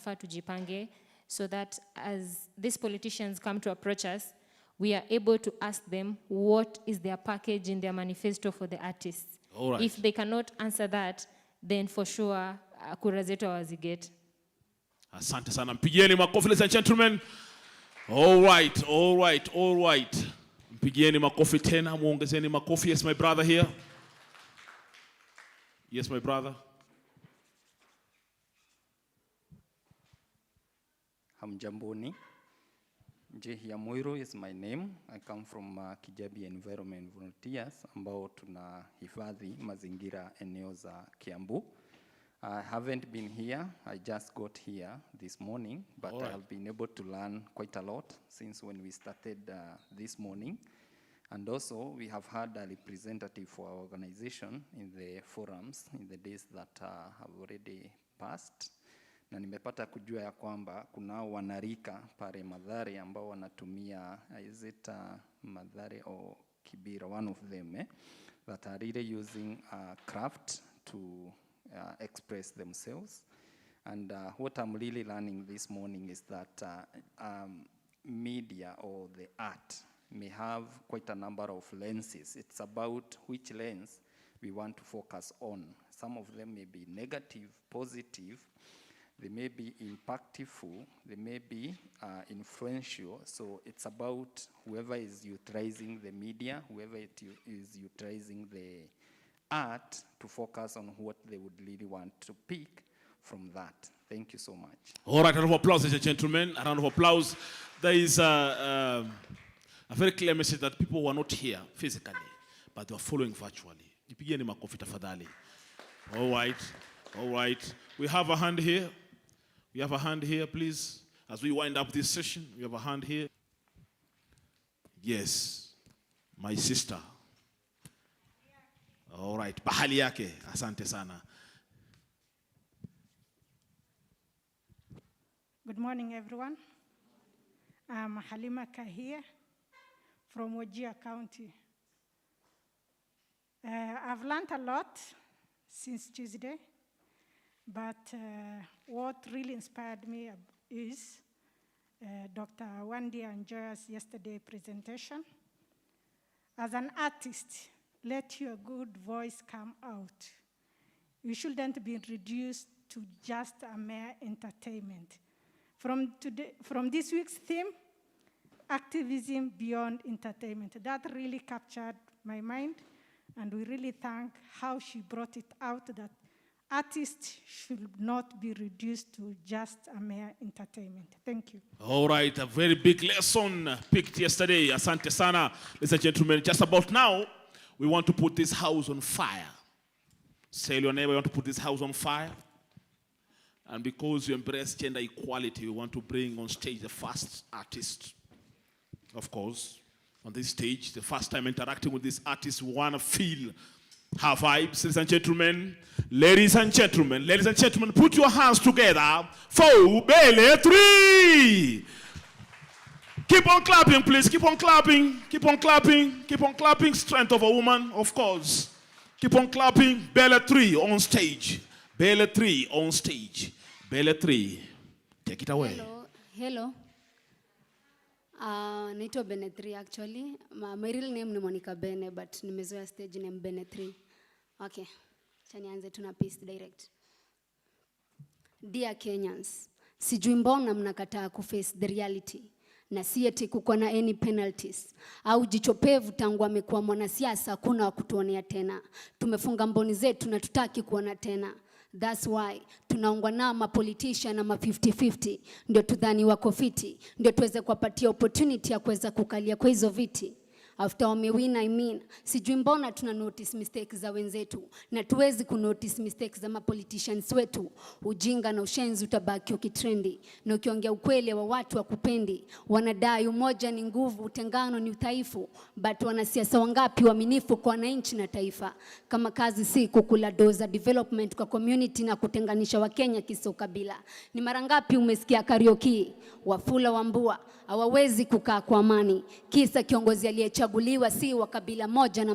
tunafaa tujipange, so that as these politicians come to approach us, we are able to ask them what is their package in their manifesto for the artists. All right. If they cannot answer that, then for sure, kura zetu hawaziget. Asante sana. Mpigieni makofi, ladies and gentlemen. All right, all right, all right. Mpigieni makofi tena, muongezeni makofi. Yes, my brother here. Yes, my brother. Hamjamboni. Jehia Moiro is my name. I come from Kijabi Environment Volunteers, ambao tunahifadhi mazingira eneo za Kiambu. I haven't been here. I just got here this morning, but I have been able to learn quite a lot since when we started this morning. And also, we have had a representative for our organization in the forums in the days that have already passed. Na nimepata kujua ya kwamba kuna wanarika pale Mathare ambao wanatumia is it Mathare or Kibira, one of them, that are really using craft to express themselves. And what I'm really learning this morning is that media or the art may have quite a number of lenses. It's about which lens we want to focus on. Some of them may be negative, positive, they may be impactful, they may be influential. So it's about whoever is utilizing the media, whoever is utilizing the art to focus on what they would really want to pick from that. Thank you so much. All right, a round of applause, ladies and gentlemen. A round of applause. There is a very clear message that people were not here physically, but they are following virtually. Nipigieni makofi tafadhali. All right, all right. We have a hand here. We have a hand here, please. As we wind up this session, we have a hand here. Yes, my sister. All right, bahali yake, asante sana. Good morning, everyone. I'm Halima Kahia from Wajir County. I've learned a lot since Tuesday, but what really inspired me is Dr. Wendy and Joy's yesterday presentation. As an artist, let your good voice come out. You shouldn't be reduced to just a mere entertainment. From this week's theme, activism beyond entertainment, that really captured my mind, and we really thank how she brought it out that artists should not be reduced to just a mere entertainment. Thank you. All right, a very big lesson picked yesterday. Asante sana, ladies and gentlemen. Just about now, we want to put this house on fire. Say your neighbor, we want to put this house on fire. And because you embrace gender equality, we want to bring on stage the first artist. Of course, on this stage, the first time interacting with this artist, we want to feel her vibes, ladies and gentlemen. Ladies and gentlemen, ladies and gentlemen, put your hands together for Bele 3. Keep on clapping, please. Keep on clapping. Keep on clapping. Keep on clapping. Strength of a woman, of course. Keep on clapping. Bele 3 on stage. Bele 3 on stage. Bele 3. Take it away. Hello. Naitwa Bene 3 actually. My real name ni Monica Bene, but nimezoea stage name Bene 3. Okay. Chanianze tuna piece direct. Dear Kenyans, sijui mbona mnakataa kuface the reality. Na si eti kuko na any penalties au jichopevu tangu amekuwa mwanasiasa hakuna kutuonea tena. Tumefunga mboni zetu na tutaki kuona tena. That's why tunaungwa na ma politician na ma 50-50 ndio tudhani wako fiti, ndio tuweze kuwapatia opportunity ya kuweza kukalia kwa hizo viti. After wamewin, I mean, sijui mbona tuna notice mistakes za wenzetu na tuwezi kunotice mistakes za ma politicians wetu. Ujinga na ushenzi utabaki ukitrendi, na ukiongea ukweli wa watu wakupendi. Wanadai umoja ni nguvu, utengano ni udhaifu, but wanasiasa wangapi waaminifu kwa wananchi na taifa? Kama kazi si kukula doza development kwa community na kutenganisha Wakenya kisa ukabila. Ni mara ngapi umesikia karaoke Wafula Wambua hawawezi kukaa kwa amani kisa kiongozi aliyecha kuchaguliwa si wa kabila moja na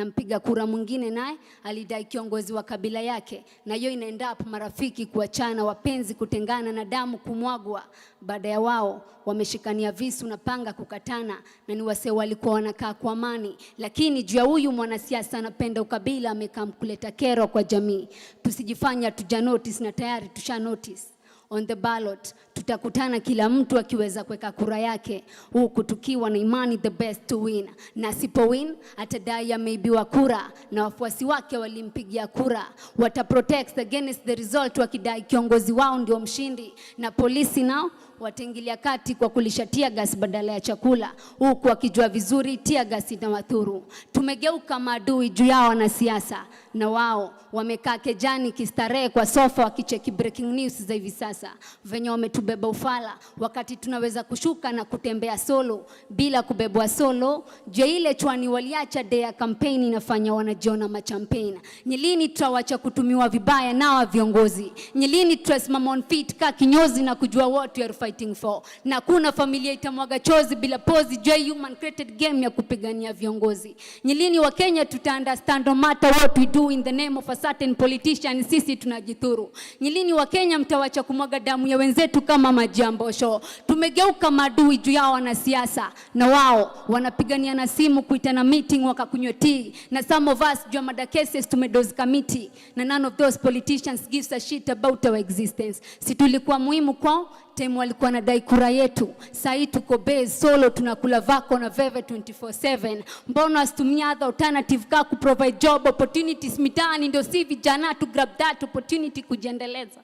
mpiga kura mwingine naye alidai kiongozi wa kabila yake, na hiyo inaenda up marafiki kuachana, wapenzi kutengana na damu kumwagwa. Baada ya wao wameshikania visu na panga kukatana, na ni wase walikuwa wanakaa kwa amani. Lakini juu ya huyu mwanasiasa anapenda ukabila amekaa kuleta kero kwa jamii. Tusijifanya tuja notice na tayari tusha notice. On the ballot tutakutana kila mtu akiweza kuweka kura yake, huku tukiwa na imani the best to win, na sipo win atadai ameibiwa kura na wafuasi wake walimpigia kura. Wata protect against the result wakidai kiongozi wao ndio mshindi, na polisi nao wataingilia kati kwa kulisha tear gas badala ya chakula, huku wakijua vizuri tear gas inawadhuru. Tumegeuka maadui juu yao wanasiasa, na wao wamekaa kejani kistarehe kwa sofa wakicheki breaking news za hivi sasa. Venye wametubeba ufala wakati tunaweza kushuka na kutembea solo bila kubebwa solo. Je, ile chwani waliacha day ya campaign inafanya wanajiona machampagne? Nyilini tutawacha kutumiwa vibaya na wa viongozi? Nyilini tutasimama on feet ka kinyozi na kujua what we are fighting for? Na kuna familia itamwaga chozi bila pozi? Je, human created game ya kupigania viongozi? Nyilini wa Kenya tuta understand no matter what we do in the name of a certain politician sisi tunajithuru? Nyilini wa Kenya mtawacha kumwaga damu ya wenzetu kama Majimbo show? Tumegeuka maadui juu yao wanasiasa, na wao wanapigania na simu kuitana meeting wakakunywa tea, na some of us juu mada cases tumedozi committee, na none of those politicians gives a shit about our existence. Si tulikuwa muhimu kwao time walikuwa nadai kura yetu? Sasa tuko base solo tunakula vako na veve 24/7. Mbona asitumia other alternative ka ku provide job opportunities mitaani, ndio si vijana to grab that opportunity kujiendeleza?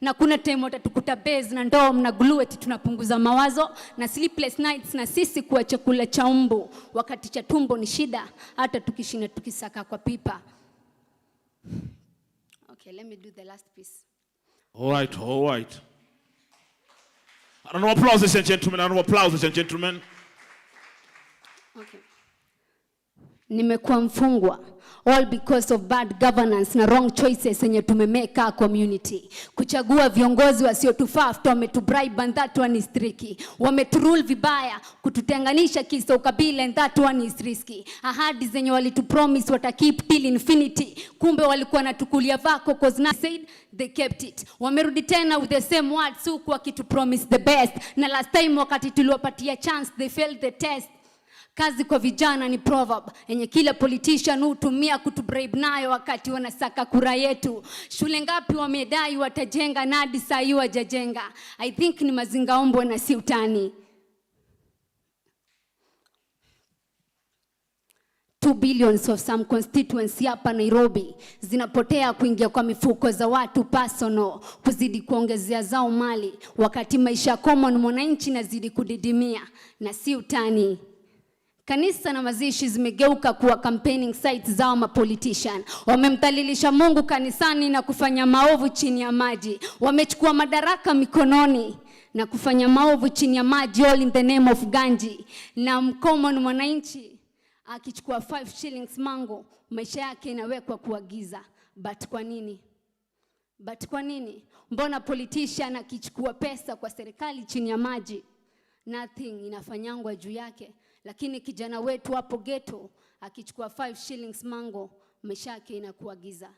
Na kuna time watatukuta base na ndoo na glue eti tunapunguza mawazo na sleepless nights na sisi kuwa chakula cha umbu, wakati cha tumbo ni shida hata tukishinda tukisaka kwa pipa. Okay, let me do the last piece. All right. I don't know, applause, ladies and gentlemen. I don't know, applause, ladies and gentlemen. Okay. Nimekuwa mfungwa all because of bad governance na wrong choices yenye tumemeka community. Kuchagua viongozi wasiotufaa after wametubribe, and that one is tricky. Wameturule vibaya, kututenganisha kisa ukabila, and that one is risky. Ahadi zenye walitupromise watakeep till infinity, kumbe walikuwa natukulia vako cause na said they kept it. Wamerudi tena with the same words huku wakitupromise the best, na last time wakati tuliwapatia chance they failed the test. Kazi kwa vijana ni proverb yenye kila politician hutumia kutubribe nayo wakati wanasaka kura yetu. Shule ngapi wamedai watajenga na hadi saa hii hawajajenga? I think ni mazingaombwe na si utani. 2 billion of some constituency hapa Nairobi zinapotea kuingia kwa mifuko za watu personal, kuzidi kuongezea zao mali, wakati maisha common mwananchi nazidi kudidimia na si utani. Kanisa na mazishi zimegeuka kuwa campaigning sites za mapolitician. Wamemdhalilisha Mungu kanisani na kufanya maovu chini ya maji. Wamechukua madaraka mikononi na kufanya maovu chini ya maji, all in the name of ganji. Na common mwananchi akichukua 5 shillings mango, maisha yake inawekwa kuagiza. But kwa nini? Mbona politician akichukua pesa kwa serikali chini ya maji nothing inafanyangwa juu yake? Lakini kijana wetu hapo ghetto akichukua 5 shillings mango, maisha yake inakuagiza.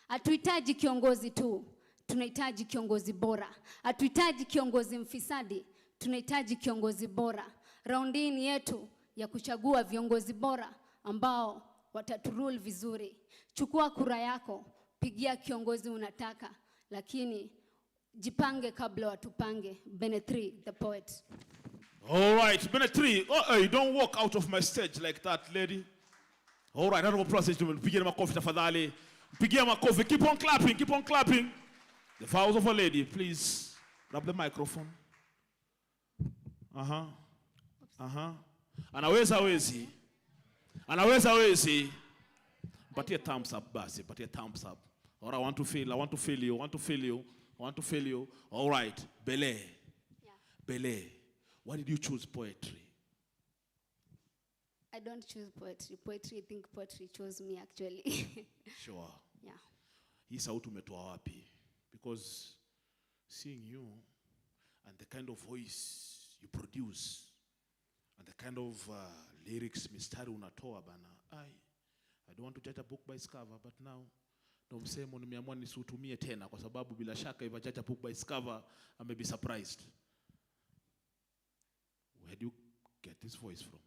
Hatuhitaji kiongozi tu, tunahitaji kiongozi bora. Hatuhitaji kiongozi mfisadi, tunahitaji kiongozi bora. Raundi ni yetu ya kuchagua viongozi bora ambao wataturule vizuri. Chukua kura yako, pigia kiongozi unataka, lakini jipange kabla watupange. Benetri the poet. All right, Benetri, hey, don't walk out of my stage like that, lady. All right, another applause, gentlemen. Pigia makofi tafadhali. Pigia makofi. Keep on clapping. The vows of a lady, please. Grab the microphone. Anaweza wezi. Patia thumbs up basi, patia thumbs up. All right, I want to feel you. All right, Bele. Why did you choose poetry? I don't choose poetry. I think poetry chose me actually. Sure. Yeah. Hii sauti umetoa wapi? Because seeing you and the kind of voice you produce, And the kind of lyrics mistari unatoa bana. I don't want to judge a book by its cover, but now ndo msemo nimeamua nisiutumie tena kwa sababu bila shaka if I judge a book by its cover, I may be surprised. Where do you get this voice from?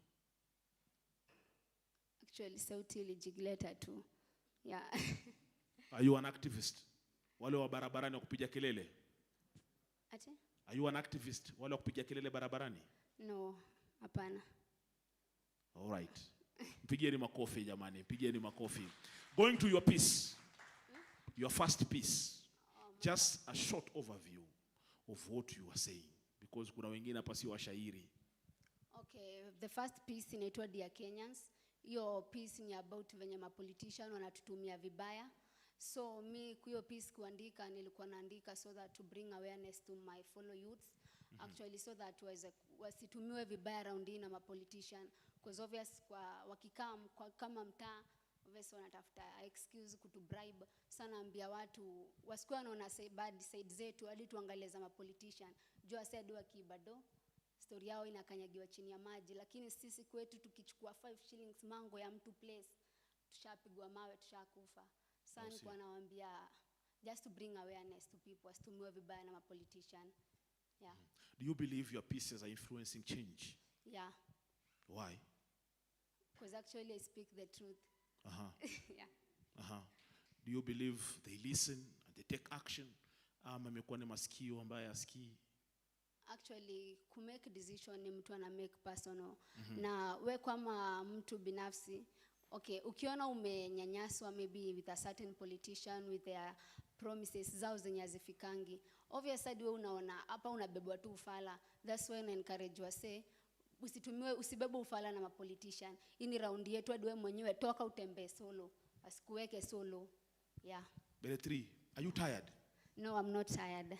Actually, sauti ilijigileta tu. Yeah. Are you an activist? Wale wa barabarani wa kupiga kelele? Ate? Are you an activist? Wale wa kupiga kelele barabarani? No, hapana. All right. Mpigieni makofi jamani, mpigieni makofi. Going to your piece. Your first piece. Just a short overview of what you are saying because kuna wengine hapa si washairi. Okay, the first piece inaitwa Dear Kenyans. Hiyo piece ni about venye politician wanatutumia vibaya. So mi kuyo piece kuandika nilikuwa naandika so that to bring awareness to my fellow youths. Actually so that wasitumiwe vibaya around na politician because obvious kwa wakikaa kama mtaa obviously wanatafuta excuse kutu bribe sana ambia watu wasikuwa wanaona bad side zetu hadi tuangalie za politician jua said wakibado story yao inakanyagiwa chini ya maji lakini sisi kwetu tukichukua 5 shillings mango ya mtu place tushapigwa mawe tushakufa sana kwa nawaambia just to bring awareness to people wasitumiwe vibaya na politician. Yeah. Do you believe your pieces are influencing change? Yeah. Why? Because actually I speak the truth. Yeah. Do you believe they listen and they take action? Amekuwa ni masikio ambaye asikii? Actually, make decision ni mtu ana make personal. Na we kama mtu binafsi, okay, ukiona umenyanyaswa maybe with a certain politician with their promises zao zenye hazifikangi. Obviously wewe unaona hapa unabebwa tu ufala. That's why I encourage wase usibebe ufala na politician. Hii ni round yetu hadi wewe mwenyewe toka utembee solo. Asikuweke solo. Yeah. Beletri, are you tired? No, I'm not tired.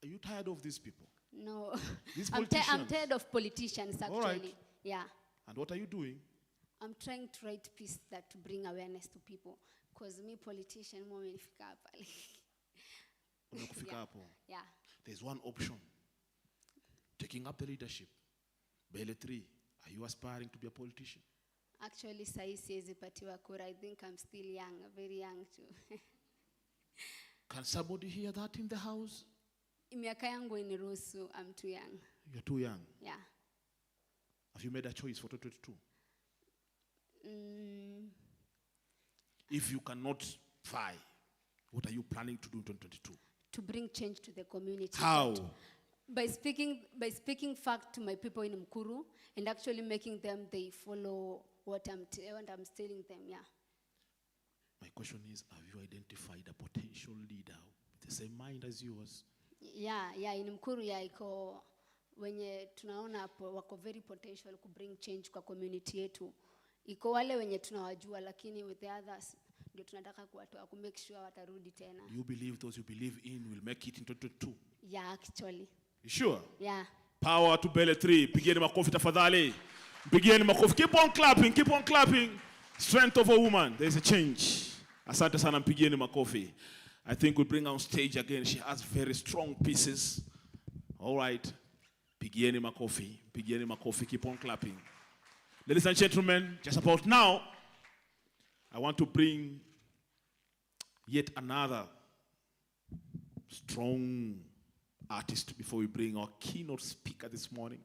Are you tired of these people? No. These I'm politicians? tired of politicians actually. All right. Yeah. And what are you doing? I'm trying to write piece that to bring awareness to people because me politician mimi nifika hapa. Unakufika hapo. Yeah. There's one option. Taking up the leadership. Beletri, are you aspiring to be a politician? Actually, sai siwezi patiwa kura. I think I'm still young, very young too. Can somebody hear that in the house? Miaka yangu iniruhusu, I'm too young. You're too young. Yeah. Have you made a choice for 2022? If you cannot fly, what are you planning to do in 2022? To bring change to the community. How? By speaking fact to my people in Mkuru and actually making them they follow what I'm telling them. Yeah. My question is, have you identified a potential leader with the same mind as yours? Yeah, in Mkuru iko wenye tunaona hapo wako very potential ku bring change kwa community yetu. Iko wale wenye tunawajua lakini with the others ndio tunataka kuwatoa ku make sure watarudi tena. Do you believe those you believe in will make it in 2022? Yeah, actually. You sure? Yeah. Power to Beletri. Pigieni makofi tafadhali. Pigieni makofi. Keep on clapping, keep on clapping. Strength of a woman. There's a change. Asante sana, pigieni makofi. I think we'll bring her on stage again. She has very strong pieces. All right. Pigieni makofi. Pigieni makofi. Keep on clapping. Ladies and gentlemen, just about now, I want to bring yet another strong artist before we bring our keynote speaker this morning.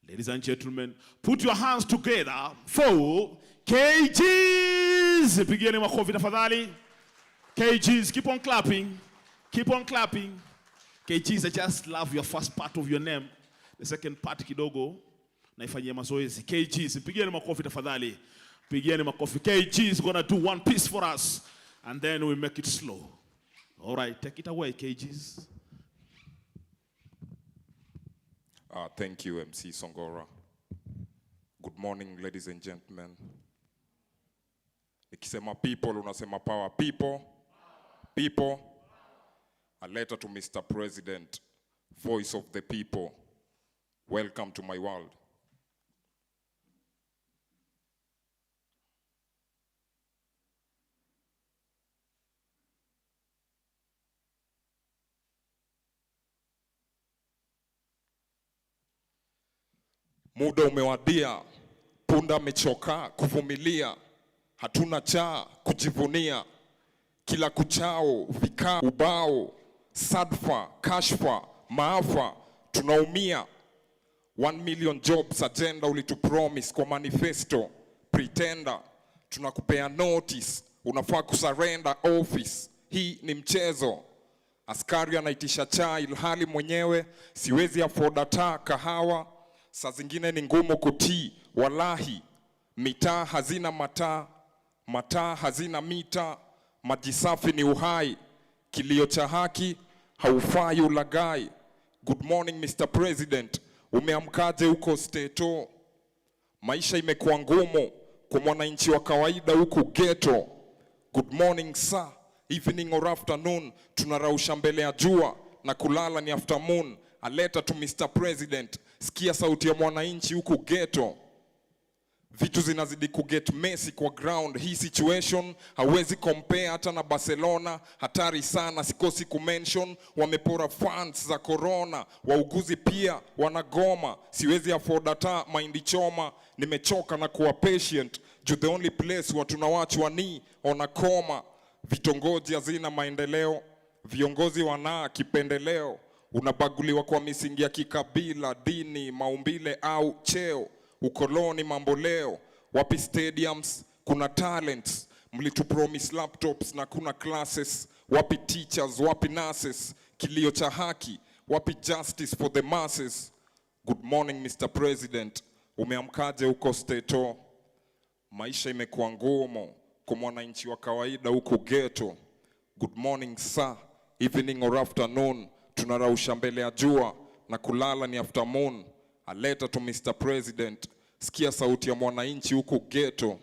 Ladies and gentlemen, put your hands together for KGs. Pigieni makofi tafadhali. KGs, keep on clapping. Keep on clapping. KGs, I just love your first part of your name. The second part kidogo naifanyia mazoezi. KGs, pigieni makofi tafadhali. Pigieni makofi. KGs is gonna do one piece for us and then we make it slow. All right, take it away, KGs. Thank you, MC Songora. Good morning, ladies and gentlemen. Nikisema people, unasema power. People. People. A letter to Mr. President, voice of the people. Welcome to my world. Muda umewadia, punda amechoka kuvumilia, hatuna cha kujivunia. Kila kuchao, vikao, ubao, sadfa, kashfa, maafa, tunaumia. 1 million jobs agenda ulitupromise kwa manifesto, pretender. Tunakupea notice, unafaa kusurrender office. Hii ni mchezo. Askari anaitisha chai ilhali mwenyewe siwezi afford hata kahawa. Saa zingine ni ngumu kutii, walahi. Mitaa hazina mataa, mataa hazina mita. Maji safi ni uhai, kilio cha haki haufai ulagai. Good morning Mr. President, umeamkaje huko Stato? Maisha imekuwa ngumu kwa mwananchi wa kawaida huko ghetto. Good morning sir, evening or afternoon, tunarausha mbele ya jua na kulala ni afternoon. A letter to Mr. President, sikia sauti ya mwananchi huko ghetto. Vitu zinazidi kuget messy kwa ground. Hii situation hawezi compare hata na Barcelona. Hatari sana, sikosi kumention. Wamepora funds za corona, wauguzi pia wanagoma. Siwezi afford hata mahindi choma. Nimechoka na kuwa patient, juu the only place watu tunawachwa ni onakoma. Vitongoji hazina maendeleo, viongozi wana kipendeleo. Unabaguliwa kwa misingi ya kikabila, dini, maumbile au cheo. Ukoloni mambo leo, wapi stadiums, kuna talents. Mlitupromise laptops na kuna classes. Wapi teachers, wapi nurses, kilio cha haki, wapi justice for the masses. Good morning Mr. President, umeamkaje huko Stato? Maisha imekuwa ngumu kwa mwananchi wa kawaida huko ghetto. Good morning sir, evening or afternoon, tunarausha mbele ya jua na kulala ni afternoon. A letter to Mr. President, sikia sauti ya mwananchi huko ghetto.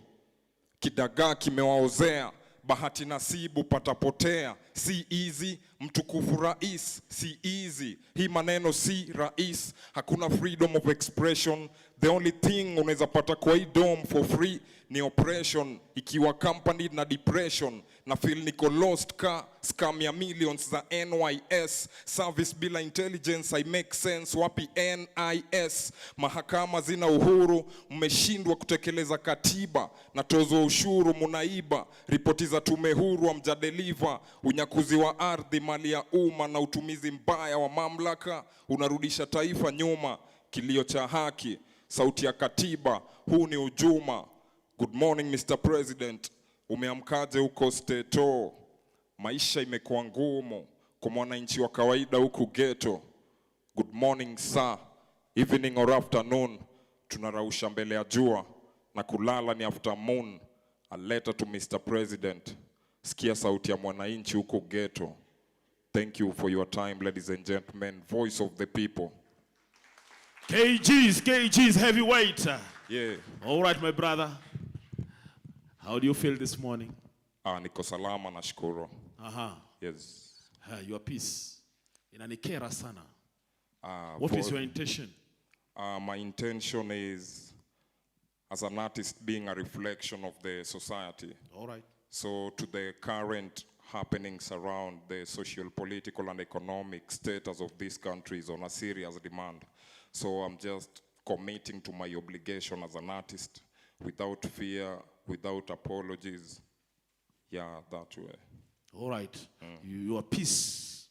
Kidagaa kimewaozea, bahati nasibu patapotea. Si easy, mtukufu rais, si easy. Hii maneno si rais, hakuna freedom of expression. The only thing unaweza pata kwa hii dome for free ni oppression, ikiwa accompanied na depression. Na feel niko lost ka scam ya millions za NYS. Service bila intelligence, I make sense, wapi NIS? Mahakama zina uhuru, mmeshindwa kutekeleza katiba. Na tozo ushuru munaiba, ripoti za tume huru hamjadeliver. Unyakuzi wa ardhi, mali ya umma na utumizi mbaya wa mamlaka unarudisha taifa nyuma. Kilio cha haki, sauti ya katiba, huu ni ujuma. Good morning Mr. President, umeamkaje huko Stato? Maisha imekuwa ngumu kwa mwananchi wa kawaida huko ghetto. Good morning sir, evening or afternoon, tunarausha mbele ya jua na kulala ni afternoon. A letter to Mr. President, sikia sauti ya mwananchi huko ghetto. Thank you for your time ladies and gentlemen, voice of the people. KG's heavyweight. Yeah. All right my brother. How do you feel this morning? Niko salama nashukuru. Aha. Yes. Your peace. Inanikera sana. What is your intention? My intention is, as an artist, being a reflection of the society. All right. So to the current happenings around the social, political, and economic status of this country is on a serious demand. So I'm just committing to my obligation as an artist without fear, without apologies. Yeah, that way. All right. Your piece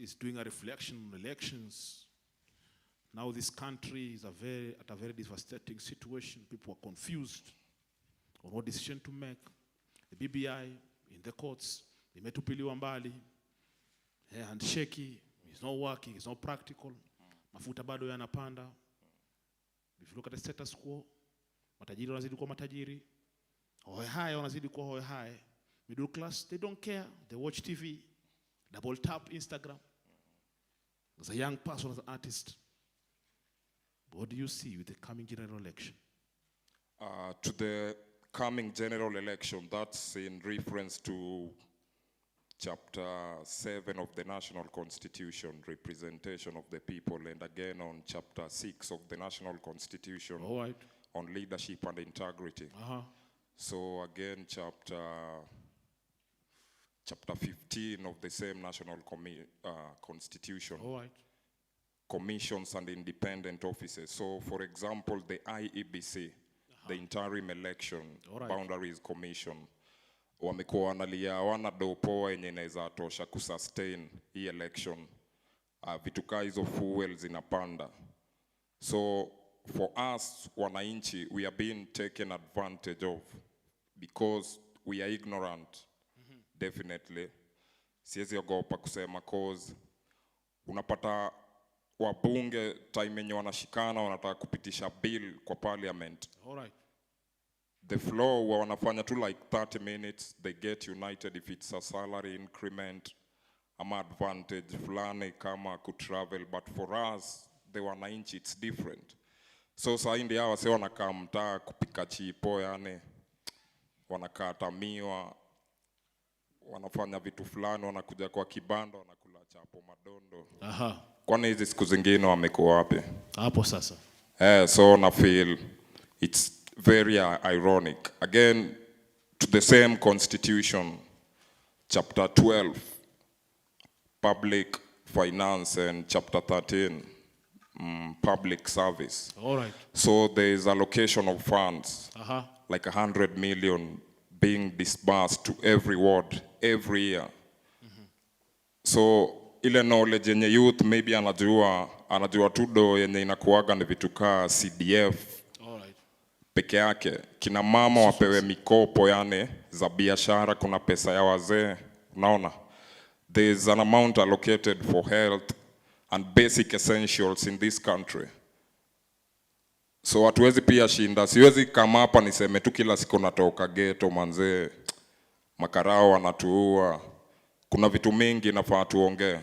is doing a reflection on elections. Now this country is at a very devastating situation. People are confused on what decision to make. The BBI in the courts, imetupiliwa mbali. Handshake is not working, it's not practical. Mafuta bado yanapanda. If you look at the status quo, matajiri wanazidi kuwa matajiri. Hohe hai wanazidi kuwa hohe hai. Middle class, they don't care. They watch TV, double tap Instagram. As a young person, as an artist, what do you see with the coming general election? To the coming general election, that's in reference to Chapter 7 of the National Constitution, representation of the people, and again on Chapter 6 of the National Constitution, all right, on leadership and integrity. So again, chapter 15 of the same National Constitution, all right, commissions and independent offices. So for example, the IEBC, the Interim Election Boundaries Commission, wamekuwa wanalia wana dopo yenye inaweza tosha kusustain hii election. Vitu kaa hizo fuel zinapanda. So for us, wananchi, we are being taken advantage of because we are ignorant. Definitely. Siwezi ogopa kusema cause unapata wabunge time yenye wanashikana wanataka kupitisha bill kwa parliament. Alright. The floor wanafanya tu like 30 minutes, they get united if it's a salary increment, ama advantage fulani kama could travel, but for us, the wananchi, it's different. So saa hindi hawa se wanakaa mtaa kupika chipo, yani wanakata miwa, wanafanya vitu fulani, wanakuja kwa kibanda, wanakula chapo madondo. Aha. Kwani hizi siku zingine wamekuwa wapi? Hapo sasa. So na feel it's very ironic. Again, to the same constitution, chapter 12, public finance, and chapter 13, public service. All right. So there is allocation of funds, like 100 million being disbursed to every ward every year. So ile knowledge yenye youth maybe anajua tudo yenye inakuaga ni vitu kaa CDF. Peke yake, kina mama wapewe mikopo yani za biashara, kuna pesa ya wazee, unaona. There's an amount allocated for health and basic essentials in this country. So hatuwezi pia shinda, siwezi kama hapa niseme tu kila siku natoka ghetto manzee, makarao wanatuua. Kuna vitu mingi nafaa tuongee.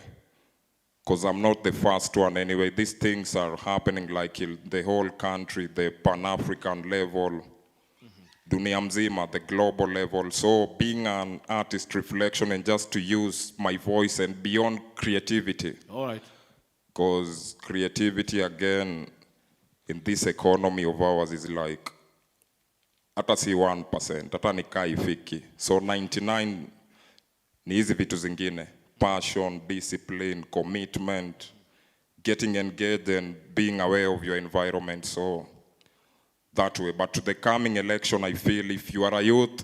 Because I'm not the first one anyway. These things are happening like in the whole country, the Pan-African level, dunia mzima, the global level. So being an artist reflection and just to use my voice and beyond creativity. All right. Because creativity again in this economy of ours is like, hata si 1%, hata ni kaifiki. So 99 ni hizi vitu zingine. Passion, discipline, commitment, getting engaged and being aware of your environment. So that way. But to the coming election, I feel if you are a youth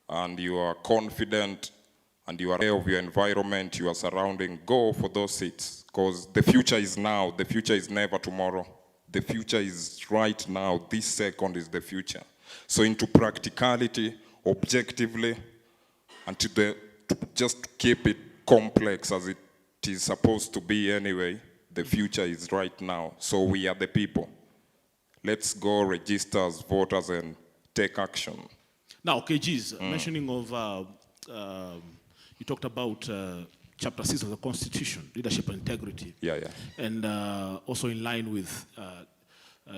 and you are confident and you are aware of your environment, you are surrounding, go for those seats. Because the future is now. The future is never tomorrow. The future is right now. This second is the future. So into practicality, objectively, and to just keep it complex as it is supposed to be anyway, the future is right now. So we are the people. Let's go register as voters and take action. Now, KG's mentioning of, you talked about chapter 6 of the Constitution, leadership and integrity. Yeah. And also in line with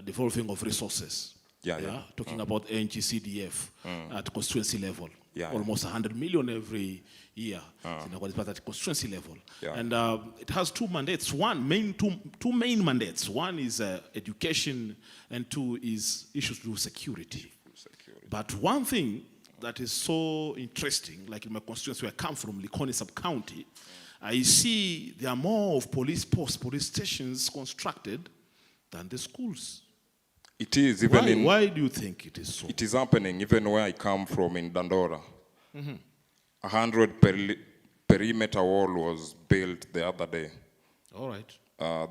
devolving of resources. Yeah. Talking about NGCDF at constituency level. Almost 100 million every year at constituency level. And it has two mandates. Two main mandates. One is education, and two is issues to do with security. But one thing that is so interesting, like in my constituency where I come from, Likoni sub-county, I see there are more of police posts, police stations constructed than the schools. It is even why do you think it is so? It is happening even where I come from in Dandora. 100 perimeter wall was built the other day. All right.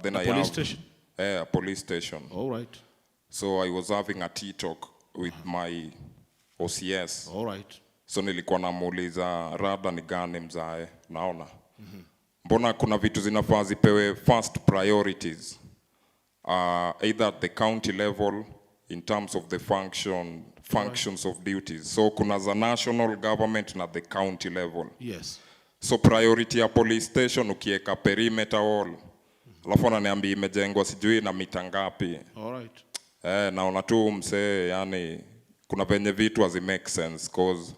Then a police station? Yeah, a police station. All right. So I was having a tea talk with my OCS. All right. So nilikuwa namuuliza rada ni gani mzae, naona. Mbona kuna vitu zinafaa zipewe first priorities. Either at the county level in terms of the functions of duties. So kuna za national government na the county level. Yes. So priority ya police station ukieka perimeter wall. Alafu ananiambia imejengwa sijui na mita ngapi. All right. Naona tu msee yani kuna venye vitu hazi make sense cause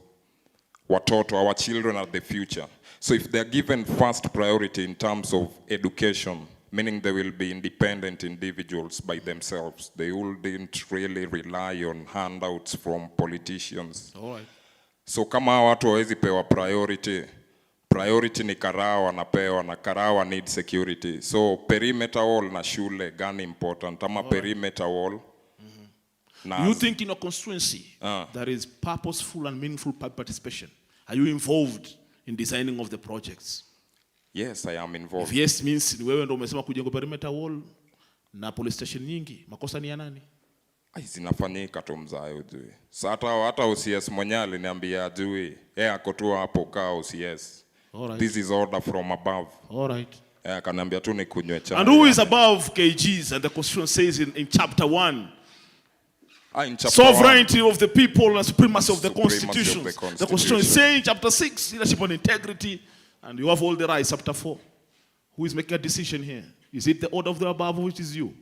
watoto, our children are the future. So if they are given first priority in terms of education, meaning they will be independent individuals by themselves. They wouldn't really rely on handouts from politicians. All right. So kama watu hawezi pewa priority, priority ni Karawa napewa na Karawa need security. So perimeter wall na shule gani important? Ama perimeter wall. You think in your constituency there is purposeful and meaningful participation? Are you involved in designing of the projects? Yes, I am involved. If yes means ni wewe ndo umesema kujenga perimeter wall na police station nyingi. Makosa ni ya nani? Zinafanyika tu mzae ujui. Hata OCS mwenyewe aliniambia ajui. Ako tu hapo kaa OCS. This is order from above. All right. Akaniambia tu nikunywe chai. And who is above KGs? And the constitution says in chapter 1. Sovereignty of the people and supremacy of the Constitution. The Constitution is saying chapter 6, leadership and integrity, and you have all the rights. Chapter 4. Who is making a decision here? Is it the order of the above, which is you?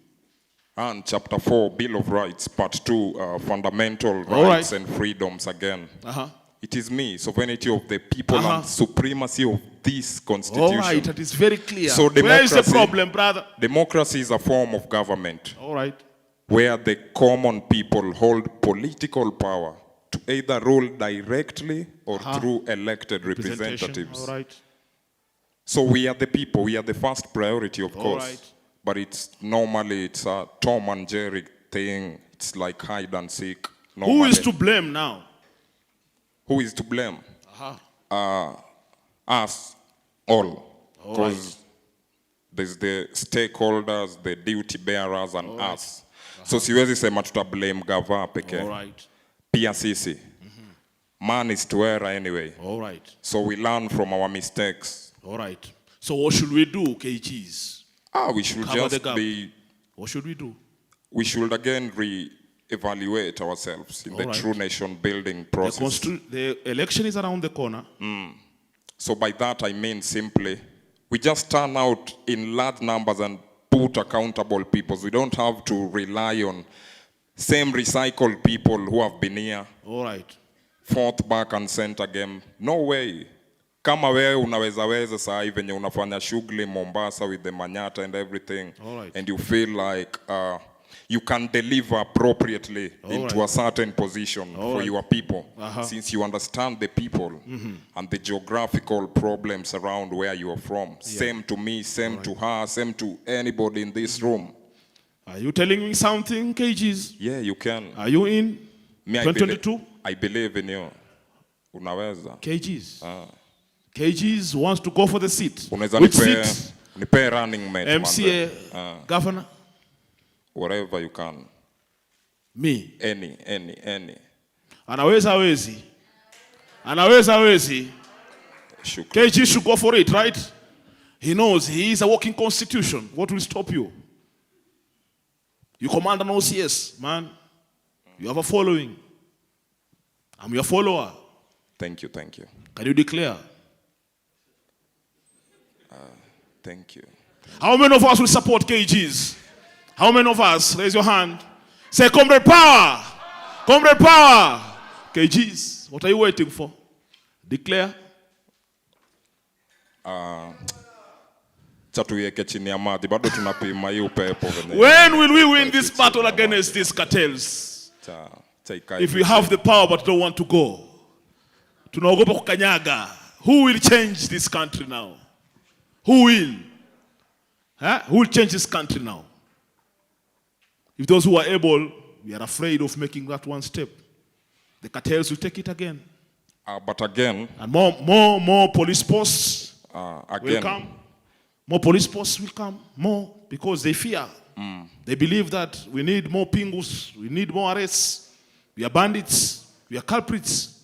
And chapter 4, Bill of Rights, part 2, fundamental rights and freedoms again. It is me, sovereignty of the people and supremacy of this constitution. All right, that is very clear. So where is the problem, brother? Democracy is a form of government. All right. Where the common people hold political power to either rule directly or through elected representatives. All right. So we are the people, we are the first priority, of course. Right. But it's normally it's a Tom and Jerry thing. It's like hide and seek. Normally. Who is to blame now? Who is to blame? Us all. Because there's the stakeholders, the duty bearers, and us. So siwezi sema tuta blame gava peke. All right. Pia sisi. Man is to err anyway. All right. So we learn from our mistakes. All right. So what should we do, KGs? We should just be... What should we do? We should again re-evaluate ourselves in the true nation building process. The election is around the corner. So by that I mean simply, we just turn out in large numbers and put accountable people. We don't have to rely on same recycled people who have been here. All right. Fourth back and center game. No way. Kama wewe unaweza saa hivi venye unafanya shughuli Mombasa with the Manyata and everything. And you feel like you can deliver appropriately into a certain position for your people. Since you understand the people and the geographical problems around where you are from. Same to me, same to her, same to anybody in this room. Are you telling me something, KGs? Yeah, you can. Are you in? Me, 2022? I believe in you. Unaweza. KGs. KGs wants to go for the seat. Which seat? Nipe running mate. MCA, governor? Whatever you can. Me? Any. Anaweza hawezi. KG should go for it, right? He knows he is a walking constitution. What will stop you? You command an OCS, man. You have a following. I'm your follower. Thank you. Can you declare? Thank you. How many of us will support KGs? How many of us? Raise your hand. Say, Comrade Power! Comrade Power! KGs, what are you waiting for? Declare. When will we win this battle against these cartels? If we have the power but don't want to go. Tunaogopa kukanyaga. Who will change this country now? Who will? Who will change this country now? If those who are able, we are afraid of making that one step. The cartels will take it again. But again... And more police posts will come. More police posts will come. More. Because they fear. They believe that we need more pingus. We need more arrests. We are bandits. We are culprits.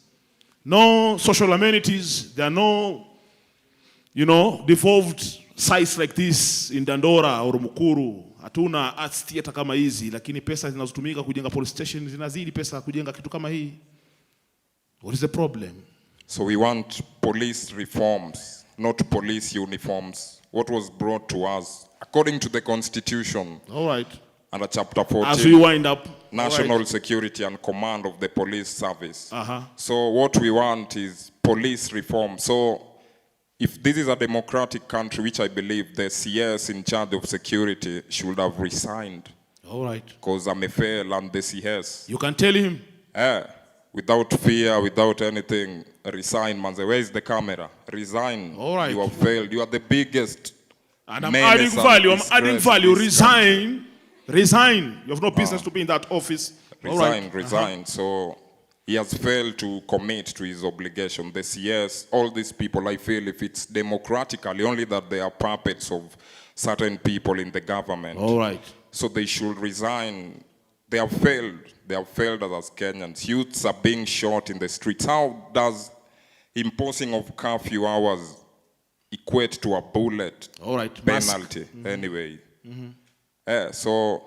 No social amenities. There are no, devolved sites like this in Dandora or Mukuru. Hatuna arts theater kama hizi, lakini pesa zinazotumika kujenga police station zinazidi pesa kujenga kitu kama hii. What is the problem? So we want police reforms, not police uniforms. What was brought to us according to the Constitution. All right. Under Chapter 14. As we wind up. National security and command of the police service. So what we want is police reform. So if this is a democratic country, which I believe the CS in charge of security should have resigned. All right. Because I'm a fail and the CS. You can tell him. without fear, without anything, resign, manze. Where is the camera? Resign. All right. You have failed. You are the biggest. And I'm menace adding and value. I'm disgrace adding to value. this country. Resign. Resign. You have no business to be in that office. All Resign, right. resign. So he has failed to commit to his obligation. This yes, all these people, I feel if it's democratically, only that they are puppets of certain people in the government. All right. So they should resign. They have failed. They have failed as Kenyans. Youths are being shot in the streets. How does imposing of curfew hours equate to a bullet All right. penalty? Anyway. So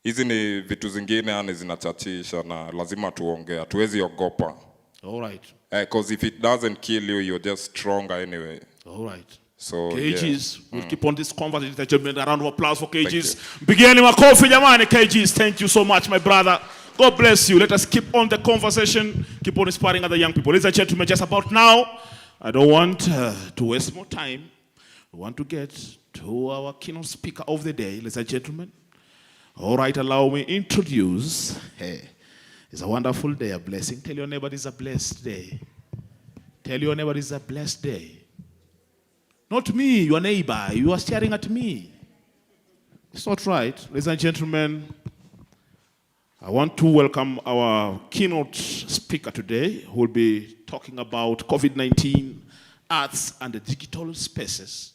hizi ni vitu zingine yani zinachachisha na lazima tuongea. Hatuwezi ogopa. All right. Because if it doesn't kill you, you're just stronger anyway. All right. So KGs, we'll keep on this conversation. A round of applause for KGs. Beginning with coffee, jamani, KGs. Thank you so much, my brother. God bless you. Let us keep on the conversation, keep on inspiring other young people. Ladies and gentlemen, just about now, I don't want to waste more time. We want to get to our keynote speaker of the day, ladies and gentlemen. All right, allow me introduce. Hey, it's a wonderful day, a blessing. Tell your neighbor it's a blessed day. Tell your neighbor it's a blessed day. Not me, your neighbor. You are staring at me. It's not right. Ladies and gentlemen, I want to welcome our keynote speaker today, who will be talking about COVID-19, arts, and the digital spaces.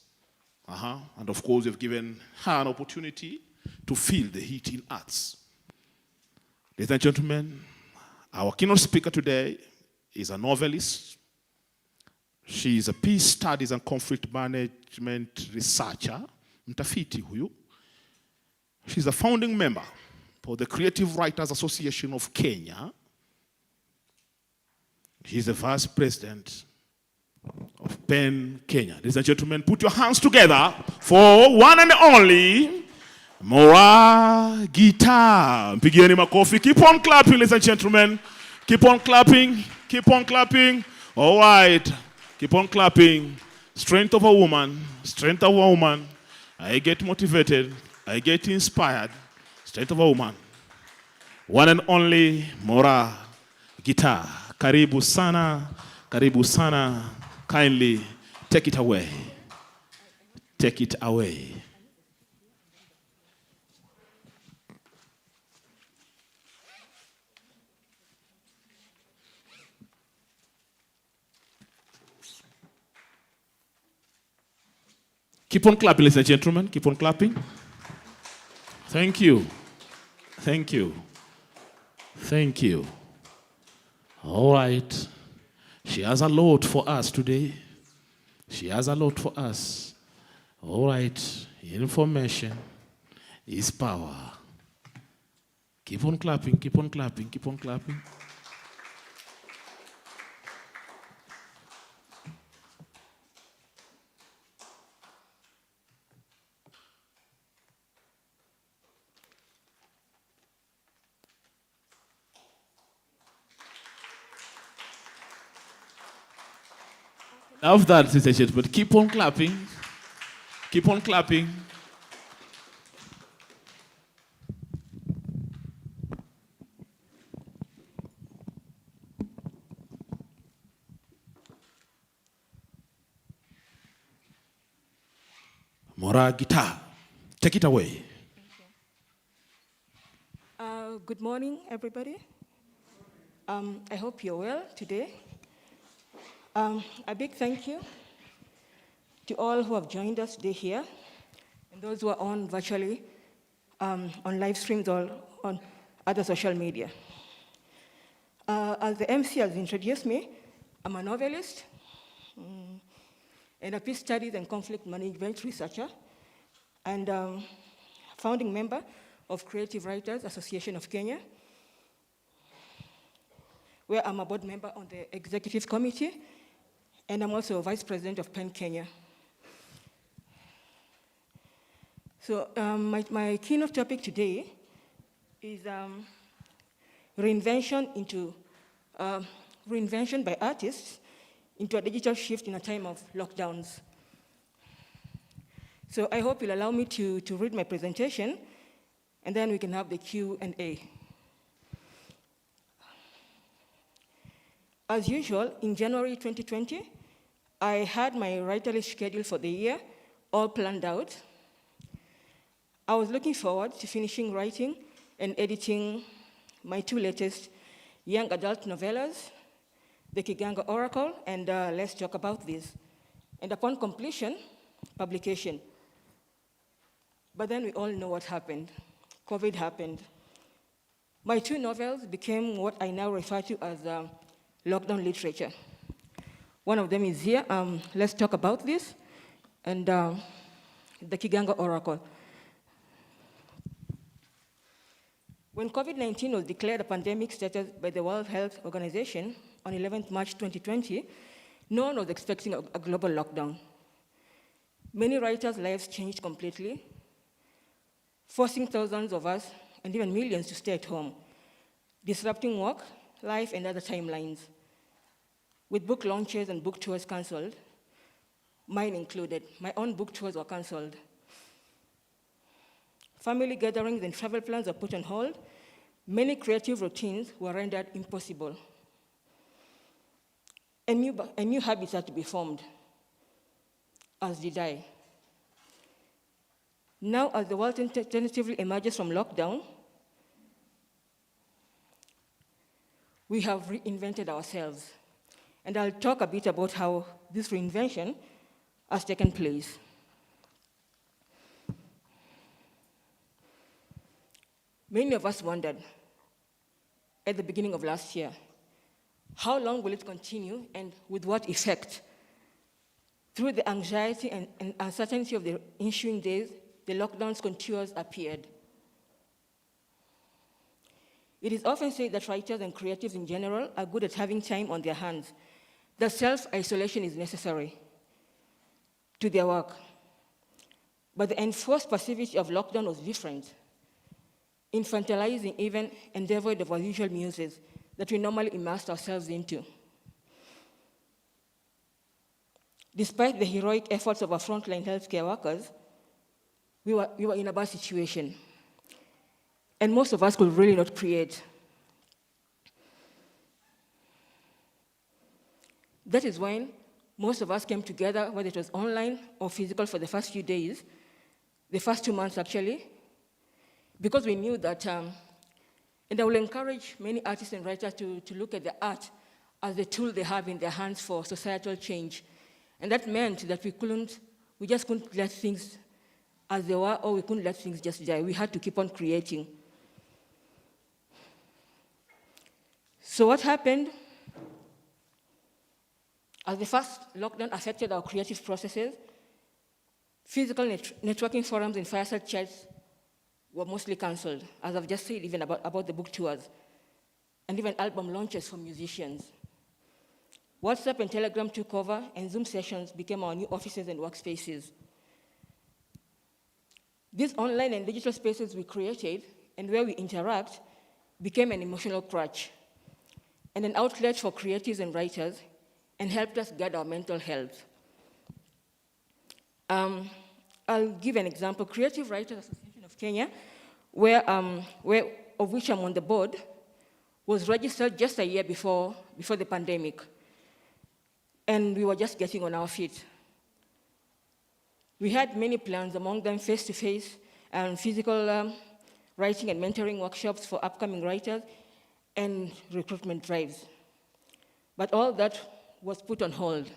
And of course, we've given her an opportunity to feel the heat in arts. Ladies and gentlemen, our keynote speaker today is a novelist. She is a peace studies and conflict management researcher, mtafiti huyu. She's a founding member for the Creative Writers Association of Kenya. She's the vice president of PEN Kenya. Ladies and gentlemen, put your hands together for one and only Mora Guitar. Mpigieni makofi. Keep on clapping, ladies and gentlemen. Keep on clapping. Keep on clapping. All right. Keep on clapping. Strength of a woman. Strength of a woman. I get motivated. I get inspired. Strength of a woman. One and only Mora Guitar. Karibu sana. Karibu sana. Kindly take it away. Take it away. Keep on clapping, ladies and gentlemen. Keep on clapping. Thank you. Thank you. Thank you. All right. She has a lot for us today. She has a lot for us. All right. Information is power. Keep on clapping, keep on clapping, keep on clapping. Love that, Sister Chet, but keep on clapping. Keep on clapping. Mora Guitar, take it away. Good morning, everybody. I hope you're well today. A big thank you to all who have joined us today here, and those who are on virtually, on live streams or on other social media. As the MC has introduced me, I'm a novelist and a peace studies and conflict management researcher, and founding member of Creative Writers Association of Kenya, where I'm a board member on the executive committee, and I'm also vice president of PEN Kenya. So my keynote topic today is reinvention by artists into a digital shift in a time of lockdowns. So I hope you'll allow me to read my presentation, and then we can have the Q&A. As usual, in January 2020, I had my writerly schedule for the year all planned out. I was looking forward to finishing writing and editing my 2 latest young adult novellas, The Kiganga Oracle, and Let's Talk About This. And upon completion, publication. But then we all know what happened. COVID happened. My 2 novels became what I now refer to as lockdown literature. One of them is here, Let's Talk About This, and The Kiganga Oracle. When COVID-19 was declared a pandemic status by the World Health Organization on 11th March 2020, no one was expecting a global lockdown. Many writers' lives changed completely, forcing thousands of us and even millions to stay at home, disrupting work, life, and other timelines. With book launches and book tours canceled, mine included, my own book tours were canceled. Family gatherings and travel plans were put on hold. Many creative routines were rendered impossible. A new habits had to be formed, as did I. Now, as the world tentatively emerges from lockdown, we have reinvented ourselves. And I'll talk a bit about how this reinvention has taken place. Many of us wondered at the beginning of last year, how long will it continue and with what effect? Through the anxiety and uncertainty of the ensuing days, the lockdown's contours appeared. It is often said that writers and creatives in general are good at having time on their hands, that self-isolation is necessary to their work. But the enforced passivity of lockdown was different, infantilizing even and devoid of our usual muses that we normally immerse ourselves into. Despite the heroic efforts of our frontline healthcare workers, we were in a bad situation. And most of us could really not create. That is when most of us came together, whether it was online or physical, for the first few days, the first 2 months actually, because we knew that, and I will encourage many artists and writers to look at the art as the tool they have in their hands for societal change. And that meant that we just couldn't let things as they were, or we couldn't let things just die. We had to keep on creating. So what happened? As the first lockdown affected our creative processes, physical networking forums and fireside chats were mostly canceled, as I've just said, even about the book tours, and even album launches for musicians. WhatsApp and Telegram took over, and Zoom sessions became our new offices and workspaces. These online and digital spaces we created and where we interact became an emotional crutch and an outlet for creatives and writers, and helped us guard our mental health. I'll give an example. Creative Writers Association of Kenya, of which I'm on the board, was registered just a year before the pandemic. And we were just getting on our feet. We had many plans, among them face-to-face and physical writing and mentoring workshops for upcoming writers and recruitment drives. But all that was put on hold.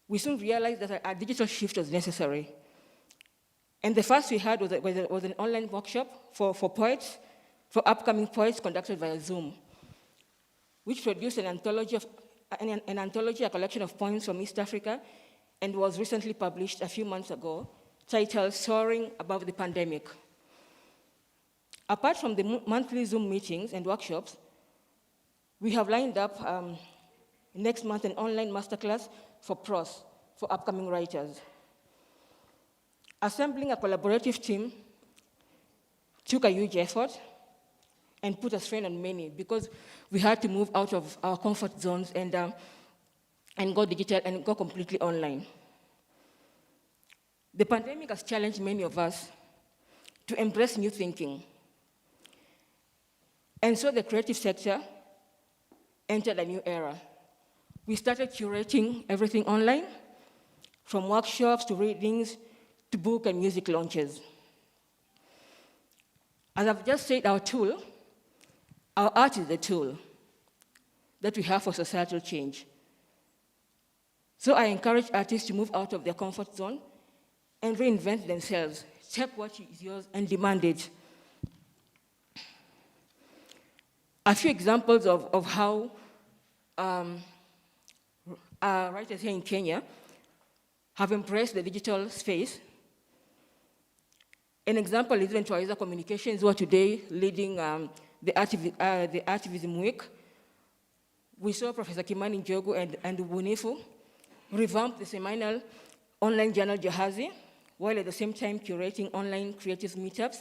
We soon realized that a digital shift was necessary. And the first we had was an online workshop for poets, for upcoming poets, conducted via Zoom, which produced an anthology, a collection of poems from East Africa, and was recently published a few months ago, titled Soaring Above the Pandemic. Apart from the monthly Zoom meetings and workshops, we have lined up next month an online masterclass for prose for upcoming writers. Assembling a collaborative team took a huge effort and put a strain on many, because we had to move out of our comfort zones and go digital and go completely online. The pandemic has challenged many of us to embrace new thinking. And so the creative sector entered a new era. We started curating everything online, from workshops to readings to book and music launches. As I've just said, our art is the tool that we have for societal change. So I encourage artists to move out of their comfort zone and reinvent themselves. Take what is yours and demand it. A few examples of how writers here in Kenya have embraced the digital space. An example is Twaiza Communications, who are today leading the Activism Week. We saw Professor Kimani Njogu and Ubunifu revamp the seminal online journal Jahazi, while at the same time curating online creative meetups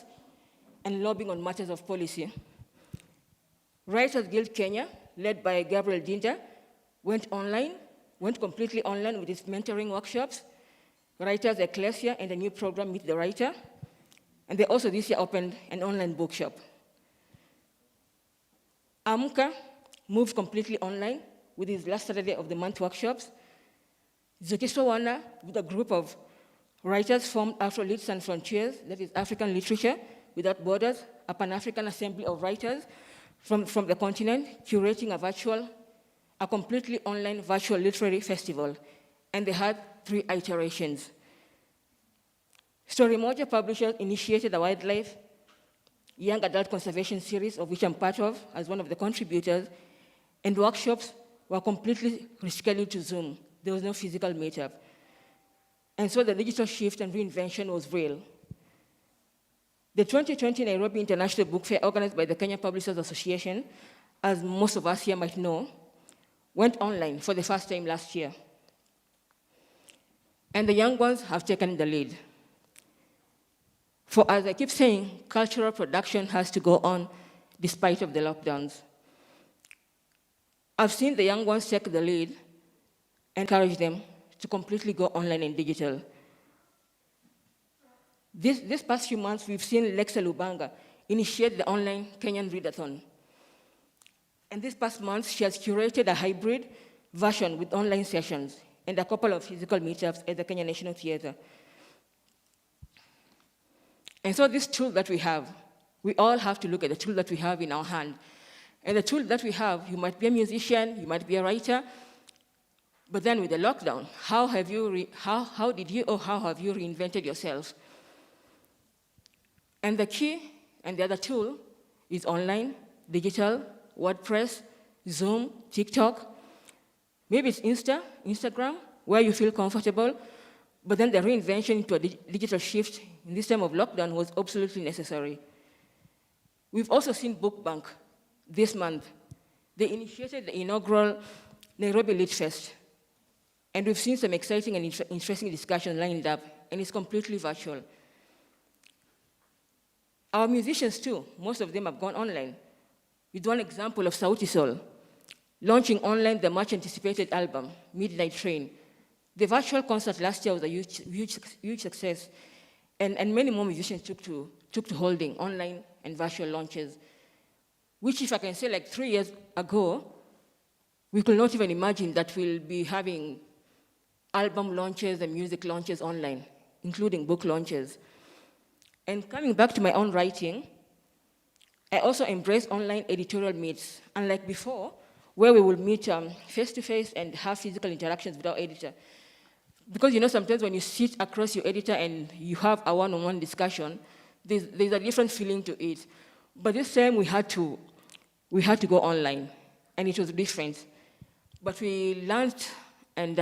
and lobbying on matters of policy. Writers Guild Kenya, led by Gabriel Dinda, went completely online with its mentoring workshops. Writers Ecclesia and a new program, Meet the Writer. And they also this year opened an online bookshop. Amka moved completely online with his last Saturday of the month workshops. Zokiswa Wana, with a group of writers, formed Afro Lit and Frontiers, that is African Literature Without Borders, a Pan-African assembly of writers from the continent, curating a completely online virtual literary festival. And they had 3 iterations. Story Moja Publishers initiated a wildlife young adult conservation series, of which I'm part of as one of the contributors, and workshops were completely rescheduled to Zoom. There was no physical meetup. And so the digital shift and reinvention was real. The 2020 Nairobi International Book Fair, organized by the Kenya Publishers Association, as most of us here might know, went online for the first time last year. And the young ones have taken the lead. For as I keep saying, cultural production has to go on despite of the lockdowns. I've seen the young ones take the lead and encourage them to completely go online and digital. This past few months, we've seen Lexa Lubanga initiate the online Kenyan Readathon. And this past month, she has curated a hybrid version with online sessions and a couple of physical meetups at the Kenya National Theatre. And so this tool that we have, we all have to look at the tool that we have in our hand. And the tool that we have, you might be a musician, you might be a writer, but then with the lockdown, how have you reinvented yourself? And the key and the other tool is online, digital, WordPress, Zoom, TikTok. Maybe it's Instagram, where you feel comfortable, but then the reinvention into a digital shift in this time of lockdown was absolutely necessary. We've also seen Book Bank this month. They initiated the inaugural Nairobi Lit Fest, and we've seen some exciting and interesting discussions lined up, and it's completely virtual. Our musicians too, most of them have gone online. With one example of Sauti Sol, launching online the much anticipated album, Midnight Train. The virtual concert last year was a huge success, and many more musicians took to holding online and virtual launches, which, if I can say, like 3 years ago, we could not even imagine that we'll be having album launches and music launches online, including book launches. And coming back to my own writing, I also embrace online editorial meets, unlike before, where we will meet face-to-face and have physical interactions with our editor. Because sometimes when you sit across your editor and you have a one-on-one discussion, there's a different feeling to it. But this time we had to go online, and it was different. But we learned, and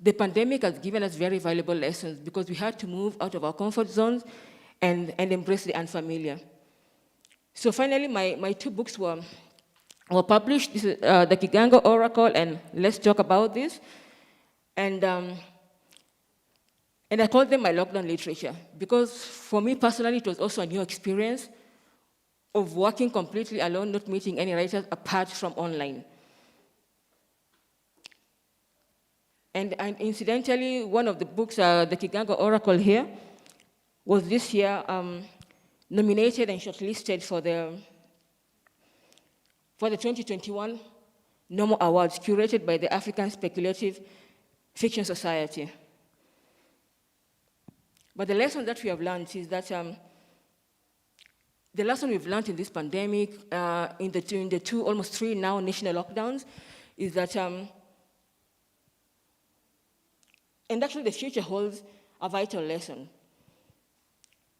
the pandemic has given us very valuable lessons, because we had to move out of our comfort zones and embrace the unfamiliar. So finally, my 2 books were published. This is The Kigango Oracle and Let's Talk About This. And I called them my lockdown literature, because for me personally, it was also a new experience of working completely alone, not meeting any writers apart from online. And incidentally, one of the books, The Kigango Oracle here, was this year nominated and shortlisted for the 2021 Nomo Awards curated by the African Speculative Fiction Society. But the lesson that we have learned is that the lesson we've learned in this pandemic, in the two, almost 3 now national lockdowns, is that, and actually the future holds a vital lesson.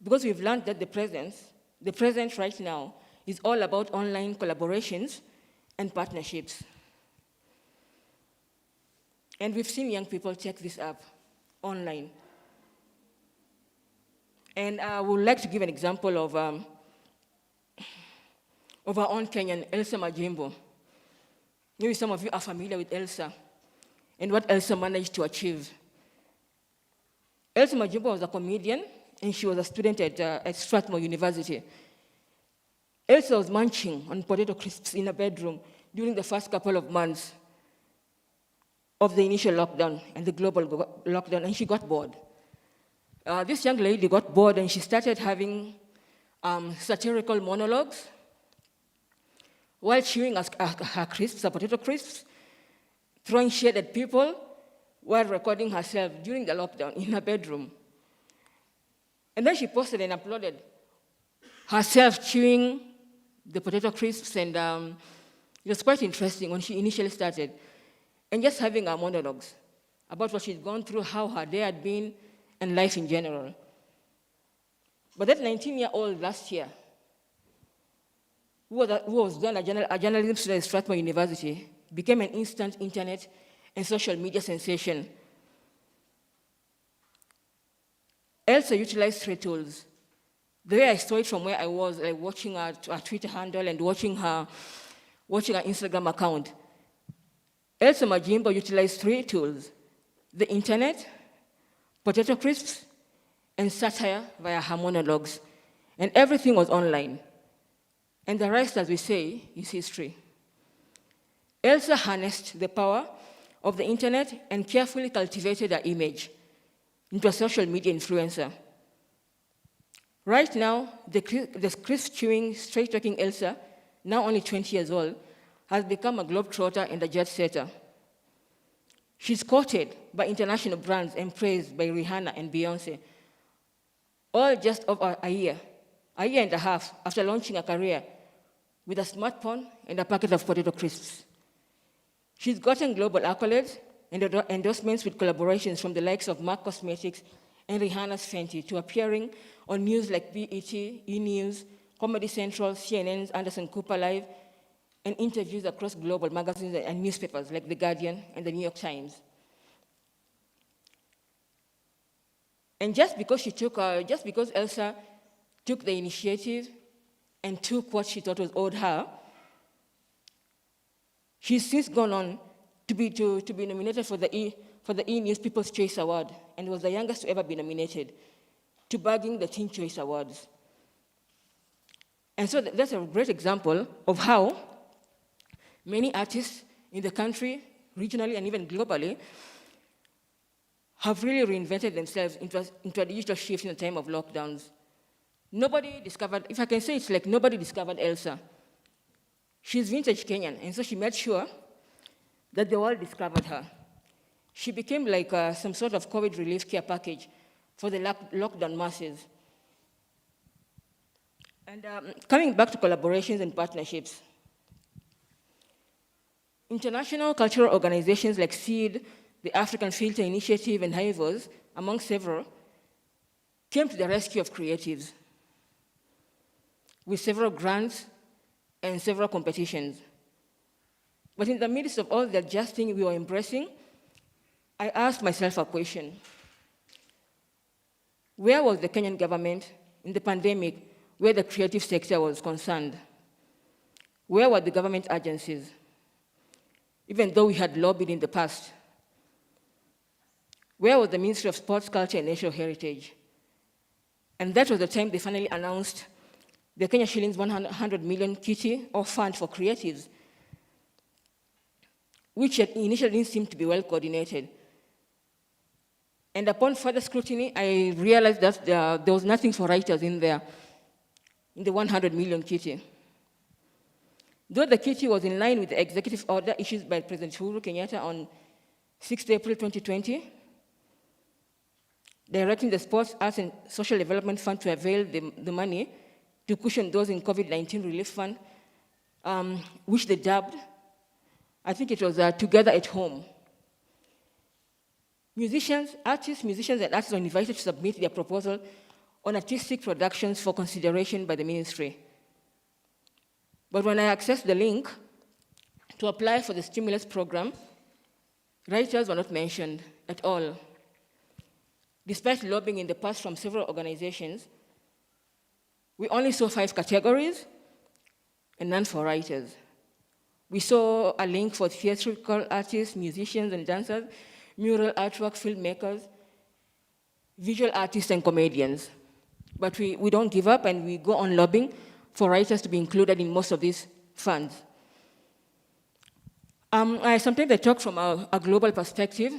Because we've learned that the present right now is all about online collaborations and partnerships. And we've seen young people take this up online. And I would like to give an example of our own Kenyan, Elsa Majimbo. Maybe some of you are familiar with Elsa and what Elsa managed to achieve. Elsa Majimbo was a comedian, and she was a student at Strathmore University. Elsa was munching on potato crisps in a bedroom during the first couple of months of the initial lockdown and the global lockdown, and she got bored. This young lady got bored, and she started having satirical monologues while chewing her crisps, her potato crisps, throwing shade at people while recording herself during the lockdown in her bedroom. And then she posted and uploaded herself chewing the potato crisps, and it was quite interesting when she initially started, and just having her monologues about what she'd gone through, how her day had been, and life in general. But that 19-year-old last year, who was then a journalism student at Strathmore University, became an instant internet and social media sensation. Elsa utilized 3 tools. The way I saw it from where I was, like watching her Twitter handle and watching her Instagram account, Elsa Majimbo utilized 3 tools: the internet, potato crisps, and satire via her monologues. And everything was online. And the rest, as we say, is history. Elsa harnessed the power of the internet and carefully cultivated her image into a social media influencer. Right now, the crisp-chewing, straight-talking Elsa, now only 20 years old, has become a globetrotter and a jet-setter. She's quoted by international brands and praised by Rihanna and Beyonce, all just over a year and a half after launching a career with a smartphone and a packet of potato crisps. She's gotten global accolades and endorsements with collaborations from the likes of MAC Cosmetics and Rihanna's Fenty, to appearing on news like BET, E! News, Comedy Central, CNN's Anderson Cooper Live, and interviews across global magazines and newspapers like The Guardian and The New York Times. And just because Elsa took the initiative and took what she thought was owed her, she's since gone on to be nominated for the E! News People's Choice Award, and was the youngest to ever be nominated, to bagging the Teen Choice Awards. And so that's a great example of how many artists in the country, regionally and even globally, have really reinvented themselves into a digital shift in the time of lockdowns. Nobody discovered, if I can say, it's like nobody discovered Elsa. She's vintage Kenyan, and so she made sure that the world discovered her. She became like some sort of COVID relief care package for the lockdown masses. And coming back to collaborations and partnerships, international cultural organizations like SEED, the African Filter Initiative, and HIVOS, among several, came to the rescue of creatives with several grants and several competitions. But in the midst of all the adjusting we were embracing, I asked myself a question. Where was the Kenyan government in the pandemic where the creative sector was concerned? Where were the government agencies, even though we had lobbied in the past? Where was the Ministry of Sports, Culture, and National Heritage? And that was the time they finally announced the Kenya shillings 100 million kitty, or fund for creatives, which initially didn't seem to be well coordinated. And upon further scrutiny, I realized that there was nothing for writers in there, in the 100 million kitty. Though the KT was in line with the executive order issued by President Uhuru Kenyatta on 6 April 2020, directing the Sports, Arts and Social Development Fund to avail the money to cushion those in COVID-19 relief fund, which they dubbed, I think it was Together at Home. Artists, musicians, and artists were invited to submit their proposal on artistic productions for consideration by the ministry. But when I accessed the link to apply for the stimulus program, writers were not mentioned at all. Despite lobbying in the past from several organizations, we only saw 5 categories and none for writers. We saw a link for theatrical artists, musicians and dancers, mural artwork, filmmakers, visual artists and comedians. But we don't give up and we go on lobbying for writers to be included in most of these funds. Sometimes I talk from a global perspective,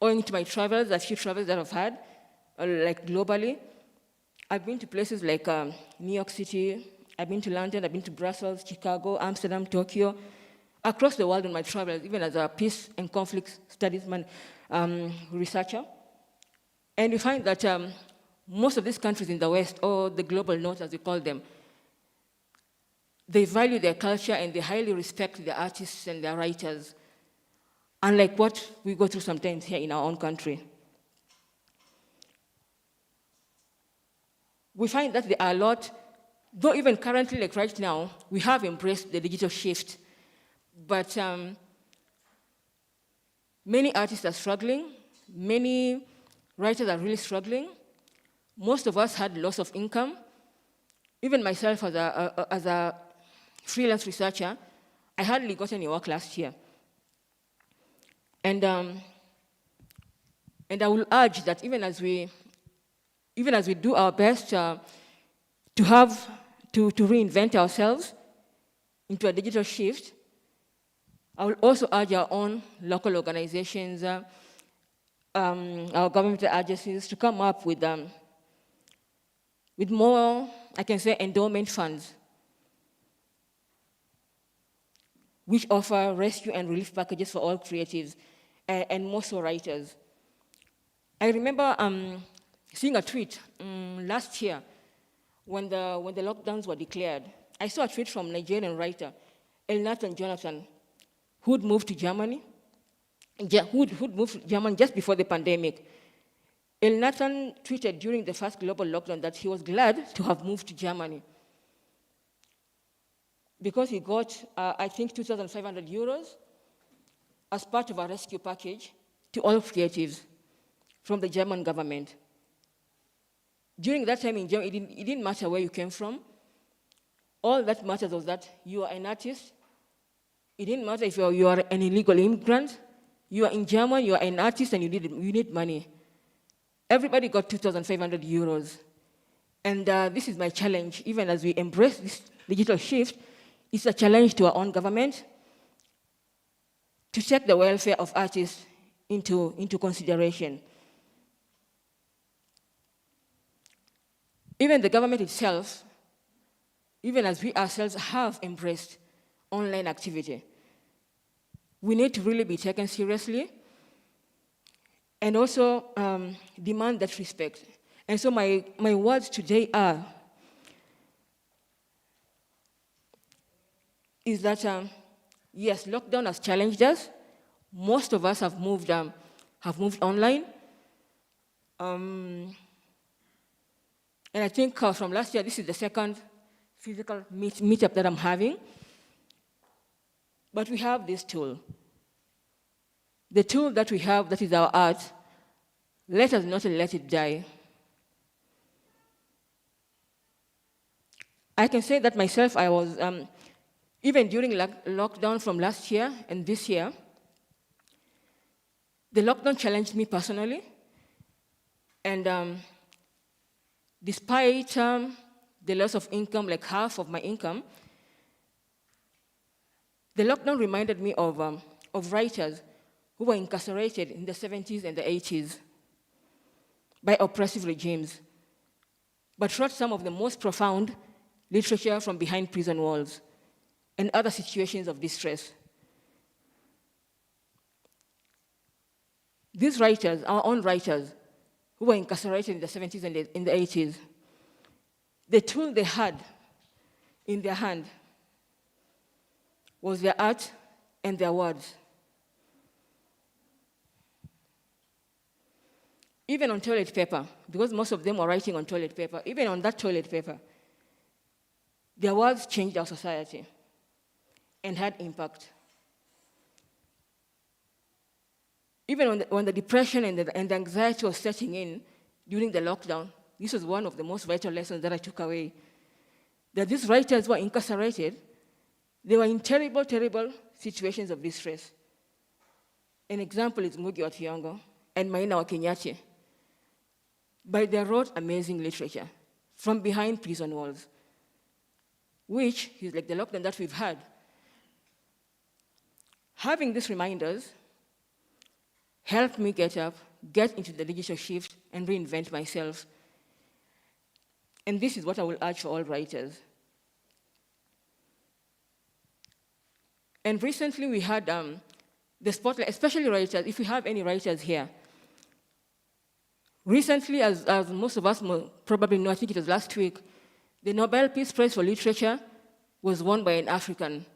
owing to my travels, a few travels that I've had, like globally. I've been to places like New York City, I've been to London, I've been to Brussels, Chicago, Amsterdam, Tokyo, across the world on my travels, even as a peace and conflict studies researcher. And we find that most of these countries in the West, or the global North as we call them, they value their culture and they highly respect their artists and their writers, unlike what we go through sometimes here in our own country. We find that there are a lot, though even currently, like right now, we have embraced the digital shift, but many artists are struggling, many writers are really struggling. Most of us had loss of income. Even myself as a freelance researcher, I hardly got any work last year. And I will urge that even as we do our best to reinvent ourselves into a digital shift, I will also urge our own local organizations, our government agencies to come up with more, I can say, endowment funds, which offer rescue and relief packages for all creatives, and more so writers. I remember seeing a tweet last year when the lockdowns were declared. I saw a tweet from Nigerian writer Elsa Jonathan, who'd moved to Germany, just before the pandemic. Elsa tweeted during the first global lockdown that he was glad to have moved to Germany because he got, I think, 2,500 euros as part of a rescue package to all creatives from the German government. During that time in Germany, it didn't matter where you came from. All that matters was that you are an artist. It didn't matter if you are an illegal immigrant. You are in Germany, you are an artist, and you need money. Everybody got 2,500 euros. And this is my challenge. Even as we embrace this digital shift, it's a challenge to our own government to take the welfare of artists into consideration. Even the government itself, even as we ourselves have embraced online activity, we need to really be taken seriously and also demand that respect. And so my words today is that, yes, lockdown has challenged us. Most of us have moved online. And I think from last year, this is the second physical meetup that I'm having. But we have this tool. The tool that we have, that is our art, let us not let it die. I can say that myself, I was, even during lockdown from last year and this year, the lockdown challenged me personally. And despite the loss of income, like half of my income, the lockdown reminded me of writers who were incarcerated in the 70s and the 80s by oppressive regimes, but wrote some of the most profound literature from behind prison walls. and other situations of distress. These writers, our own writers, who were incarcerated in the 70s and in the 80s, the tool they had in their hand was their art and their words. Even on toilet paper, because most of them were writing on toilet paper, even on that toilet paper, their words changed our society and had impact. Even when the depression and the anxiety was setting in during the lockdown, this was one of the most vital lessons that I took away. That these writers were incarcerated, they were in terrible, terrible situations of distress. An example is Ngugi wa Thiong'o and Maina wa Kenyatta. But they wrote amazing literature from behind prison walls, which is like the lockdown that we've had. Having these reminders helped me get up, get into the digital shift, and reinvent myself. And this is what I will urge for all writers. And recently we had the spotlight, especially writers, if we have any writers here. Recently, as most of us probably know, I think it was last week, the Nobel Peace Prize for Literature was won by an African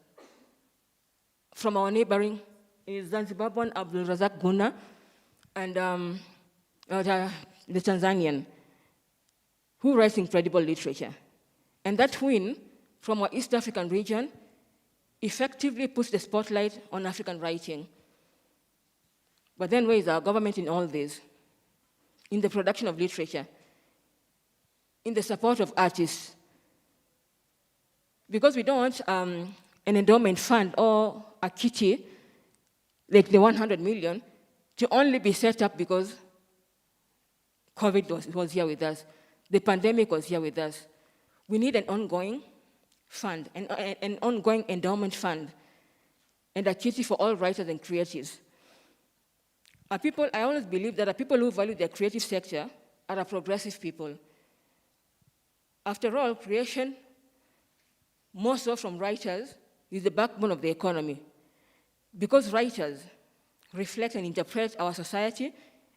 from our neighboring Zanzibaran Abdul Razak Guna and the Tanzanian, who writes incredible literature. And that win from our East African region effectively puts the spotlight on African writing. But then where is our government in all this? In the production of literature, in the support of artists. Because we don't want an endowment fund or a kitty, like the 100 million, to only be set up because COVID was here with us. The pandemic was here with us. We need an ongoing fund, an ongoing endowment fund, and a kitty for all writers and creatives. I always believe that people who value the creative sector are progressive people. After all, creation, more so from writers, is the backbone of the economy. Because writers reflect and interpret our society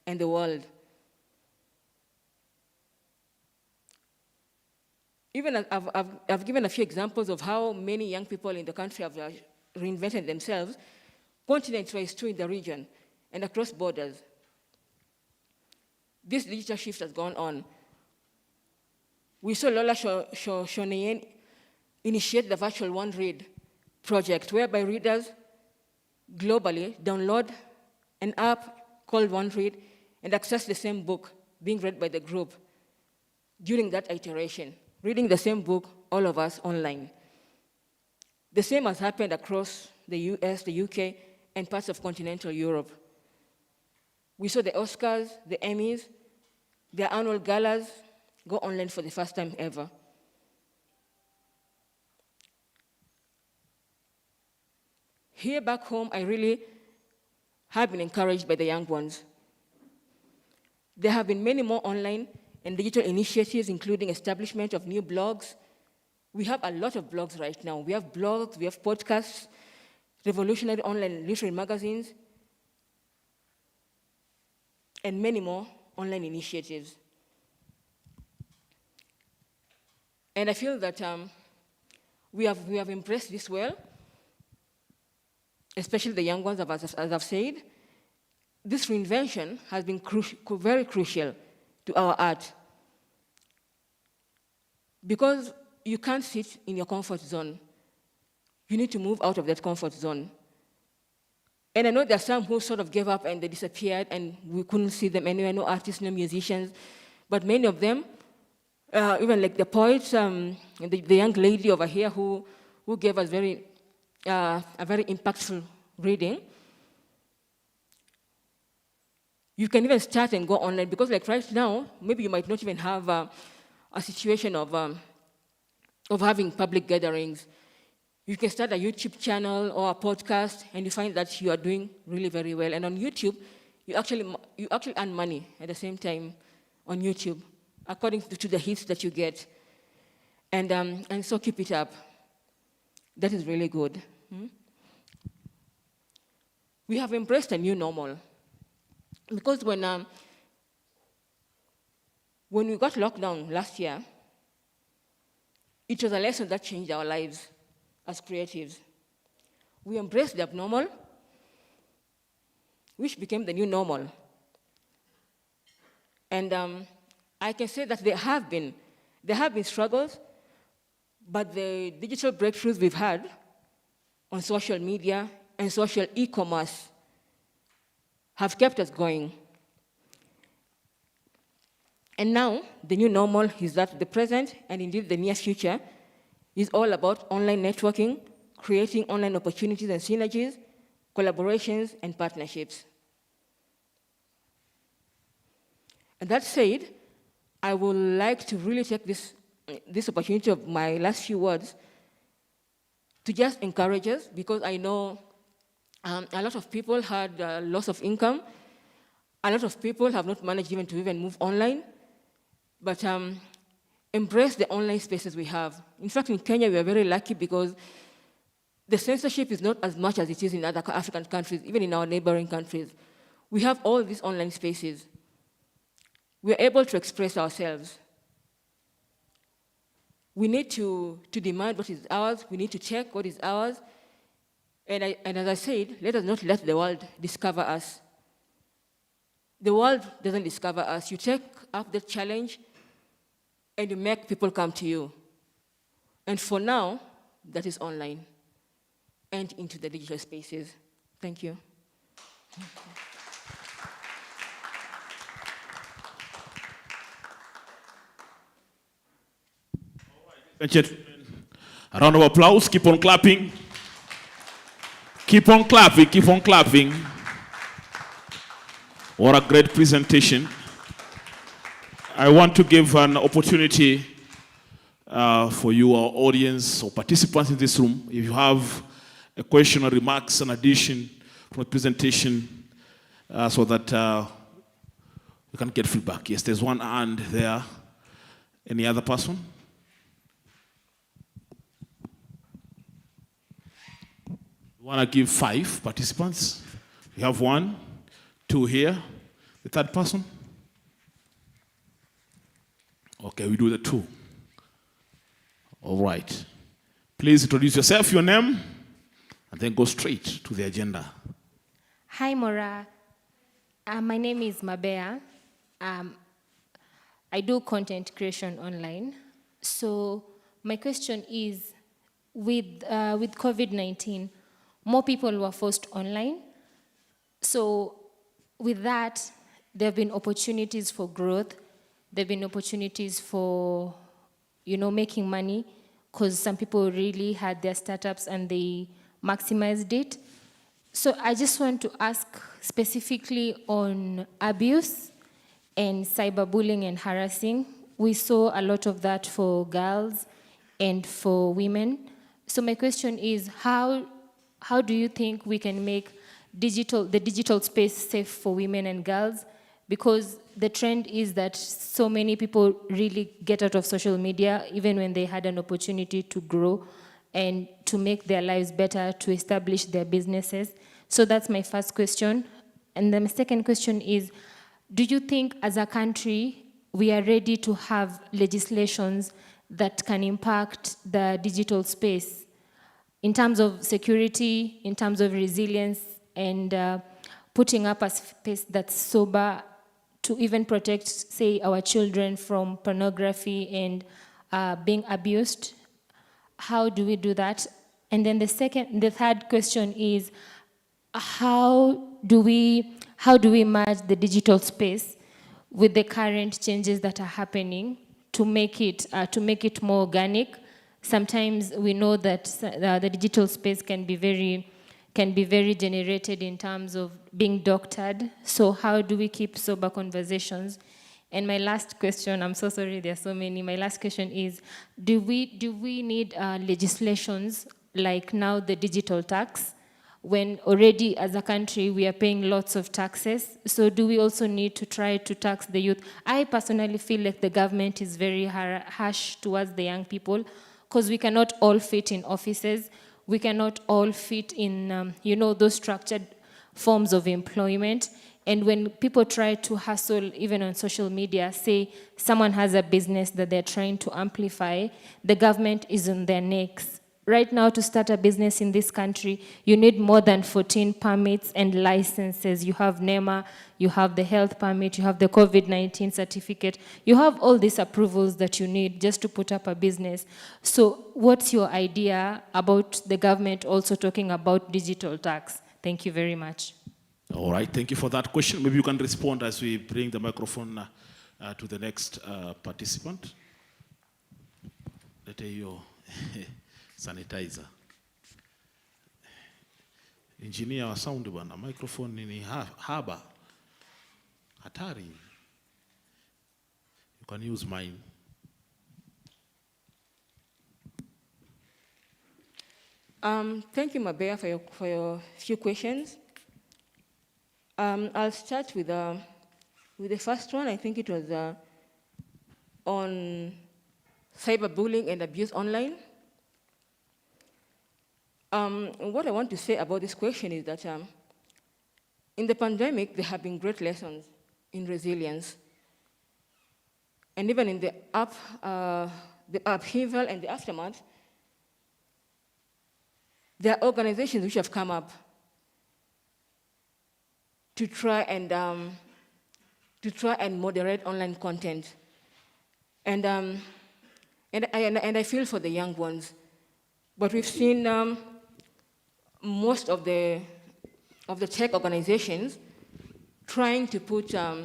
and the world. Even I've given a few examples of how many young people in the country have reinvented themselves, continent-wise too in the region, and across borders. This digital shift has gone on. We saw Lola Shoneyen initiate the virtual One Read project, whereby readers globally download an app called One Read and access the same book being read by the group during that iteration, reading the same book, all of us online. The same has happened across the US, the UK, and parts of continental Europe. We saw the Oscars, the Emmys, their annual galas go online for the first time ever. Here back home, I really have been encouraged by the young ones. There have been many more online and digital initiatives, including establishment of new blogs. We have a lot of blogs right now. We have blogs, we have podcasts, revolutionary online literary magazines, and many more online initiatives. And I feel that we have embraced this well, especially the young ones, as I've said. This reinvention has been very crucial to our art. Because you can't sit in your comfort zone. You need to move out of that comfort zone. And I know there are some who sort of gave up and they disappeared and we couldn't see them anywhere, no artists, no musicians. But many of them, even like the poets, the young lady over here who gave us a very impactful reading, you can even start and go online, because like right now, maybe you might not even have a situation of having public gatherings. You can start a YouTube channel or a podcast, and you find that you are doing really very well. And on YouTube, you actually earn money at the same time on YouTube, according to the hits that you get. And so keep it up. That is really good. We have embraced a new normal. Because when we got locked down last year, it was a lesson that changed our lives as creatives. We embraced the abnormal, which became the new normal. And I can say that there have been struggles, but the digital breakthroughs we've had on social media and social e-commerce have kept us going. And now, the new normal is that the present, and indeed the near future, is all about online networking, creating online opportunities and synergies, collaborations, and partnerships. And that said, I would like to really take this opportunity of my last few words to just encourage us, because I know a lot of people had loss of income. A lot of people have not managed even to move online. But embrace the online spaces we have. In fact, in Kenya, we are very lucky because the censorship is not as much as it is in other African countries, even in our neighboring countries. We have all these online spaces. We are able to express ourselves. We need to demand what is ours. We need to check what is ours. And as I said, let us not let the world discover us. The world doesn't discover us. You take up the challenge, and you make people come to you. And for now, that is online and into the digital spaces. Thank you. Thank you. A round of applause. Keep on clapping. Keep on clapping. Keep on clapping. What a great presentation. I want to give an opportunity for you, our audience or participants in this room. If you have a question or remarks, an addition from the presentation, so that we can get feedback. Yes, there's one hand there. Any other person? We want to give 5 participants. We have 1, 2 here. The third person? Okay, we do the 2. All right. Please introduce yourself, your name, and then go straight to the agenda. Hi, Maura. My name is Mabea. I do content creation online. So my question is, with COVID-19, more people were forced online. So with that, there have been opportunities for growth. There have been opportunities for, making money, because some people really had their startups and they maximized it. So I just want to ask specifically on abuse and cyberbullying and harassing. We saw a lot of that for girls and for women. So my question is, how do you think we can make the digital space safe for women and girls? Because the trend is that so many people really get out of social media, even when they had an opportunity to grow and to make their lives better, to establish their businesses. So that's my first question. And then my second question is, do you think as a country, we are ready to have legislations that can impact the digital space in terms of security, in terms of resilience, and putting up a space that's sober to even protect, say, our children from pornography and being abused? How do we do that? And then the third question is, how do we merge the digital space with the current changes that are happening to make it more organic? Sometimes we know that the digital space can be very generated in terms of being doctored. So how do we keep sober conversations? And my last question, I'm so sorry, there are so many. My last question is, do we need legislations like now the digital tax, when already as a country we are paying lots of taxes? So do we also need to try to tax the youth? I personally feel like the government is very harsh towards the young people, because we cannot all fit in offices. We cannot all fit in, those structured forms of employment. And when people try to hustle, even on social media, say someone has a business that they're trying to amplify, the government is on their necks. Right now, to start a business in this country, you need more than 14 permits and licenses. You have NEMA, you have the health permit, you have the COVID-19 certificate. You have all these approvals that you need just to put up a business. So what's your idea about the government also talking about digital tax? Thank you very much. All right, thank you for that question. Maybe you can respond as we bring the microphone to the next participant. Let you sanitizer. Engineer wa sound bwana, microphone ni haba. Hatari. You can use mine. Thank you, Mabea, for your few questions. I'll start with the first one. I think it was on cyberbullying and abuse online. What I want to say about this question is that in the pandemic, there have been great lessons in resilience. And even in the upheaval and the aftermath, there are organizations which have come up to try and moderate online content. And I feel for the young ones. But we've seen most of the tech organizations trying to put up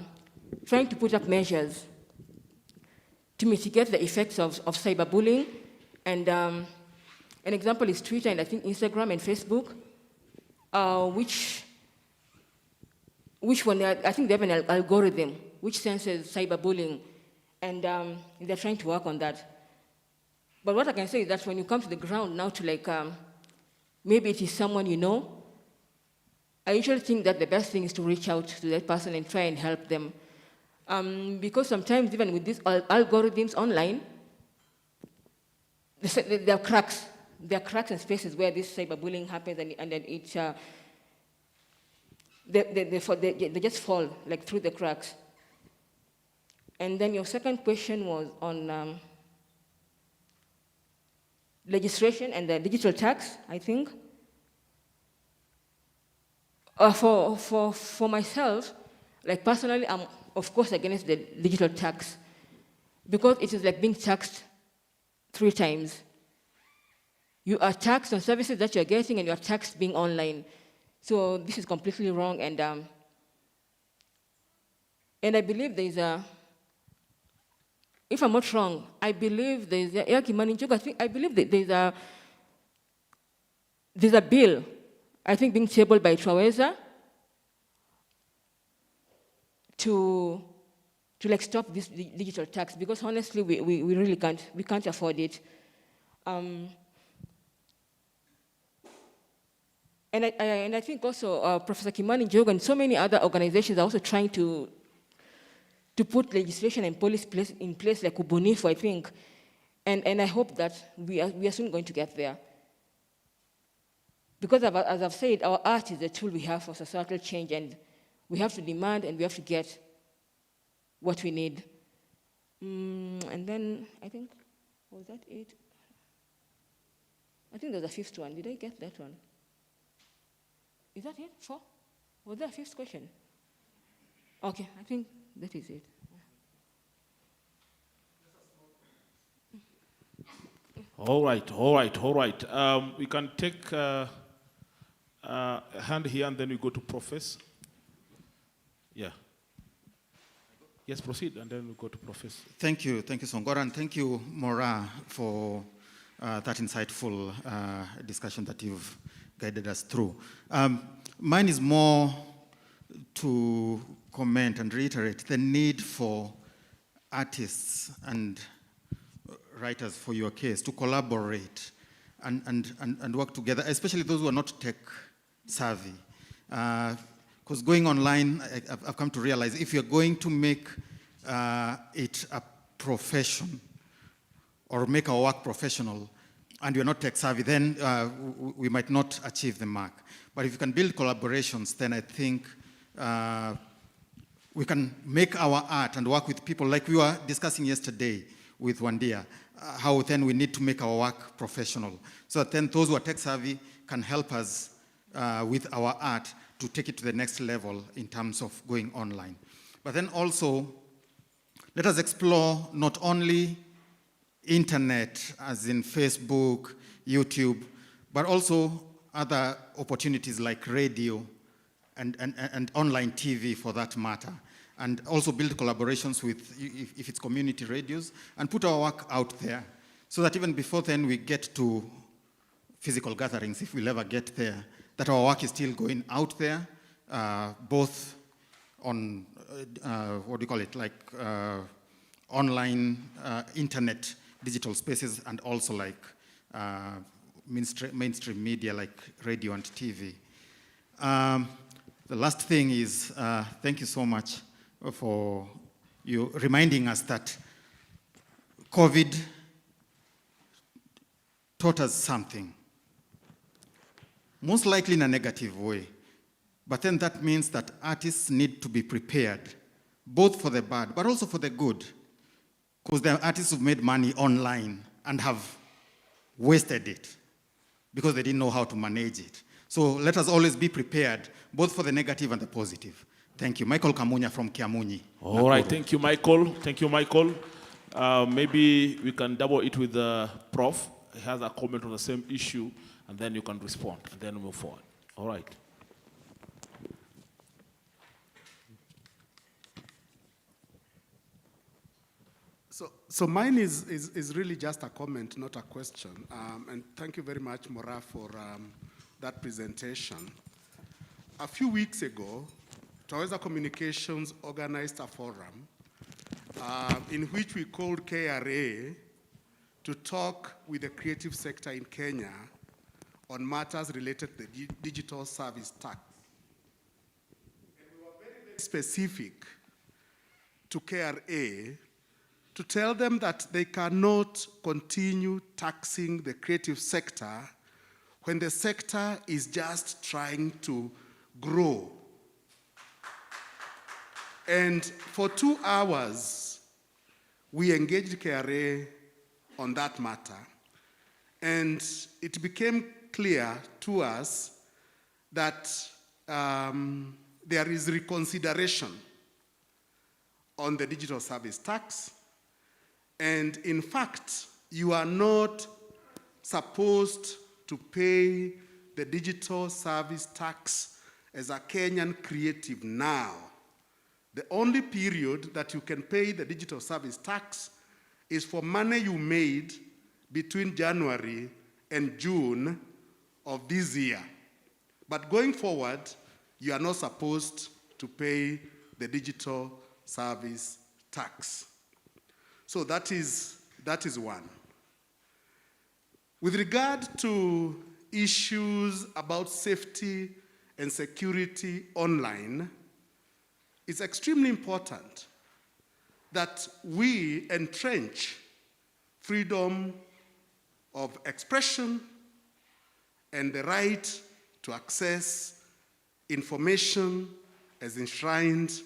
measures to mitigate the effects of cyberbullying. And an example is Twitter and I think Instagram and Facebook, which one, I think they have an algorithm which senses cyberbullying, and they're trying to work on that. But what I can say is that when you come to the ground now to maybe it is someone you know, I usually think that the best thing is to reach out to that person and try and help them. Because sometimes even with these algorithms online, there are cracks. There are cracks and spaces where this cyberbullying happens and then they just fall through the cracks. And then your second question was on legislation and the digital tax, I think. For myself, personally, I'm of course against the digital tax because it is like being taxed 3 times. You are taxed on services that you're getting and you are taxed being online. So this is completely wrong, and I believe there is if I'm not wrong, I believe there is I believe that there's a bill, I think being tabled by Traweza to stop this digital tax, because honestly we really can't afford it. And I think also Professor Kimani Njogu and so many other organizations are also trying to put legislation and policy in place like Ubunifu, I think. And I hope that we are soon going to get there. Because as I've said, our art is the tool we have for societal change, and we have to demand and we have to get what we need. And then I think, was that it? I think there's a 5th one. Did I get that one? Is that it? 4? Was there a 5th question? Okay, I think that is it. All right. We can take a hand here and then we go to Professor. Yeah. Yes, proceed, and then we go to Professor. Thank you, Songora, and thank you, Maura, for that insightful discussion that you've guided us through. Mine is more to comment and reiterate the need for artists and writers, for your case, to collaborate and work together, especially those who are not tech savvy. Because going online, I've come to realize if you're going to make it a profession or make our work professional, and you're not tech savvy, then we might not achieve the mark. But if you can build collaborations, then I think we can make our art and work with people like we were discussing yesterday with Wandia, how then we need to make our work professional. So that then those who are tech savvy can help us with our art to take it to the next level in terms of going online. But then also, let us explore not only internet, as in Facebook, YouTube, but also other opportunities like radio and online TV for that matter. And also build collaborations with, if it's community radios, and put our work out there so that even before then we get to physical gatherings, if we'll ever get there, that our work is still going out there, both on, what do you call it, like online, internet, digital spaces, and also like mainstream media like radio and TV. The last thing is, thank you so much for you reminding us that COVID taught us something, most likely in a negative way. But then that means that artists need to be prepared, both for the bad, but also for the good. Because there are artists who've made money online and have wasted it because they didn't know how to manage it. So let us always be prepared, both for the negative and the positive. Thank you. Michael Kamunya from Kiamunyi. All right, thank you, Michael. Thank you, Michael. Maybe we can double it with the Prof. He has a comment on the same issue, and then you can respond, and then move forward. All right. So mine is really just a comment, not a question. And thank you very much, Mora, for that presentation. A few weeks ago, Taweza Communications organized a forum in which we called KRA to talk with the creative sector in Kenya on matters related to the digital service tax. And we were very, very specific to KRA to tell them that they cannot continue taxing the creative sector when the sector is just trying to grow. And for 2 hours, we engaged KRA on that matter. And it became clear to us that there is reconsideration on the digital service tax. And in fact, you are not supposed to pay the digital service tax as a Kenyan creative now. The only period that you can pay the digital service tax is for money you made between January and June of this year. But going forward, you are not supposed to pay the digital service tax. So that is one. With regard to issues about safety and security online, it's extremely important that we entrench freedom of expression and the right to access information as enshrined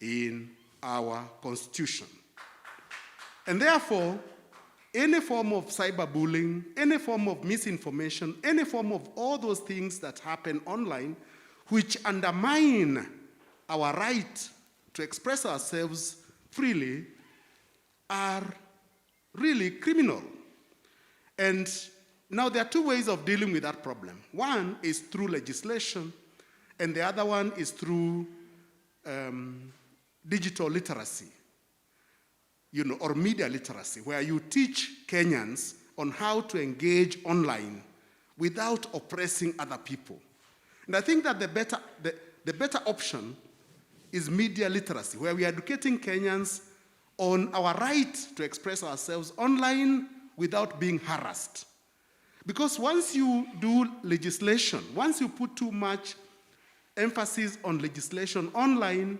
in our Constitution. And therefore, any form of cyberbullying, any form of misinformation, any form of all those things that happen online which undermine our right to express ourselves freely are really criminal. And now there are two ways of dealing with that problem. One is through legislation, and the other one is through digital literacy, or media literacy, where you teach Kenyans on how to engage online without oppressing other people. And I think that the better option is media literacy, where we are educating Kenyans on our right to express ourselves online without being harassed. Because once you do legislation, once you put too much emphasis on legislation online,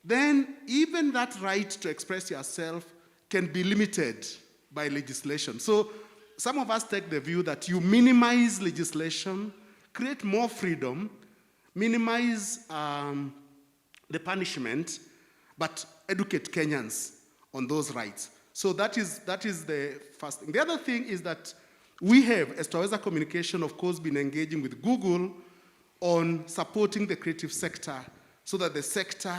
then even that right to express yourself can be limited by legislation. So some of us take the view that you minimize legislation, create more freedom, minimize the punishment, but educate Kenyans on those rights. So that is the first thing. The other thing is that we have, as Taweza Communication, of course, been engaging with Google on supporting the creative sector so that the sector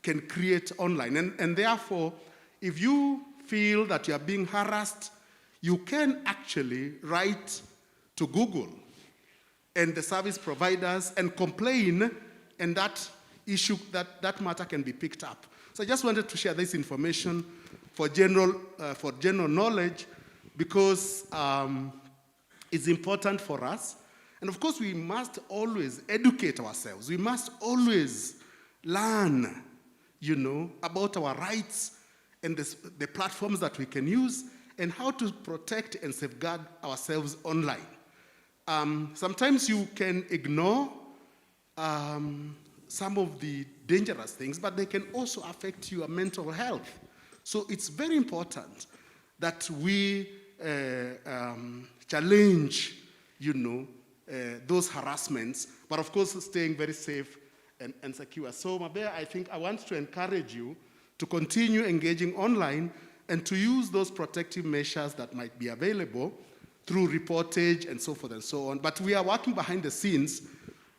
can create online. And therefore, if you feel that you are being harassed, you can actually write to Google and the service providers and complain, and that issue, that matter can be picked up. So I just wanted to share this information for general knowledge, because it's important for us. And of course, we must always educate ourselves. We must always learn, about our rights and the platforms that we can use and how to protect and safeguard ourselves online. Sometimes you can ignore some of the dangerous things, but they can also affect your mental health. So it's very important that we challenge, those harassments, but of course staying very safe and secure. So Mabea, I think I want to encourage you to continue engaging online and to use those protective measures that might be available through reportage and so forth and so on. But we are working behind the scenes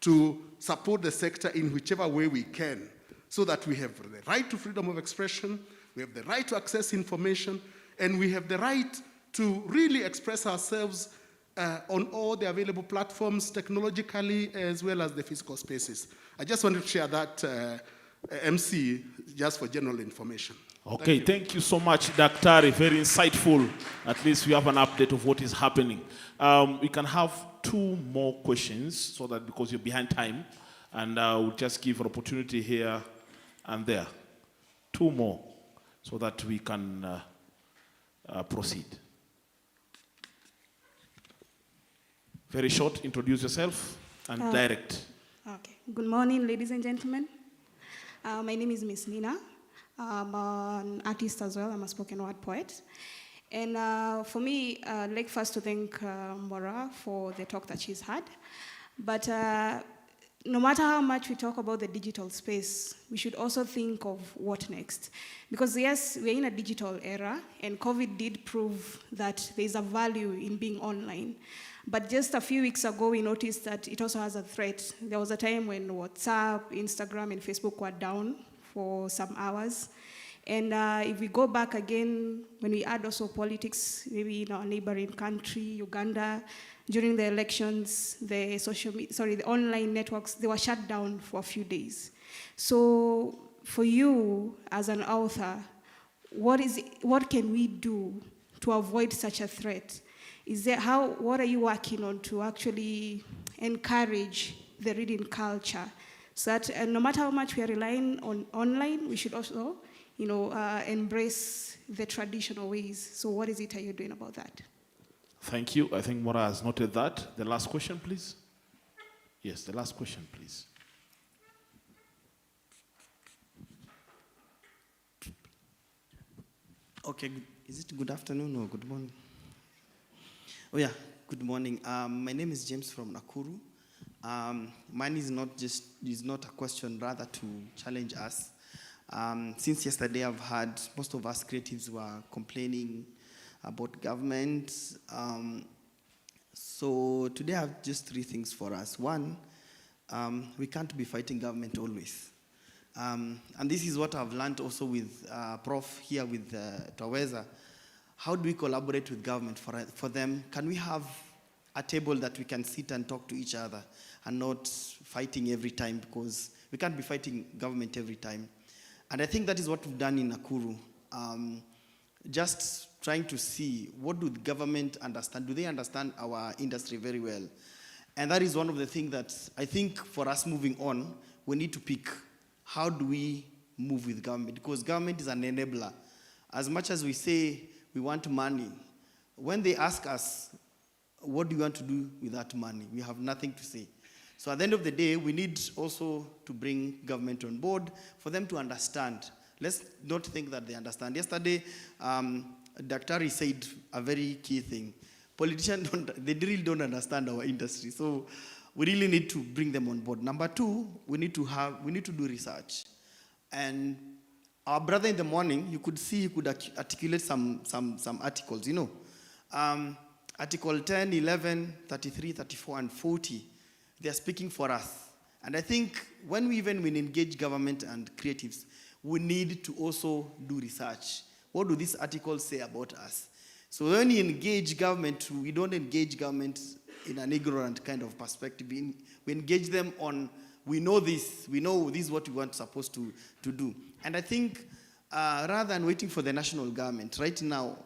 to support the sector in whichever way we can, so that we have the right to freedom of expression, we have the right to access information, and we have the right to really express ourselves on all the available platforms, technologically as well as the physical spaces. I just wanted to share that, MC, just for general information. Okay, thank you so much, Daktari. Very insightful. At least we have an update of what is happening. We can have 2 more questions, so that because you're behind time, and we'll just give an opportunity here and there. 2 more, so that we can proceed. Very short, introduce yourself and direct. Okay. Good morning, ladies and gentlemen. My name is Miss Nina. I'm an artist as well. I'm a spoken word poet. And for me, I'd like first to thank Maura for the talk that she's had. But no matter how much we talk about the digital space, we should also think of what next. Because yes, we're in a digital era, and COVID did prove that there's a value in being online. But just a few weeks ago, we noticed that it also has a threat. There was a time when WhatsApp, Instagram, and Facebook were down for some hours. And if we go back again, when we add also politics, maybe in our neighboring country, Uganda, during the elections, the online networks, they were shut down for a few days. So for you as an author, what can we do to avoid such a threat? What are you working on to actually encourage the reading culture, so that no matter how much we are relying on online, we should also, embrace the traditional ways. So what are you doing about that? Thank you. I think Mora has noted that. The last question, please. Yes, the last question, please. Okay, is it good afternoon or good morning? Oh yeah, good morning. My name is James from Nakuru. Mine is not a question, rather to challenge us. Since yesterday, I've had most of us creatives were complaining about government. So today I have just 3 things for us. One, we can't be fighting government always. And this is what I've learned also with Prof here with Taweza. How do we collaborate with government for them? Can we have a table that we can sit and talk to each other and not fighting every time, because we can't be fighting government every time. And I think that is what we've done in Nakuru. Just trying to see, what do the government understand? Do they understand our industry very well? And that is one of the things that I think for us moving on, we need to pick, how do we move with government? Because government is an enabler. As much as we say we want money, when they ask us, what do you want to do with that money? We have nothing to say. So at the end of the day, we need also to bring government on board for them to understand. Let's not think that they understand. Yesterday, Daktari said a very key thing. politicians they really don't understand our industry. So we really need to bring them on board. Number two, we need to do research. And our brother in the morning, you could see he could articulate some articles, Article 10, 11, 33, 34, and 40, they are speaking for us. And I think when we engage government and creatives, we need to also do research. What do these articles say about us? So when we engage government, we don't engage government in an ignorant kind of perspective. We engage them on, we know this is what we want supposed to do. And I think rather than waiting for the national government, right now,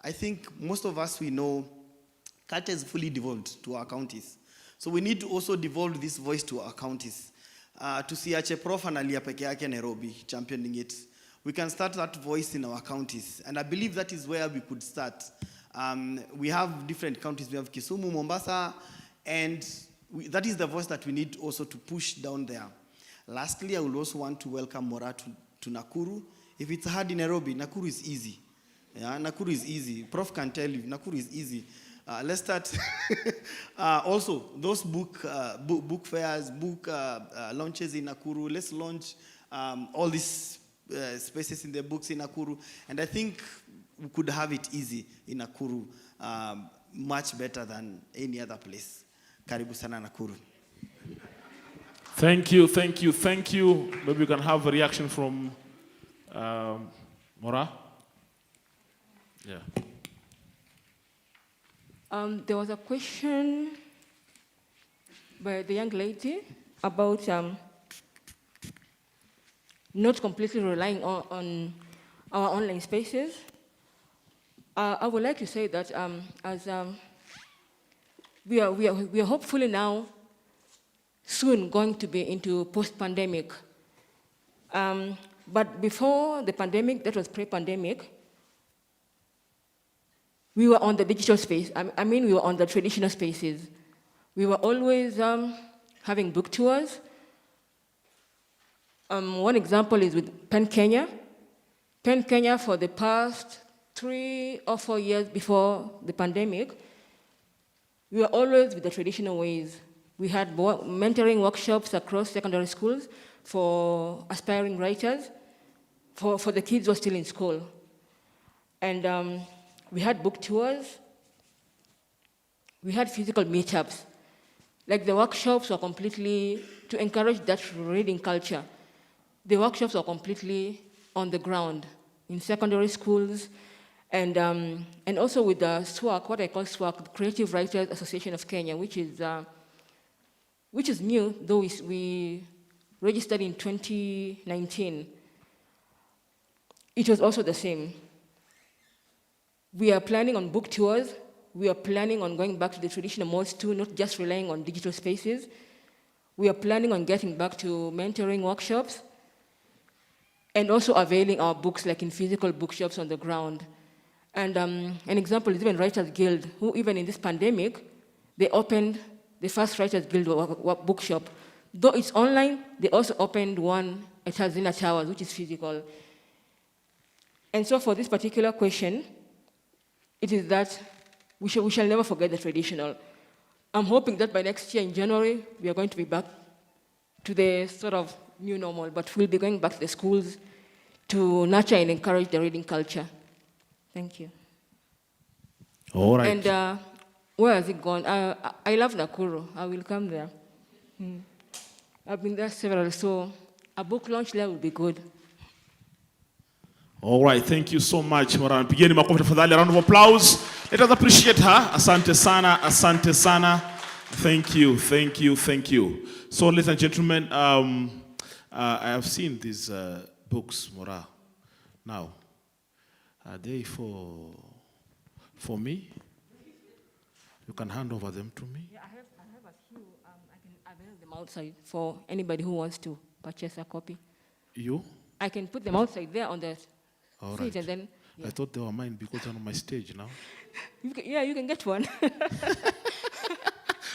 I think most of us, we know culture is fully devolved to our counties. So we need to also devolve this voice to our counties. To see Prof analia peke yake Nairobi championing it. We can start that voice in our counties. And I believe that is where we could start. We have different counties. We have Kisumu, Mombasa, and that is the voice that we need also to push down there. Lastly, I would also want to welcome Mora to Nakuru. If it's hard in Nairobi, Nakuru is easy. Yeah, Nakuru is easy. Prof can tell you, Nakuru is easy. Let's start. Also, those book fairs, book launches in Nakuru. Let's launch all these spaces in the books in Nakuru. And I think we could have it easy in Nakuru, much better than any other place. Karibu sana Nakuru. Thank you, thank you, thank you. Maybe we can have a reaction from Mora. Yeah. There was a question by the young lady about not completely relying on our online spaces. I would like to say that as we are hopefully now soon going to be into post-pandemic. But before the pandemic, that was pre-pandemic, we were on the digital space. I mean, we were on the traditional spaces. We were always having book tours. One example is with Pen Kenya. Pen Kenya, for the past 3 or 4 years before the pandemic, we were always with the traditional ways. We had mentoring workshops across secondary schools for aspiring writers, for the kids who are still in school. And we had book tours. We had physical meetups. Like the workshops were completely, to encourage that reading culture, the workshops are completely on the ground in secondary schools, and also with the SWAC, what I call SWAC, the Creative Writers Association of Kenya, which is new, though we registered in 2019. It was also the same. We are planning on book tours. We are planning on going back to the traditional modes too, not just relying on digital spaces. We are planning on getting back to mentoring workshops and also availing our books like in physical bookshops on the ground. And an example is even Writers Guild, who even in this pandemic, they opened the first Writers Guild bookshop. Though it's online, they also opened one at Hazina Towers, which is physical. And so for this particular question, it is that we shall never forget the traditional. I'm hoping that by next year in January, we are going to be back to the sort of new normal, but we'll be going back to the schools to nurture and encourage the reading culture. Thank you. All right. And where has it gone? I love Nakuru. I will come there. I've been there several, so a book launch there would be good. All right, thank you so much, Mora. Pigeni makofi tafadhali, a round of applause. Let us appreciate her. Asante sana, asante sana. Thank you, thank you, thank you. So, ladies and gentlemen, I have seen these books, Mora. Now, are they for me? You can hand over them to me. Yeah, I have a few. I can avail them outside for anybody who wants to purchase a copy. You? I can put them outside there on the All seat, right. and then. Yeah. I thought they were mine because they're on my stage now. You can get one.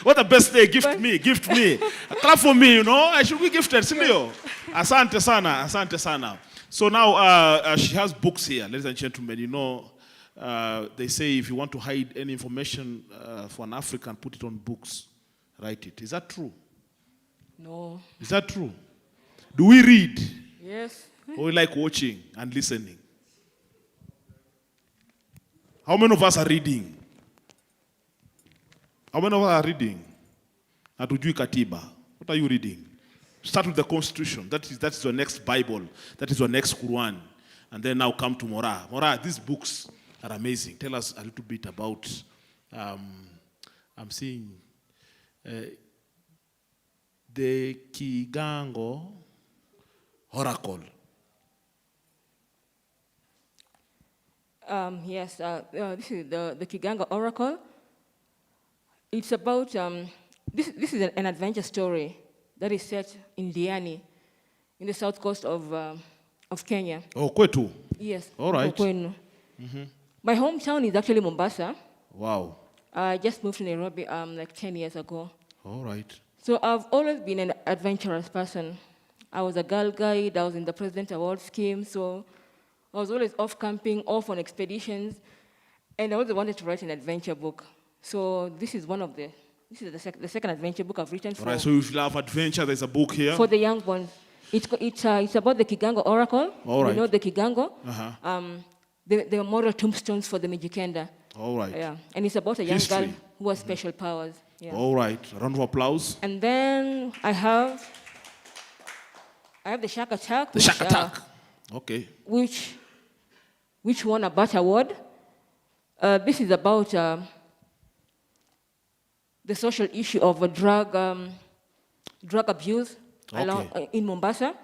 What the best day? Gift me. Clap for me, you know. I should be gifted, Silio. Asante sana, asante sana. So now she has books here, ladies and gentlemen. You know, they say if you want to hide any information for an African, put it on books, write it. Is that true? No. Is that true? Do we read? Yes. Or we like watching and listening? How many of us are reading? How many of us are reading? Hatujui Katiba. What are you reading? Start with the Constitution. That is your next Bible. That is your next Quran. And then now come to Mora. Mora, these books are amazing. Tell us a little bit about, I'm seeing the Kigango Oracle. Yes, this is the Kiganga Oracle. It's about, this is an adventure story that is set in Diani, in the south coast of Kenya. Oh, Kwetu? Yes. All right. My hometown is actually Mombasa. Wow. I just moved to Nairobi like 10 years ago. All right. So I've always been an adventurous person. I was a Girl Guide, I was in the President Award scheme, so I was always off camping, off on expeditions, and I always wanted to write an adventure book. So this is the second adventure book I've written for. All right, so if you love adventure, there's a book here. For the young ones. It's about the Kigango Oracle. All right. You know the Kigango. Uh-huh. The moral tombstones for the Mijikenda. All right. Yeah, and it's about a young History. girl who has special powers. Yeah. All right, a round of applause. And then I have the Shark Attack. The Shark Attack. Okay. Which won a BAT award. This is about the social issue of drug abuse in Mombasa,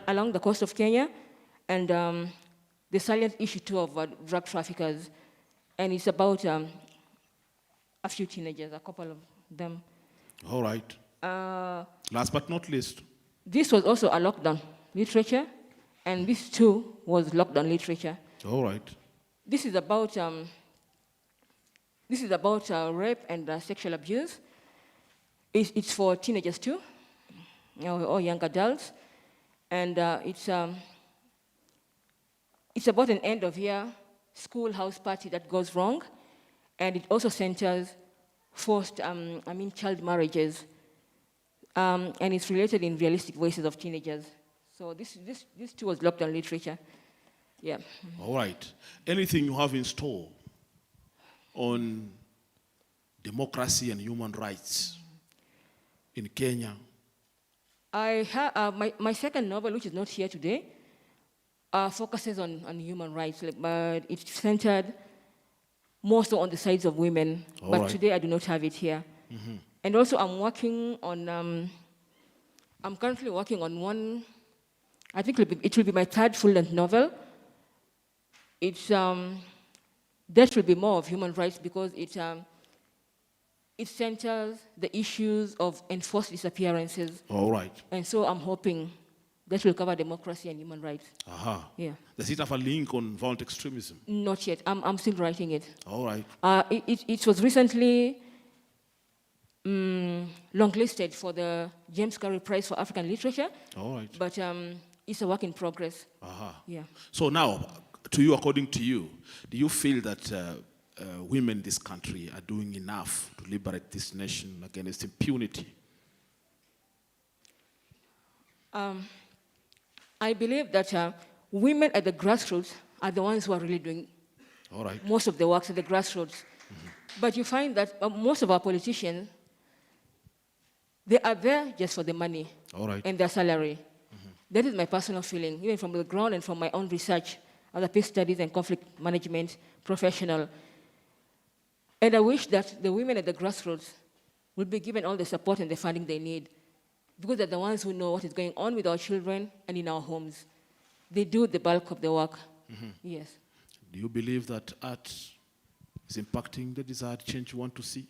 along the coast of Kenya, and the salient issue too of drug traffickers. And it's about a few teenagers, a couple of them. All right. Last but not least. This was also a lockdown literature, and this too was lockdown literature. All right. This is about rape and sexual abuse. It's for teenagers too, or young adults, and it's about an end-of-year schoolhouse party that goes wrong, and it also centers forced, child marriages, and it's related in realistic voices of teenagers. So this too was lockdown literature. Yeah. All right. Anything you have in store on democracy and human rights in Kenya? I have my second novel, which is not here today, focuses on human rights, but it's centered more so on the sides of women. All but right. Today I do not have it here. And also I'm working on, I'm currently working on one, I think it will be my third full-length novel. It's, that will be more of human rights because it centers the issues of enforced disappearances. All right. And so I'm hoping that will cover democracy and human rights. Aha. Yeah. Does it have a link on violent extremism? Not yet. I'm still writing it. All right. It was recently longlisted for the James Curry Prize for African Literature. All right. But it's a work in progress. Aha. Yeah. So now, to you, according to you, do you feel that women in this country are doing enough to liberate this nation against impunity? I believe that women at the grassroots are the ones who are really doing All right. most of the work at the grassroots. But you find that most of our politicians, they are there just for the money. All right. And their salary. That is my personal feeling, even from the ground and from my own research as a peace studies and conflict management professional. And I wish that the women at the grassroots would be given all the support and the funding they need, because they're the ones who know what is going on with our children and in our homes. They do the bulk of the work. Yes. Do you believe that art is impacting the desired change you want to see?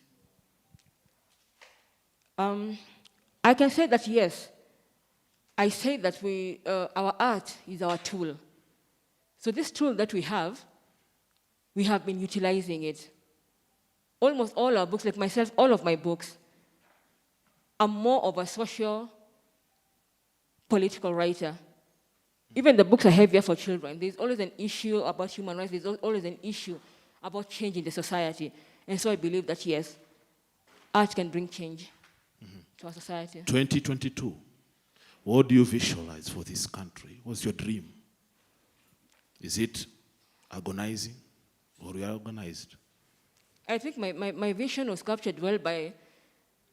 I can say that yes. I say that our art is our tool. So this tool that we have been utilizing it. Almost all our books, like myself, all of my books, are more of a social, political writer. Even the books are heavier for children. There's always an issue about human rights. There's always an issue about changing the society. And so I believe that, yes, art can bring change to our society. 2022, what do you visualize for this country? What's your dream? Is it agonizing or reorganized? I think my vision was captured well by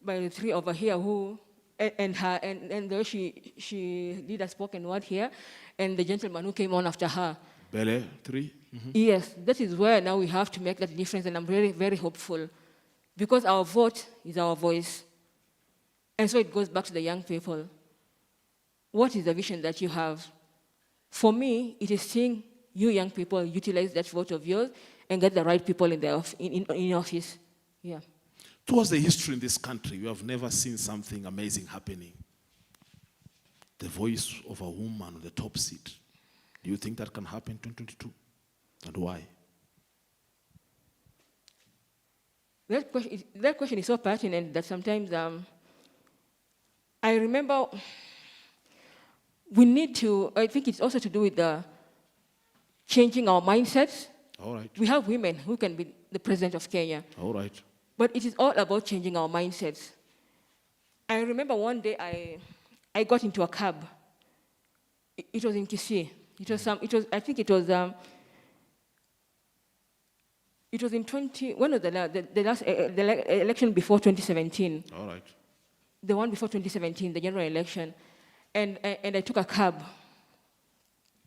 the three over here who, and her, and though she did a spoken word here, and the gentleman who came on after her. Bele, 3? Yes, that is where now we have to make that difference, and I'm very, very hopeful. Because our vote is our voice. And so it goes back to the young people. What is the vision that you have? For me, it is seeing you young people utilize that vote of yours and get the right people in office. Yeah. Towards the history in this country, we have never seen something amazing happening. The voice of a woman on the top seat. Do you think that can happen in 2022? And why? That question is so pertinent that sometimes I remember we need to, I think it's also to do with the changing our mindsets. All right. We have women who can be the president of Kenya. All right. But it is all about changing our mindsets. I remember one day I got into a cab. It was in Kisii. I think it was in when was the last election before 2017. All right. The one before 2017, the general election. And I took a cab.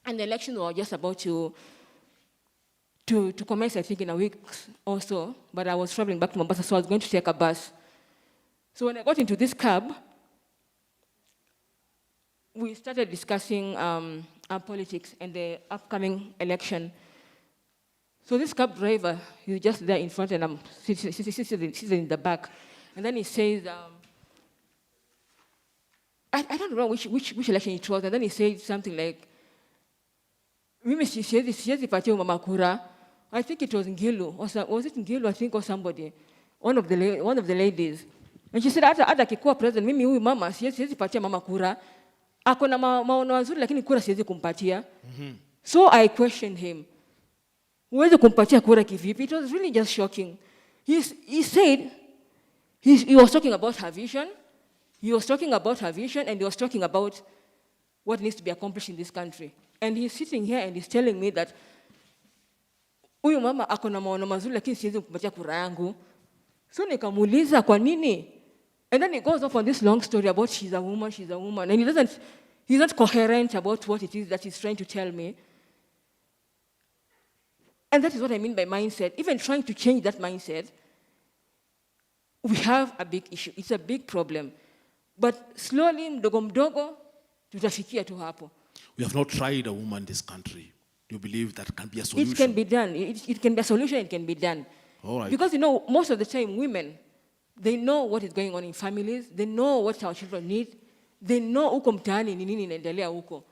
And the elections were just about to commence, I think, in a week or so. But I was traveling back to Mombasa, so I was going to take a bus. So when I got into this cab, we started discussing our politics and the upcoming election. So this cab driver, he's just there in front and I'm sitting in the back. And then he says, I don't know which election it was, and then he said something like, Mimi siwezi patia mama kura. I think it was Ngilu, or was it Ngilu, I think, or somebody, one of the ladies. And she said, hata kikuwa president, mimi huyu mama siwezi patia mama kura. Ako na maono mazuri lakini kura siwezi kumpatia. So I questioned him. Huwezi kumpatia kura kivipi? It was really just shocking. He said, he was talking about her vision. He was talking about her vision, and he was talking about what needs to be accomplished in this country. And he's sitting here and he's telling me that huyu mama ako na maono mazuri lakini siwezi kumpatia kura yangu. So nikamuuliza kwa nini? And then he goes off on this long story about she's a woman. And he's not coherent about what it is that he's trying to tell me. And that is what I mean by mindset. Even trying to change that mindset, we have a big issue. It's a big problem. But slowly, mdogo mdogo, tutafikia tu hapo. We have not tried a woman in this country. Do you believe that can be a solution? It can be done. It can be a solution. It can be done. All right. Because, most of the time, women, they know what is going on in families. They know what our children need. They know uko mtaani ni nini inaendelea huko.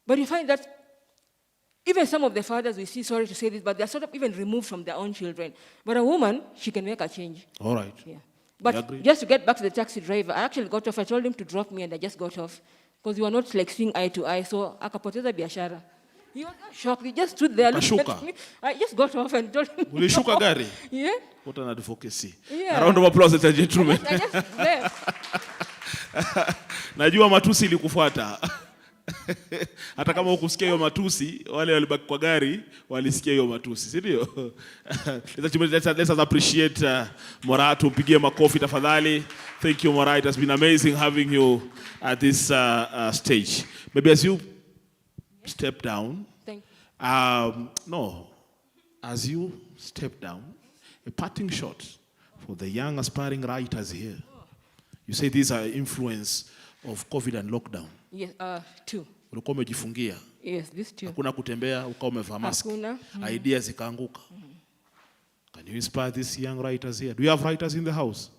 But you find that even some of the fathers, we see, sorry to say this, but they're sort of even removed from their own children. But a woman, she can make a change. All right. Yeah. But just to get back to the taxi driver, I actually got off. I told him to drop me, and I just got off. Because we were not like seeing eye to eye, so akapoteza biashara. He was shocked. He just stood there looking at me. I just got off and told him. Ulishuka gari? Yeah. What an advocacy. Yeah. A round of applause, ladies and gentlemen. I just left. Najua matusi ilikufuata. Hata kama ukusikia hiyo matusi, wale walibaki kwa gari walisikia hiyo matusi, si ndio? Let's appreciate Mora, tumpigie makofi tafadhali. Thank you, Mora. It has been amazing having you at this stage. Maybe as you step down. Thank you. As you step down, a parting shot for the young aspiring writers here. You say these are influence of COVID and lockdown. Yes, 2. Ulikuwa umejifungia. Yes, these 2. Hakuna kutembea, ukawa umevaa mask. Ideas zikaanguka. Can you inspire these young writers here? Do you have writers in the house?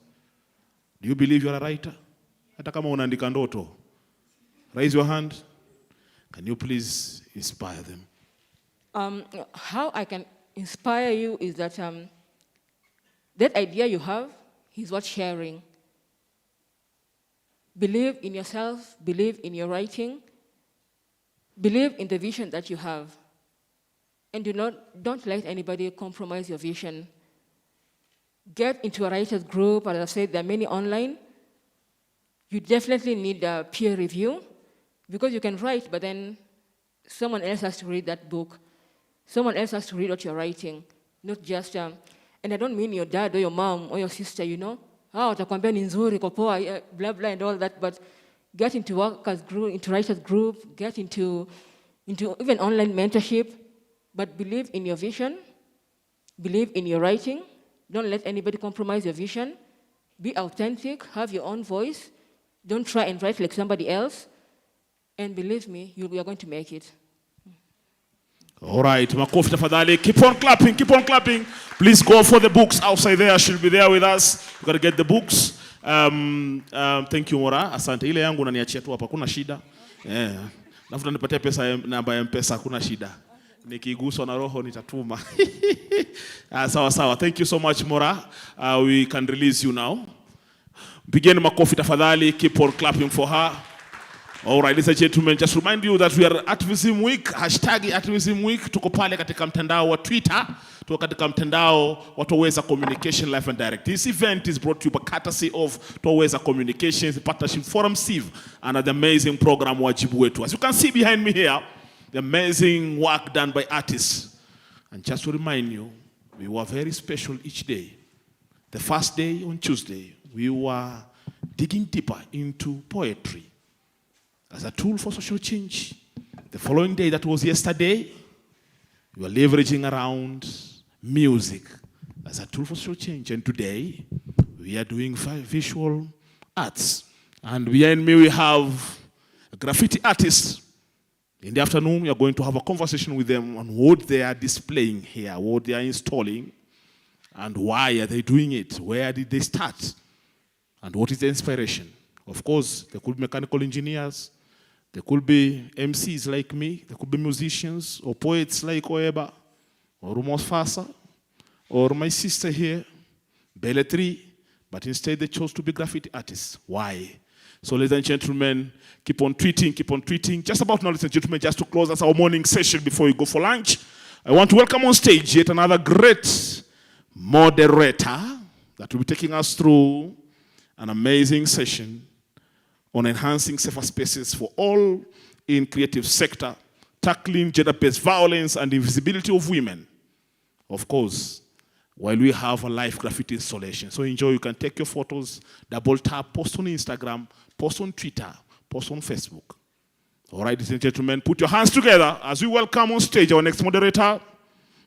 Do you believe you are a writer? Hata kama unaandika ndoto. Raise your hand. Can you please inspire them? How I can inspire you is that that idea you have is worth sharing. Believe in yourself, believe in your writing. believe in the vision that you have, and don't let anybody compromise your vision. Get into a writer's group. As I said, there are many online. You definitely need a peer review, because you can write, but then someone else has to read that book. Someone else has to read what you're writing, not just, and I don't mean your dad or your mom or your sister, you know. Utakwambia ni nzuri, kopoa, blah, blah, and all that, but get into workers group, into writers group, get into even online mentorship, but believe in your vision, believe in your writing. Don't let anybody compromise your vision. Be authentic, have your own voice. Don't try and write like somebody else. And believe me, you are going to make it. All right, makofi tafadhali. Keep on clapping, keep on clapping. Please go for the books outside there. She'll be there with us. You got to get the books. Thank you, Mora. Asante. Ile yangu unaniachia tu hapa, kuna shida. Nafuta nipatie pesa namba ya M-Pesa, hakuna shida. Nikiguswa na roho nitatuma. Sawa sawa. Thank you so much, Mora. We can release you now. Begin makofi tafadhali. Keep on clapping for her. All right, ladies and gentlemen, just remind you that we are Activism Week, hashtag Activism Week. Tuko pale katika mtandao wa Twitter, tuko katika mtandao wa Toweza Communication Live and Direct. This event is brought to you by courtesy of Toweza Communications, the Partnership Forum Steve, and the amazing program Wajibu Wetu. As you can see behind me here, the amazing work done by artists. And just to remind you, we were very special each day. The first day on Tuesday, we were digging deeper into poetry as a tool for social change. The following day, that was yesterday, we were leveraging around music as a tool for social change. And today, we are doing visual arts. And behind me, we have a graffiti artist. In the afternoon, we are going to have a conversation with them on what they are displaying here, what they are installing, and why are they doing it? Where did they start? And what is the inspiration? Of course, there could be mechanical engineers, there could be MCs like me, there could be musicians or poets like Oeba, or Rumos Fasa, or my sister here, Belletri, but instead they chose to be graffiti artists. Why? So ladies and gentlemen, keep on tweeting, keep on tweeting. Just about now, ladies and gentlemen, just to close us our morning session before we go for lunch, I want to welcome on stage yet another great moderator that will be taking us through an amazing session on enhancing safer spaces for all in creative sector, tackling gender-based violence and invisibility of women. Of course, while we have a live graffiti installation. So enjoy, you can take your photos, double tap, post on Instagram, post on Twitter, post on Facebook. All right, ladies and gentlemen, put your hands together as we welcome on stage our next moderator,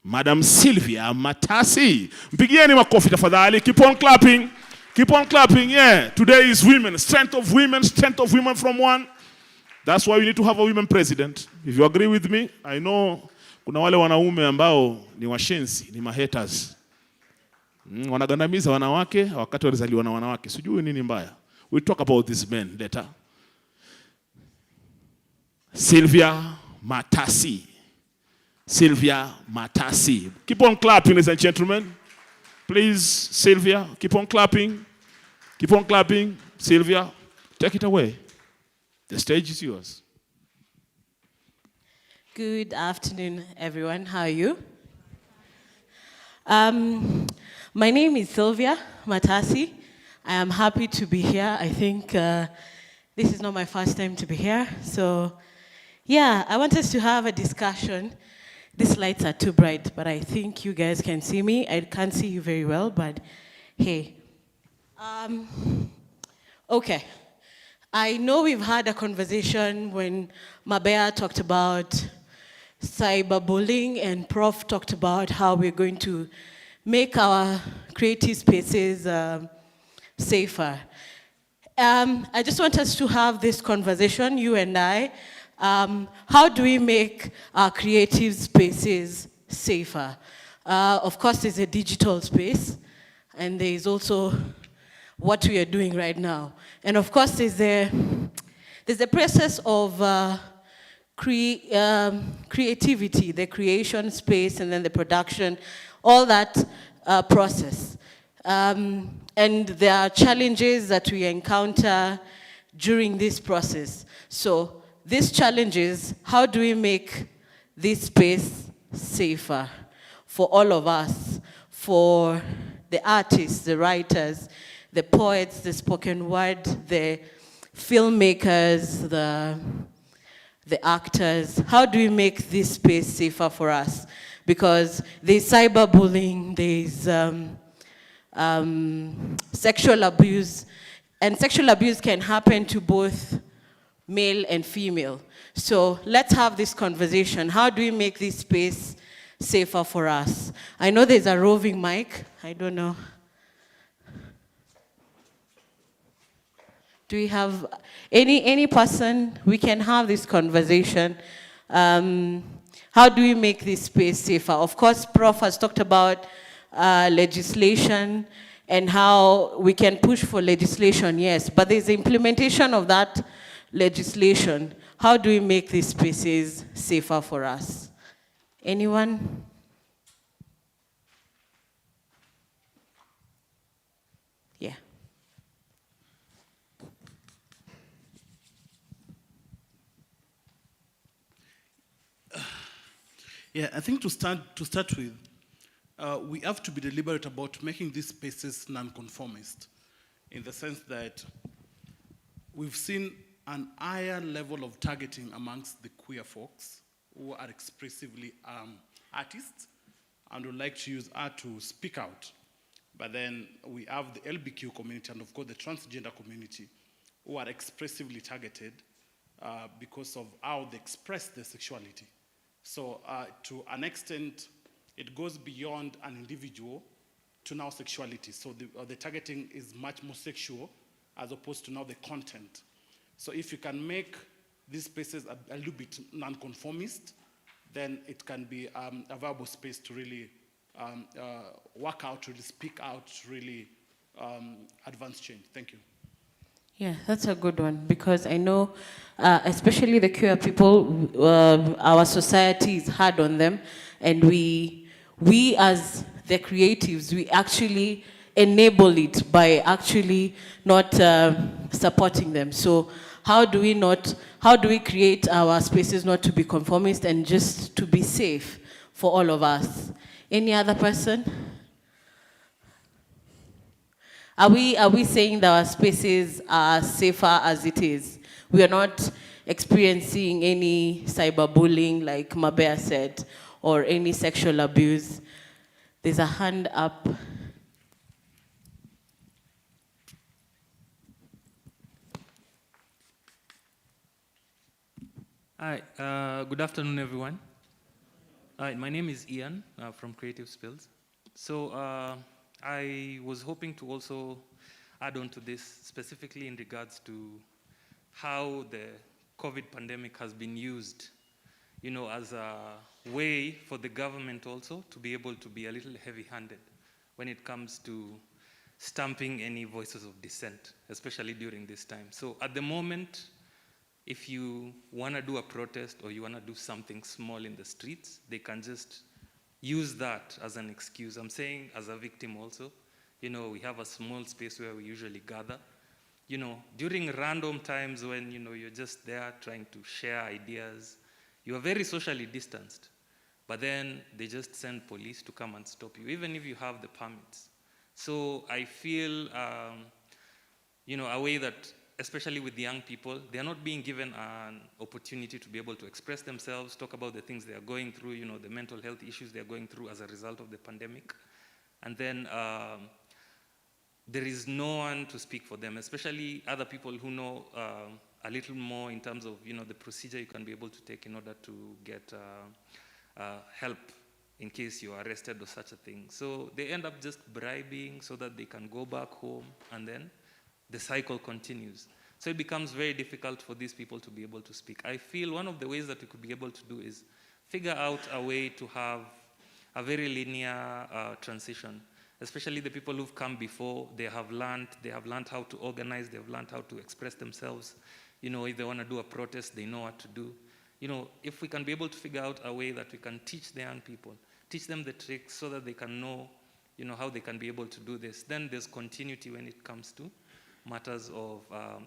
Madam Sylvia Matasi. Mpigieni makofi tafadhali, keep on clapping. Keep on clapping, yeah. Today is women, strength of women from one. That's why we need to have a women president. If you agree with me, I know kuna wale wanaume ambao ni washenzi, ni mahaters. Wanagandamiza wanawake wakati walizaliwa na wanawake. Sijui nini mbaya. We'll talk about this men later. Sylvia Matasi. Sylvia Matasi. Keep on clapping, ladies and gentlemen. Please, Sylvia, keep on clapping. Keep on clapping. Sylvia, take it away. The stage is yours. Good afternoon, everyone. How are you? My name is Sylvia Matasi. I am happy to be here. I think this is not my first time to be here. So, yeah, I want us to have a discussion. These lights are too bright, but I think you guys can see me. I can't see you very well, but hey. Okay. I know we've had a conversation when Mabea talked about cyberbullying and Prof talked about how we're going to make our creative spaces safer. I just want us to have this conversation, you and I. How do we make our creative spaces safer? Of course, there's a digital space, and there is also what we are doing right now. And of course, there's the process of creativity, the creation space, and then the production, all that process. And there are challenges that we encounter during this process. So this challenge is, how do we make this space safer for all of us, for the artists, the writers, the poets, the spoken word, the filmmakers, the actors? How do we make this space safer for us? Because there's cyberbullying, there's sexual abuse, and sexual abuse can happen to both male and female. So let's have this conversation. How do we make this space safer for us? I know there's a roving mic. I don't know. Do we have any person? We can have this conversation. How do we make this space safer? Of course, Prof has talked about legislation and how we can push for legislation, yes, but there's the implementation of that legislation. How do we make these spaces safer for us? Anyone? Yeah. Yeah, I think to start with, we have to be deliberate about making these spaces non-conformist, in the sense that we've seen an higher level of targeting amongst the queer folks who are expressively artists and would like to use art to speak out. But then we have the LBQ community and of course the transgender community who are expressively targeted because of how they express their sexuality. So to an extent, it goes beyond an individual to now sexuality. So the targeting is much more sexual as opposed to now the content. So if you can make these spaces a little bit non-conformist, then it can be a viable space to really work out, to really speak out, to really advance change. Thank you. Yeah, that's a good one, because I know, especially the queer people, our society is hard on them, and we as the creatives, we actually enable it by actually not supporting them. So how do we create our spaces not to be conformist and just to be safe for all of us? Any other person? Are we saying that our spaces are safer as it is? We are not experiencing any cyberbullying, like Mabea said, or any sexual abuse. There's a hand up. Hi, good afternoon, everyone. My name is Ian from Creative Spills. So I was hoping to also add on to this, specifically in regards to how the COVID pandemic has been used, as a way for the government also to be able to be a little heavy-handed when it comes to stamping any voices of dissent, especially during this time. So at the moment, if you want to do a protest or you want to do something small in the streets, they can just use that as an excuse. I'm saying as a victim also, we have a small space where we usually gather. During random times when, you're just there trying to share ideas, you are very socially distanced, but then they just send police to come and stop you, even if you have the permits. So I feel, a way that, especially with the young people, they are not being given an opportunity to be able to express themselves, talk about the things they are going through, the mental health issues they are going through as a result of the pandemic. And then there is no one to speak for them, especially other people who know a little more in terms of, the procedure you can be able to take in order to get help in case you are arrested or such a thing. So they end up just bribing so that they can go back home, and then the cycle continues. So it becomes very difficult for these people to be able to speak. I feel one of the ways that we could be able to do is figure out a way to have a very linear transition, especially the people who've come before. They have learned how to organize, they've learned how to express themselves. If they want to do a protest, they know what to do. If we can be able to figure out a way that we can teach the young people, teach them the tricks so that they can know, how they can be able to do this, then there's continuity when it comes to matters of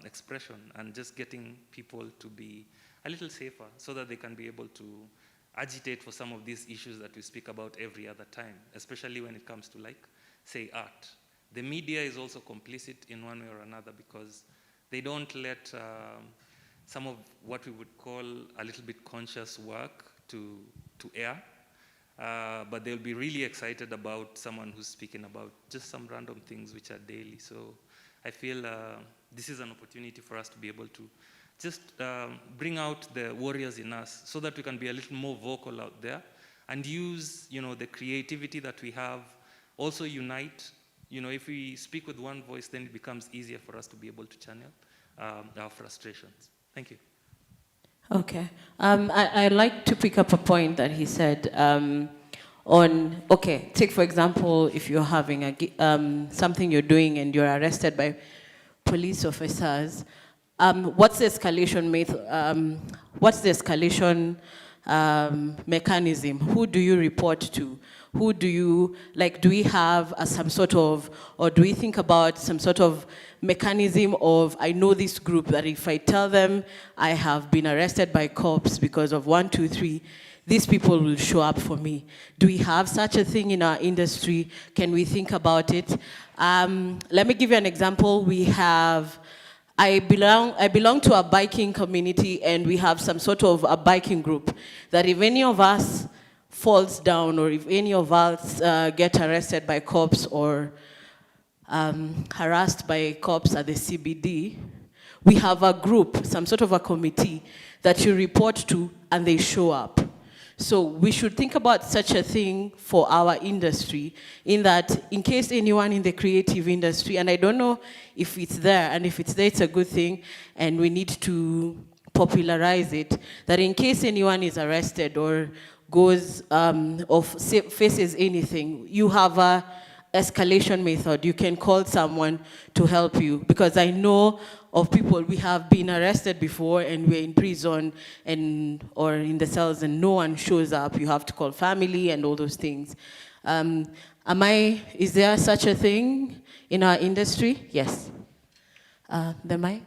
expression and just getting people to be a little safer so that they can be able to agitate for some of these issues that we speak about every other time, especially when it comes to, like, say, art. The media is also complicit in one way or another because they don't let some of what we would call a little bit conscious work to air. But they'll be really excited about someone who's speaking about just some random things which are daily. So I feel this is an opportunity for us to be able to just bring out the warriors in us so that we can be a little more vocal out there and use, the creativity that we have, also unite. If we speak with one voice, then it becomes easier for us to be able to channel our frustrations. Thank you. Okay. I'd like to pick up a point that he said take for example, if you're having something you're doing and you're arrested by police officers, what's the escalation mechanism? Who do you report to? Who do you, do we have some sort of, or do we think about some sort of mechanism of, I know this group that if I tell them I have been arrested by cops because of 1, 2, 3, these people will show up for me. Do we have such a thing in our industry? Can we think about it? Let me give you an example. I belong to a biking community, and we have some sort of a biking group that if any of us falls down or if any of us get arrested by cops or harassed by cops at the CBD, we have a group, some sort of a committee that you report to and they show up. So we should think about such a thing for our industry, in that in case anyone in the creative industry, and I don't know if it's there, and if it's there, it's a good thing, and we need to popularize it, that in case anyone is arrested or goes or faces anything, you have a escalation method. You can call someone to help you, because I know of people, we have been arrested before and we're in prison or in the cells and no one shows up. You have to call family and all those things. Is there such a thing in our industry? Yes. The mic?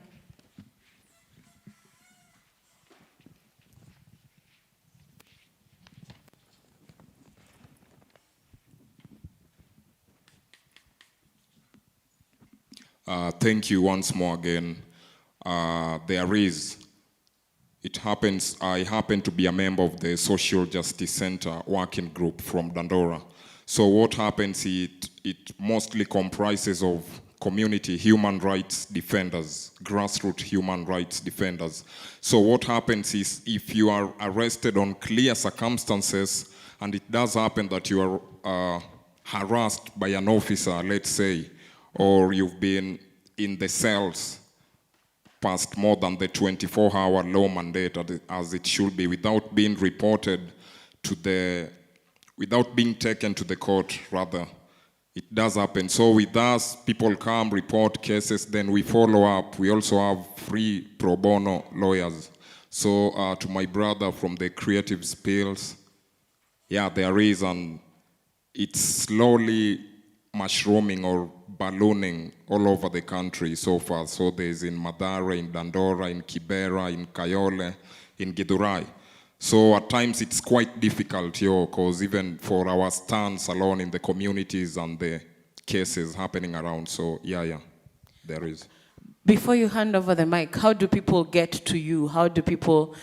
Thank you once more again. I happen to be a member of the Social Justice Center working group from Dandora. So what happens, it mostly comprises of community human rights defenders, grassroots human rights defenders. So what happens is, if you are arrested on clear circumstances, and it does happen that you are harassed by an officer, let's say, or you've been in the cells past more than the 24-hour law mandate as it should be, without being reported to without being taken to the court, rather. It does happen. So with us, people come, report cases, then we follow up. We also have free pro bono lawyers. So to my brother from the Creative Spills, yeah, there is, and it's slowly mushrooming or ballooning all over the country so far. So there's in Madara, in Dandora, in Kibera, in Kayole, in Githurai. So at times it's quite difficult, because even for our stance alone in the communities and the cases happening around. So yeah, there is. Before you hand over the mic, how do people get to you? How do people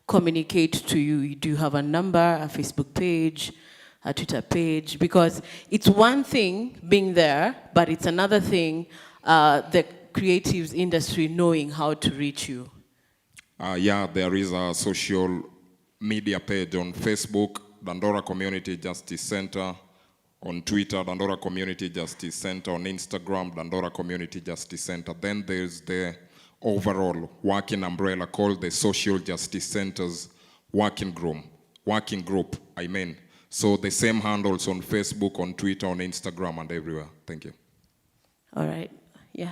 communicate to you? Do you have a number, a Facebook page, a Twitter page? Because it's one thing being there, but it's another thing the creatives industry knowing how to reach you. Yeah, there is a social media page on Facebook, Dandora Community Justice Center, on Twitter, Dandora Community Justice Center, on Instagram, Dandora Community Justice Center. Then there's the overall working umbrella called the Social Justice Centers Working Group. So the same handles on Facebook, on Twitter, on Instagram, and everywhere. Thank you. All right, yeah.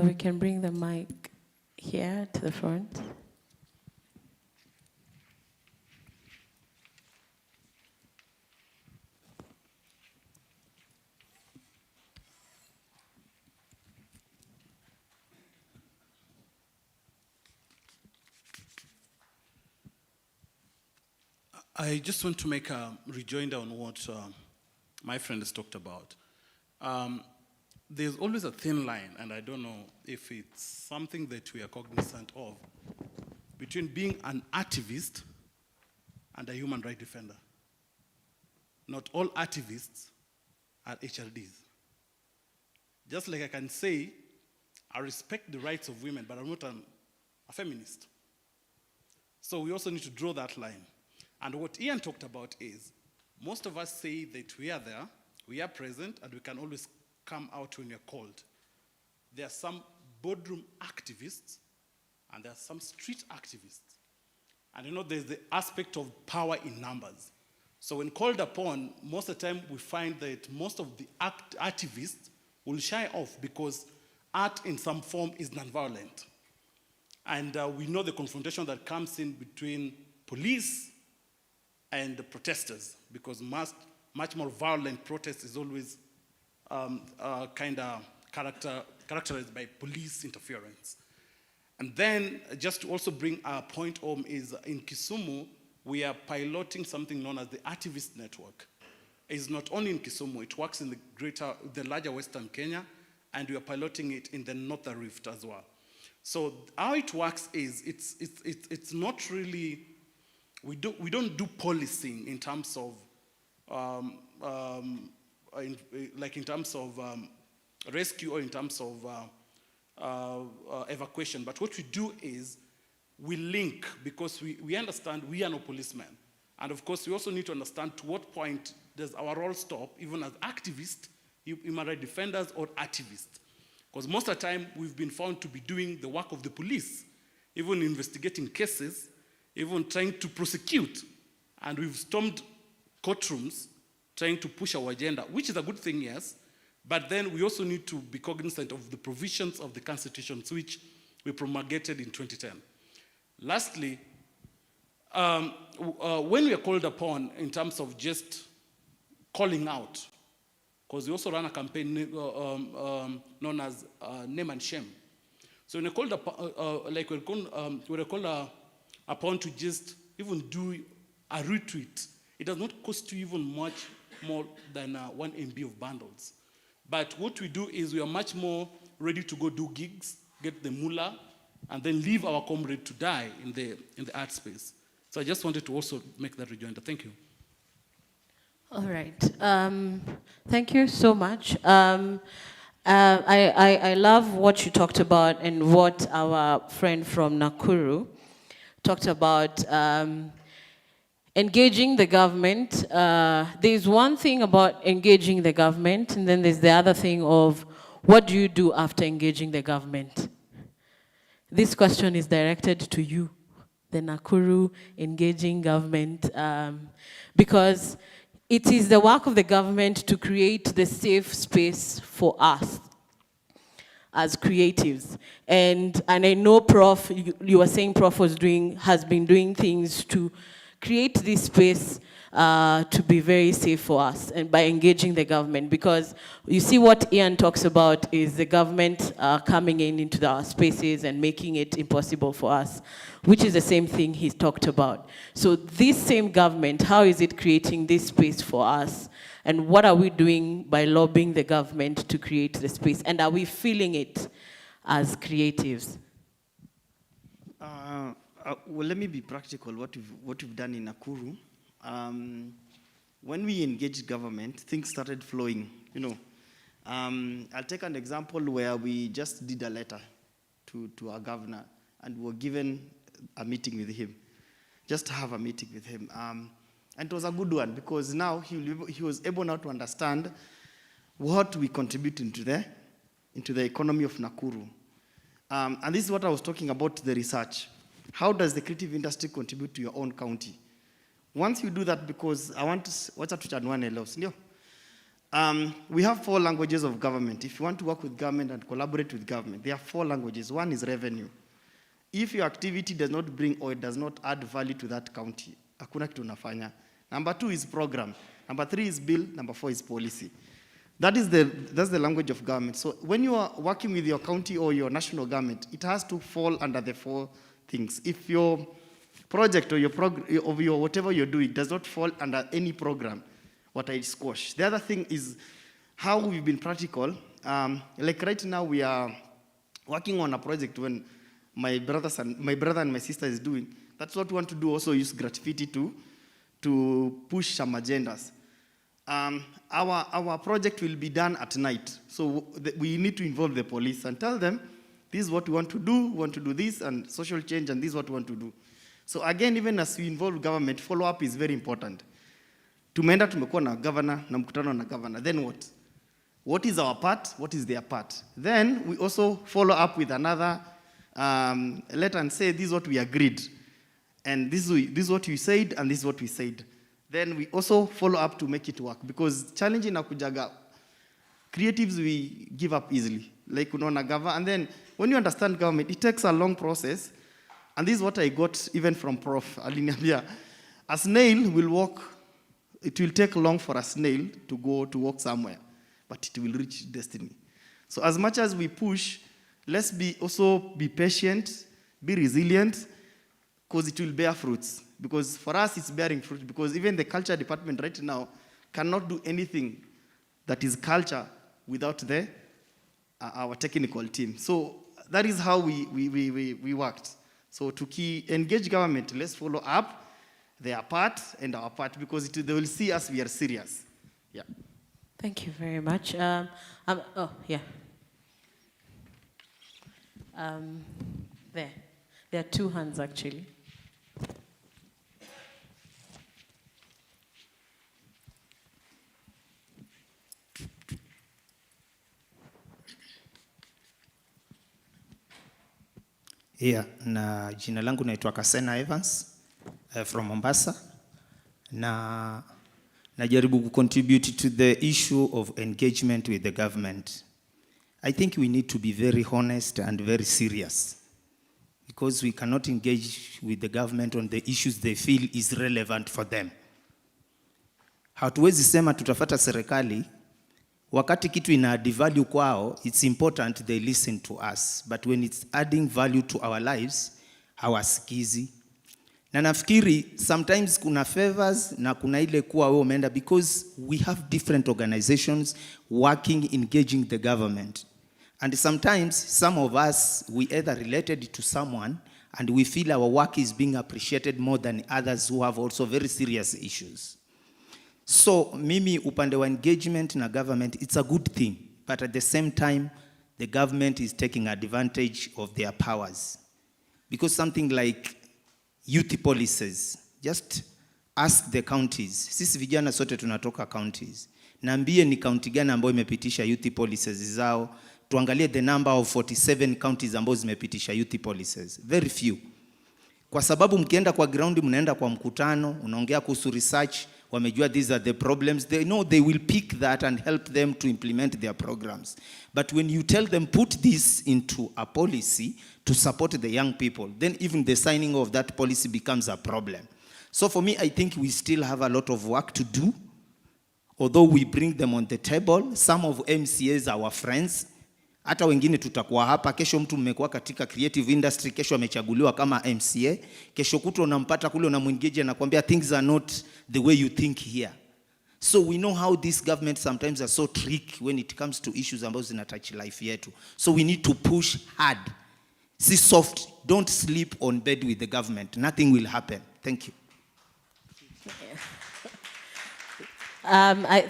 We can bring the mic here to the front. I just want to make a rejoinder on what my friend has talked about. There's always a thin line, and I don't know if it's something that we are cognizant of, between being an activist and a human rights defender. Not all activists are HRDs. Just like I can say, I respect the rights of women, but I'm not a feminist. So we also need to draw that line. And what Ian talked about is, most of us say that we are there, we are present, and we can always come out when you're called. There are some boardroom activists, and there are some street activists. And there's the aspect of power in numbers. So when called upon, most of the time we find that most of the activists will shy off because art in some form is nonviolent. And we know the confrontation that comes in between police and the protesters, because much more violent protest is always kind of characterized by police interference. And then, just to also bring our point home, is in Kisumu, we are piloting something known as the Activist Network. It's not only in Kisumu, it works in the larger Western Kenya, and we are piloting it in the Northern Rift as well. So how it works is, it's not really, we don't do policing in terms of, in terms of rescue or in terms of evacuation. But what we do is we link, because we understand we are no policemen. And of course, we also need to understand to what point does our role stop, even as activists, human rights defenders, or activists. Because most of the time, we've been found to be doing the work of the police, even investigating cases, even trying to prosecute. And we've stormed courtrooms trying to push our agenda, which is a good thing, yes. But then we also need to be cognizant of the provisions of the Constitution, which we promulgated in 2010. Lastly, when we are called upon in terms of just calling out, because we also run a campaign known as Name and Shame. So when we're called upon to just even do a retweet, it does not cost you even much more than 1 MB of bundles. But what we do is we are much more ready to go do gigs, get the mullah, and then leave our comrade to die in the art space. So I just wanted to also make that rejoinder. Thank you. All right. Thank you so much. I love what you talked about and what our friend from Nakuru talked about. Engaging the government. There's one thing about engaging the government, and then there's the other thing of what do you do after engaging the government? This question is directed to you, the Nakuru engaging government, because it is the work of the government to create the safe space for us as creatives. And I know Prof, you were saying Prof has been doing things to create this space to be very safe for us, and by engaging the government, because you see what Ian talks about is the government coming into our spaces and making it impossible for us, which is the same thing he's talked about. So this same government, how is it creating this space for us? And what are we doing by lobbying the government to create the space? And are we feeling it as creatives? Well, let me be practical. What we've done in Nakuru, when we engaged government, things started flowing. I'll take an example where we just did a letter to our governor, and we were given a meeting with him, just to have a meeting with him. And it was a good one, because now he was able now to understand what we contribute into the economy of Nakuru. And this is what I was talking about, the research. How does the creative industry contribute to your own county? Once you do that, because we have 4 languages of government. If you want to work with government and collaborate with government, there are 4 languages. One is revenue. If your activity does not bring or it does not add value to that county, hakuna kitu unafanya. Number 2 is program. Number 3 is bill. Number 4 is policy. That's the language of government. So when you are working with your county or your national government, it has to fall under the 4 things. If your project or your whatever you're doing does not fall under any program, what I squash. The other thing is how we've been practical. Like right now we are working on a project when my brother and my sister is doing. That's what we want to do, also use Graffiti to push some agendas. Our project will be done at night. So we need to involve the police and tell them, this is what we want to do this, and social change, and this is what we want to do. So again, even as we involve government, follow-up is very important. Tumeenda tumekuwa na governor, na mkutano na governor, then what? What is our part? What is their part? Then we also follow up with another letter and say, this is what we agreed. And this is what you said, and this is what we said. Then we also follow up to make it work. Because challenging nakujaga, creatives we give up easily. Like unaona government, and then when you understand government, it takes a long process. And this is what I got even from Prof. Aliniambia. A snail will walk, it will take long for a snail to go to walk somewhere, but it will reach destiny. So as much as we push, let's also be patient, be resilient, because it will bear fruits. Because for us, it's bearing fruit. Because even the culture department right now cannot do anything that is culture without our technical team. So that is how we worked. So to engage government, let's follow up their part and our part, because they will see us, we are serious. Yeah. Thank you very much. There are two hands actually. Yeah, na jina langu naitwa Kasena Evans from Mombasa. Na najaribu contribute to the issue of engagement with the government. I think we need to be very honest and very serious, because we cannot engage with the government on the issues they feel is relevant for them. Hatuwezi sema tutafata serikali wakati kitu ina add value kwao. It's important they listen to us, but when it's adding value to our lives, hawasikizi. Na nafikiri sometimes kuna favors na kuna ile kuwa wewe umeenda, because we have different organizations working, engaging the government. And sometimes some of us, we either related to someone and we feel our work is being appreciated more than others who have also very serious issues. So mimi upande wa engagement na government, it's a good thing, but at the same time the government is taking advantage of their powers. Because something like youth policies, just ask the counties. Sisi vijana sote tunatoka counties. Naambie ni county gani ambayo imepitisha youth policies zao. Tuangalie the number of 47 counties ambazo zimepitisha youth policies. Very few. Kwa sababu mkienda kwa ground, mnaenda kwa mkutano, unaongea kuhusu research, wamejua these are the problems, they know they will pick that and help them to implement their programs. But when you tell them put this into a policy to support the young people, then even the signing of that policy becomes a problem. So for me, I think we still have a lot of work to do. Although we bring them on the table, some of MCAs are our friends. Hata wengine tutakuwa hapa, kesho mtu mmekuwa katika creative industry, kesho amechaguliwa kama MCA, kesho kuto unampata kule unamwengage anakuambia things are not the way you think here. So we know how this government sometimes are so tricky when it comes to issues ambazo zina touch life yetu. So we need to push hard. See soft, don't sleep on bed with the government. Nothing will happen. Thank you.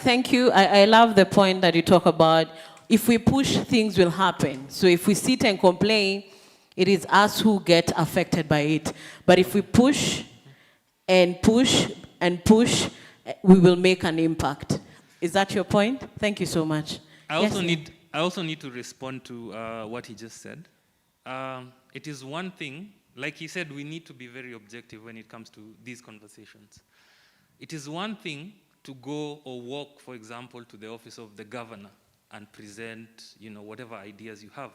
Thank you. I love the point that you talk about. If we push, things will happen. So if we sit and complain, it is us who get affected by it. But if we push and push and push, we will make an impact. Is that your point? Thank you so much. I also need to respond to what he just said. It is one thing, like he said, we need to be very objective when it comes to these conversations. It is one thing to go or walk, for example, to the office of the governor and present, whatever ideas you have.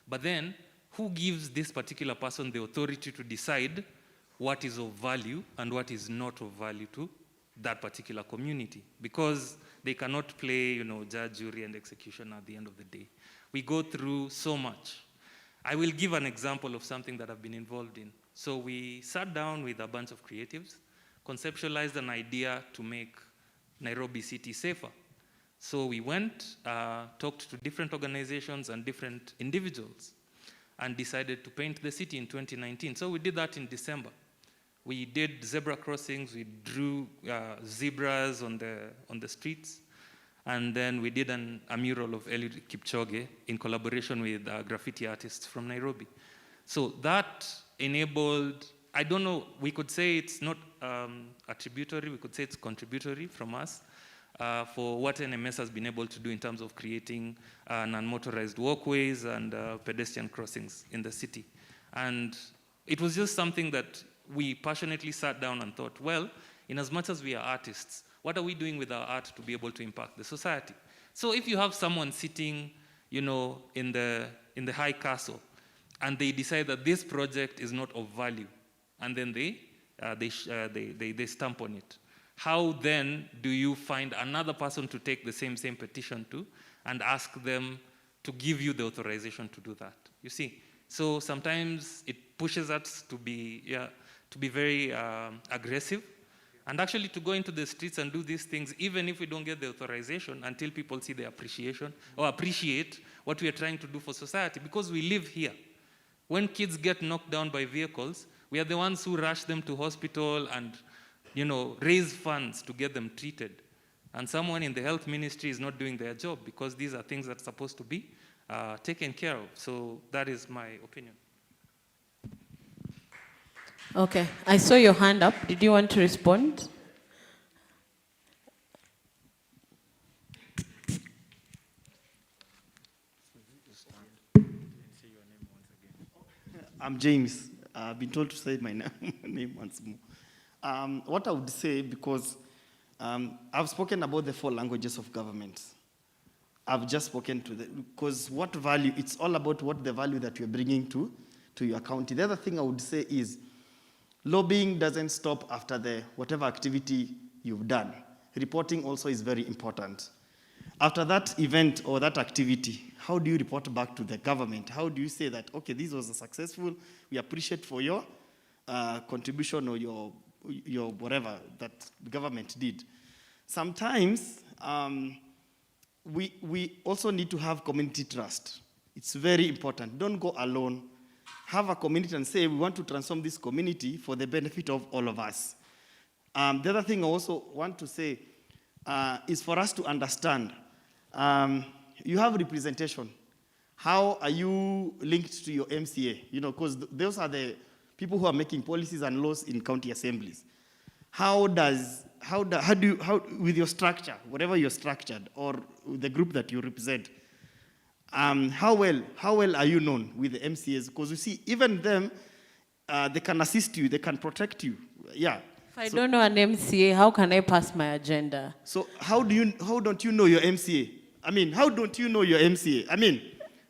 But then, who gives this particular person the authority to decide what is of value and what is not of value to that particular community? Because they cannot play, judge, jury, and execution at the end of the day. We go through so much. I will give an example of something that I've been involved in. So we sat down with a bunch of creatives, conceptualized an idea to make Nairobi city safer. So we went, talked to different organizations and different individuals, and decided to paint the city in 2019. So we did that in December. We did zebra crossings, we drew zebras on the streets, and then we did a mural of Eliud Kipchoge in collaboration with graffiti artists from Nairobi. So that enabled, I don't know, we could say it's not attributory, we could say it's contributory from us for what NMS has been able to do in terms of creating non-motorized walkways and pedestrian crossings in the city. And it was just something that we passionately sat down and thought, well, in as much as we are artists, what are we doing with our art to be able to impact the society? So if you have someone sitting, you know, in the high castle, and they decide that this project is not of value, and then they stamp on it, how then do you find another person to take the same petition to and ask them to give you the authorization to do that? You see, so sometimes it pushes us to be very aggressive, and actually to go into the streets and do these things, even if we don't get the authorization, until people see the appreciation or appreciate what we are trying to do for society, because we live here. When kids get knocked down by vehicles, we are the ones who rush them to hospital and, you know, raise funds to get them treated. And someone in the health ministry is not doing their job, because these are things that are supposed to be taken care of. So that is my opinion. Okay, I saw your hand up. Did you want to respond? I'm James. I've been told to say my name once more. What I would say, because I've spoken about the 4 languages of government. I've just spoken to because what value, it's all about what the value that you're bringing to your county. The other thing I would say is, lobbying doesn't stop after whatever activity you've done. Reporting also is very important. After that event or that activity, how do you report back to the government? How do you say that, okay, this was successful, we appreciate for your contribution or your whatever that the government did? Sometimes we also need to have community trust. It's very important. Don't go alone. Have a community and say, we want to transform this community for the benefit of all of us. The other thing I also want to say is for us to understand, you have representation. How are you linked to your MCA? You know, because those are the people who are making policies and laws in county assemblies. How with your structure, whatever you're structured, or with the group that you represent, how well are you known with the MCAs? Because you see, even them, they can assist you, they can protect you. Yeah. If I don't know an MCA, how can I pass my agenda? So how don't you know your MCA? I mean, how don't you know your MCA? I mean,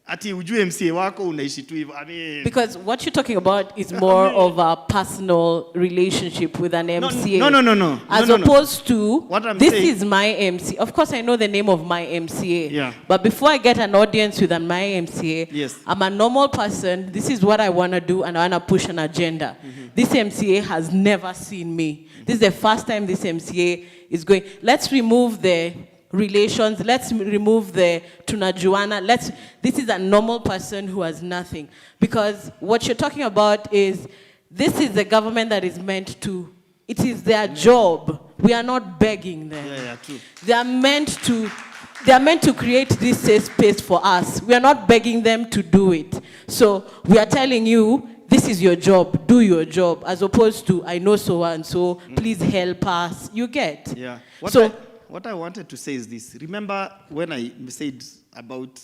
ati ujue MCA wako unaishi tu hivyo. I mean, because what you're talking about is more of a personal relationship with an MCA. No. As opposed to, what I'm this saying, is my MCA. Of course, I know the name of my MCA. Yeah. But before I get an audience with my MCA, yes, I'm a normal person. This is what I want to do, and I want to push an agenda. This MCA has never seen me. This is the first time this MCA is going. Let's remove the relations, let's remove the tunajuana, this is a normal person who has nothing. Because what you're talking about is, this is the government that is meant to, it is their job. We are not begging them. Yeah, true. They are meant to create this safe space for us. We are not begging them to do it. So we are telling you, this is your job, do your job, as opposed to, I know so and so, please help us. You get? Yeah. What I wanted to say is this. Remember when I said about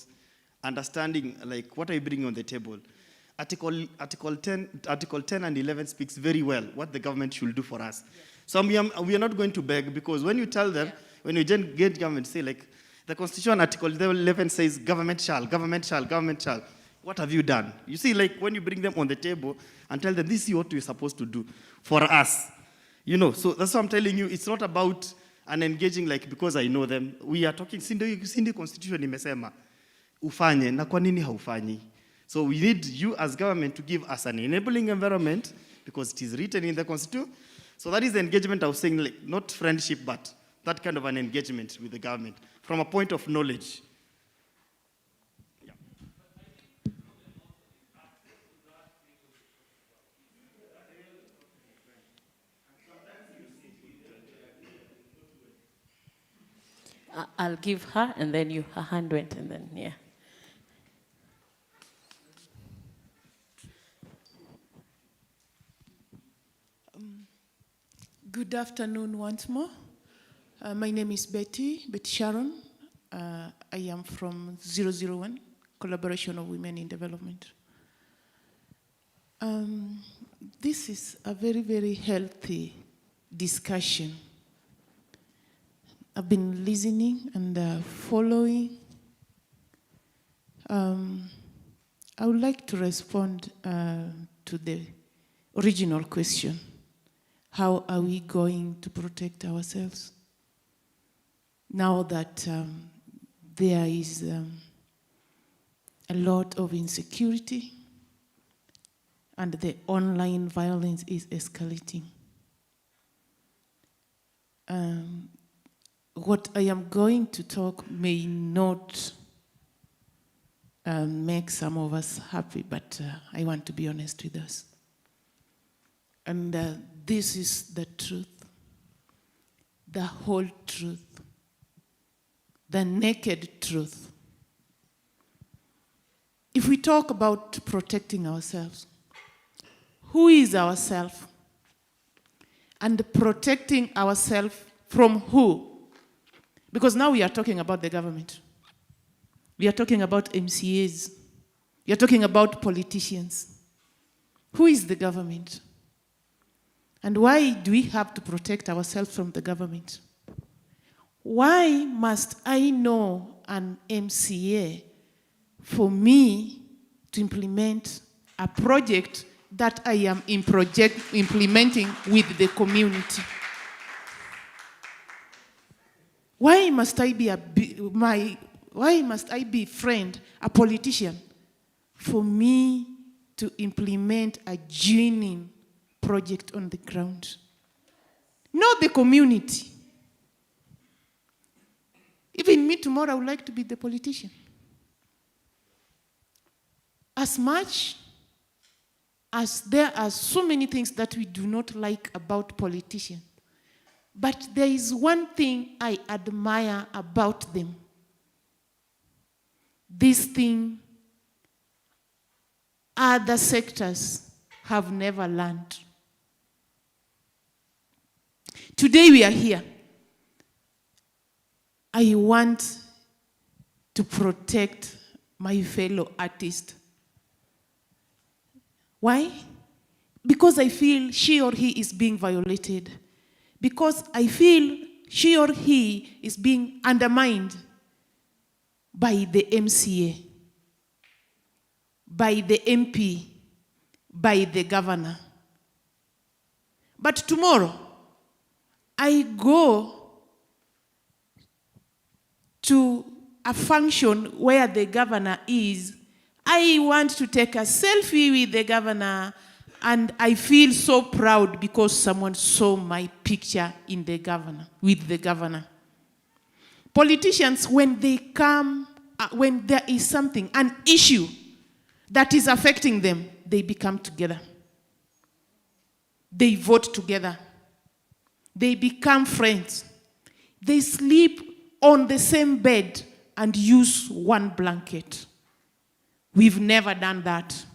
understanding, like, what are you bringing on the table? Article 10 and 11 speaks very well what the government should do for us. Yes. So we are not going to beg, because when you tell them, when you get government, say, like, the Constitution, Article 11 says, government shall. What have you done? You see, like, when you bring them on the table and tell them, this is what you're supposed to do for us. You know, so that's what I'm telling you. It's not about and engaging, like, because I know them. We are talking, Sindi Constitution imesema, ufanye, na kwa nini haufanyi? So we need you as government to give us an enabling environment because it is written in the Constitution. So that is the engagement I was saying, like, not friendship, but that kind of an engagement with the government from a point of knowledge. I'll give her, and then her hand went, and then, yeah. Good afternoon once more. My name is Betty Sharon. I am from 001, Collaboration of Women in Development. This is a very, very healthy discussion. I've been listening and following. I would like to respond to the original question. How are we going to protect ourselves now that there is a lot of insecurity and the online violence is escalating? What I am going to talk may not make some of us happy, but I want to be honest with us. And this is the truth, the whole truth, the naked truth. If we talk about protecting ourselves, who is ourself? And protecting ourselves from who? Because now we are talking about the government. We are talking about MCAs. We are talking about politicians. Who is the government? And why do we have to protect ourselves from the government? Why must I know an MCA for me to implement a project that I am implementing with the community? Why must I be a friend, a politician, for me to implement a genuine project on the ground? Not the community. Even me tomorrow, I would like to be the politician. As much as there are so many things that we do not like about politicians, but there is one thing I admire about them. This thing other sectors have never learned. Today we are here. I want to protect my fellow artist. Why? Because I feel she or he is being violated. Because I feel she or he is being undermined by the MCA, by the MP, by the governor. But tomorrow, I go to a function where the governor is. I want to take a selfie with the governor, and I feel so proud because someone saw my picture in the governor, with the governor. Politicians, when they come, when there is something, an issue that is affecting them, they become together. They vote together. They become friends. They sleep on the same bed and use one blanket. We've never done that.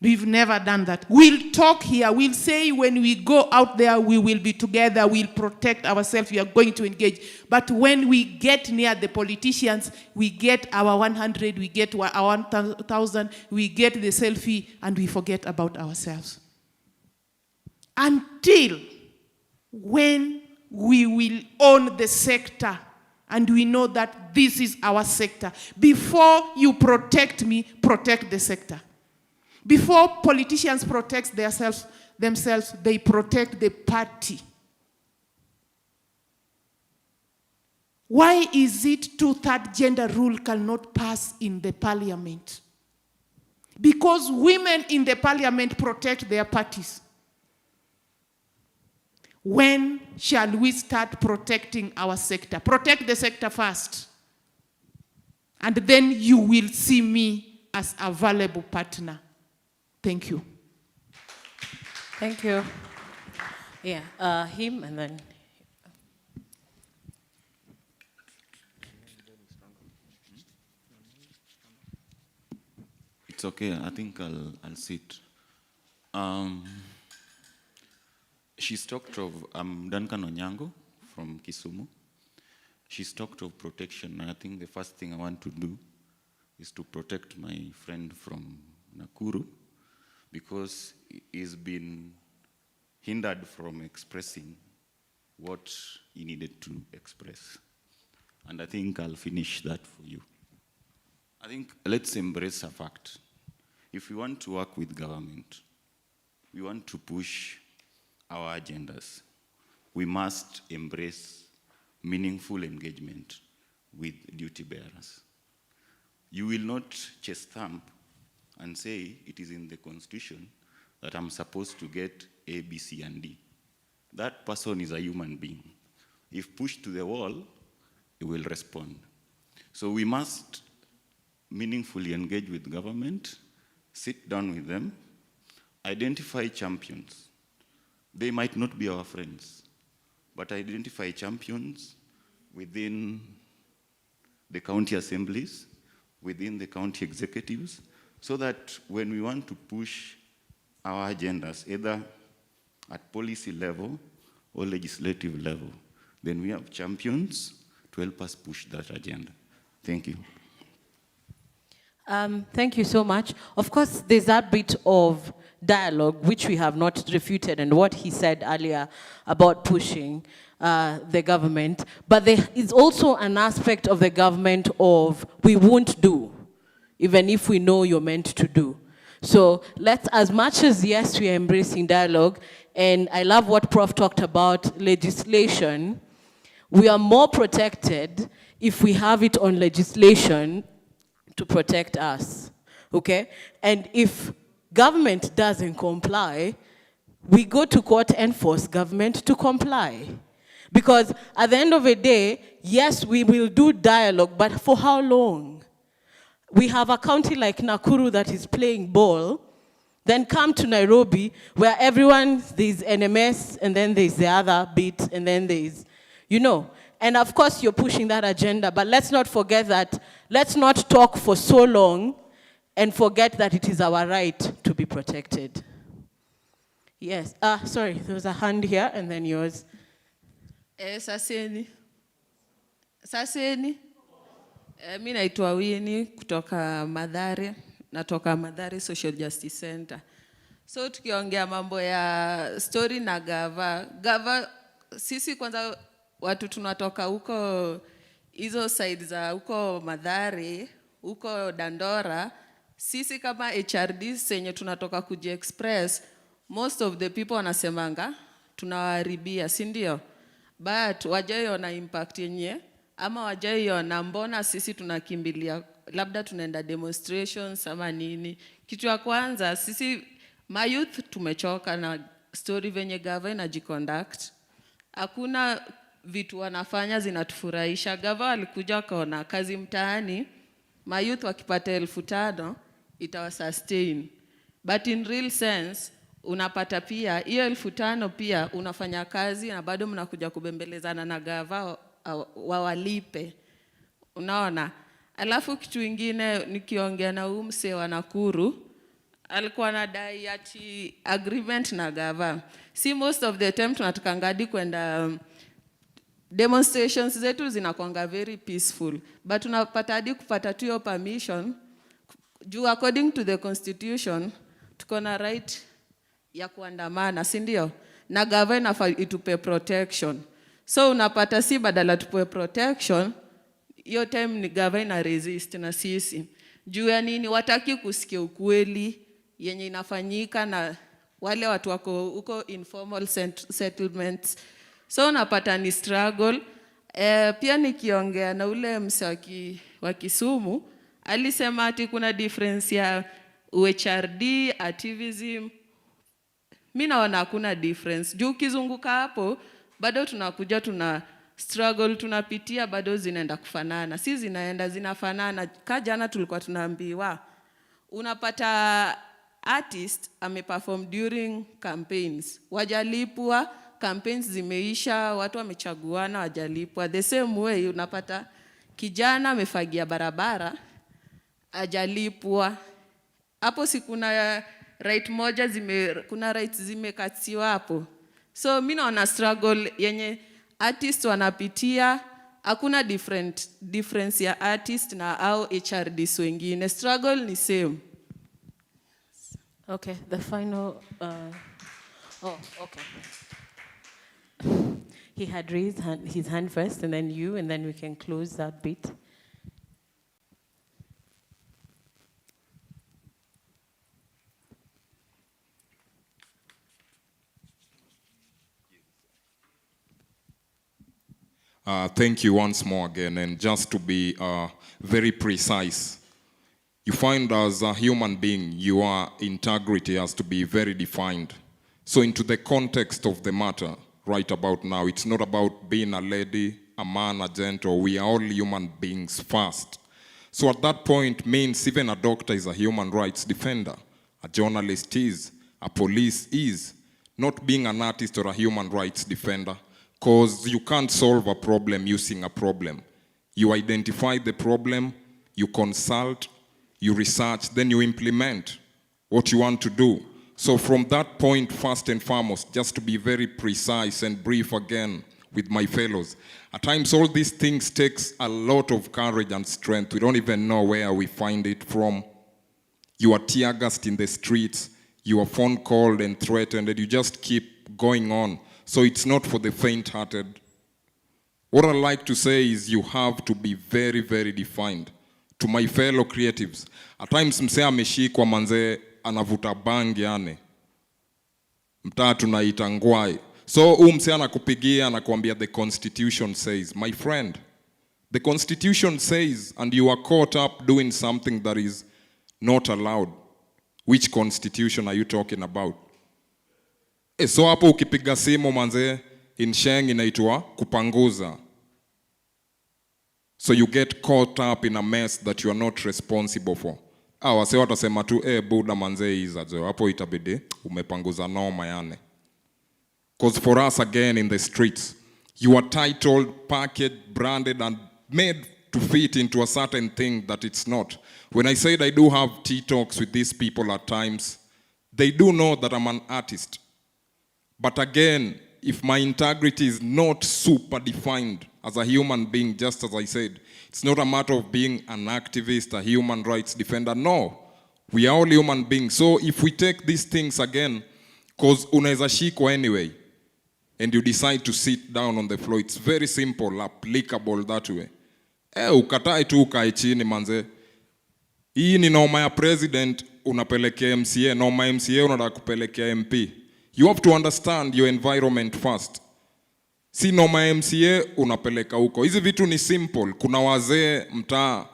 We've never done that. We'll talk here. We'll say when we go out there, we will be together. We'll protect ourselves. We are going to engage. But when we get near the politicians, we get our 100, we get our 1,000, we get the selfie, and we forget about ourselves. Until when we will own the sector and we know that this is our sector. Before you protect me, protect the sector. Before politicians protect themselves, they protect the party. Why is it 2/3 gender rule cannot pass in the parliament? because women in the parliament protect their parties. When shall we start protecting our sector? Protect the sector first. And then you will see me as a valuable partner. Thank you. Thank you. Yeah, him and then. It's okay. I think I'll sit. She's talked of Duncan Onyango from Kisumu. She's talked of protection, and I think the first thing I want to do is to protect my friend from Nakuru, because he's been hindered from expressing what he needed to express. And I think I'll finish that for you. I think let's embrace a fact. If we want to work with government, we want to push our agendas, we must embrace meaningful engagement with duty bearers. You will not chest thump and say it is in the Constitution that I'm supposed to get A, B, C, and D. That person is a human being. If pushed to the wall, he will respond. So we must meaningfully engage with government, sit down with them, identify champions. They might not be our friends, but identify champions within the county assemblies, within the county executives, so that when we want to push our agendas, either at policy level or legislative level, then we have champions to help us push that agenda. Thank you. Thank you so much. Of course, there's that bit of dialogue which we have not refuted, and what he said earlier about pushing the government, but there is also an aspect of the government of we won't do, even if we know you're meant to do. So let's, as much as yes, we are embracing dialogue, and I love what Prof talked about legislation, we are more protected if we have it on legislation to protect us, okay? And if government doesn't comply, we go to court and force government to comply. Because at the end of the day, yes, we will do dialogue, but for how long? We have a county like Nakuru that is playing ball, then come to Nairobi, where everyone, there's NMS, and then there's the other bit, and then there's, you know. And of course, you're pushing that agenda, but let's not forget that, let's not talk for so long and forget that it is our right to be protected. Yes, sorry, there was a hand here, and then yours. Saseni. Mimi naitwa Winnie kutoka Mathare, natoka Mathare Social Justice Center. So tukiongea mambo ya story na gava, sisi kwanza watu tunatoka huko hizo side za huko Mathare, huko Dandora, sisi kama HRD senye tunatoka kuji-express, most of the people wanasemanga tunawaharibia, si ndio? But wajaiona impact yenye, ama wajaiona mbona sisi tunakimbilia, labda tunaenda demonstrations ama nini. Kitu ya kwanza, sisi mayouth tumechoka na story venye gava inajiconduct. Hakuna vitu wanafanya zinatufurahisha. Gava walikuja kaona kazi mtaani, mayouth wakipata 5,000 itawasustain. But in real sense, unapata pia, hiyo 5,000 pia unafanya kazi na bado mnakuja kubembelezana na gava wawalipe. Unaona? Alafu kitu ingine nikiongea na mse wa Nakuru, alikuwa anadai ati agreement na gava. Si most of the time tunatukangadi kwenda demonstrations zetu zinakuanga very peaceful, but unapata hadi kupata tu hiyo permission juu according to the constitution tuko na right ya kuandamana, si ndio? Na gava inafaa itupe protection. So unapata si badala tupe protection, hiyo time ni gava ina resist na sisi. Juu ya nini? Wataki kusikia ukweli yenye inafanyika na wale watu wako huko informal settlements. So unapata ni struggle. Pia nikiongea na ule mse wa Kisumu, alisema ati kuna difference ya UHRD, activism, mi naona hakuna difference. Juu ukizunguka hapo, bado tunakuja tuna struggle, tunapitia, bado zinaenda kufanana. Si zinaenda, zinafanana. Jana tulikuwa tunaambiwa, unapata artist ameperform during campaigns. Wajalipwa, campaigns zimeisha, watu wamechaguana, wajalipwa. The same way, unapata kijana amefagia barabara, ajalipwa. Hapo si kuna right moja kuna rights zimekatiwa hapo. So mimi naona struggle yenye artists wanapitia, hakuna difference ya artist na au HRDs wengine. Struggle ni same. Okay, the final oh, okay. He had raised his hand first, and then you, and then we can close that bit. Thank you once more again, and just to be very precise, you find as a human being, your integrity has to be very defined. So into the context of the matter right about now, it's not about being a lady, a man, a gentleman. We are all human beings first. So at that point means even a doctor is a human rights defender, a journalist is, a police is, not being an artist or a human rights defender. Because you can't solve a problem using a problem. You identify the problem, you consult, you research, then you implement what you want to do. So from that point, first and foremost, just to be very precise and brief again with my fellows, at times all these things takes a lot of courage and strength. We don't even know where we find it from. You are tear gassed in the streets, you are phone called and threatened, and you just keep going on. So it's not for the faint-hearted. What I like to say is you have to be very, very defined. To my fellow creatives, at times msee ameshikwa manze anavuta bangi yani. Mtaa tunaita ngwai. So msee anakupigia anakuambia the constitution says. My friend, the constitution says and you are caught up doing something that is not allowed. Which constitution are you talking about? So hapo ukipiga simu manze in Sheng inaitwa kupanguza. So you get caught up in a mess that you are not responsible for. Wase watasema tu buda manze iza jo. Hapo itabidi umepanguza noma yani. Because for us again in the streets, you are titled, packaged, branded and made to fit into a certain thing that it's not. When I said I do have tea talks with these people at times, they do know that I'm an artist. But again, if my integrity is not super defined as a human being, just as I said, it's not a matter of being an activist, a human rights defender. No, we are all human beings. So if we take these things again, because unaweza shikwa anyway, and you decide to sit down on the floor, it's very simple, applicable that way. Ukatai tu ukae chini manze. Hii ni noma ya president, unapelekea MCA, noma MCA unataka kupelekea MP. You have to understand your environment first. Si noma MCA unapeleka huko. Hizi vitu ni simple. Kuna wazee mtaa,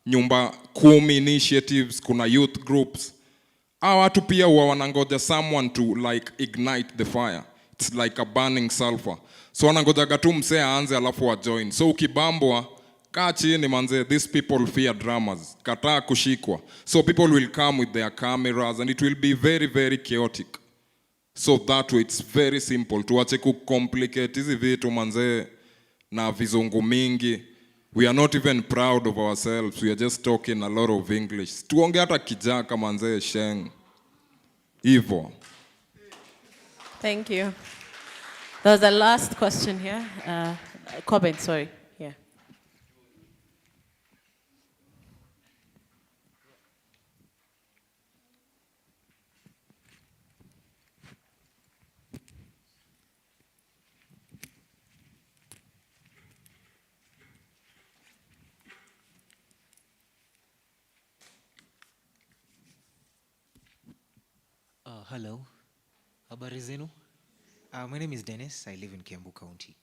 nyumba 10 initiatives, kuna youth groups. Watu pia wanangoja someone to like ignite the fire. It's like a burning sulfur. So wanangoja tu msee aanze alafu wa join. So ukibambwa, kaa chini manze, these people fear dramas. Kataa kushikwa. So people will come with their cameras and it will be very, very chaotic. So that way it's very simple. Tuache kucomplicate hizi vitu manze na vizungu mingi. We are not even proud of ourselves. We are just talking a lot of English. Tuonge hata kijaka manze Sheng. Ivo. Thank you. There was a last question here. Comment, sorry. Yeah. Hello. Habari zenu? My name is Dennis. I live in Kiambu County.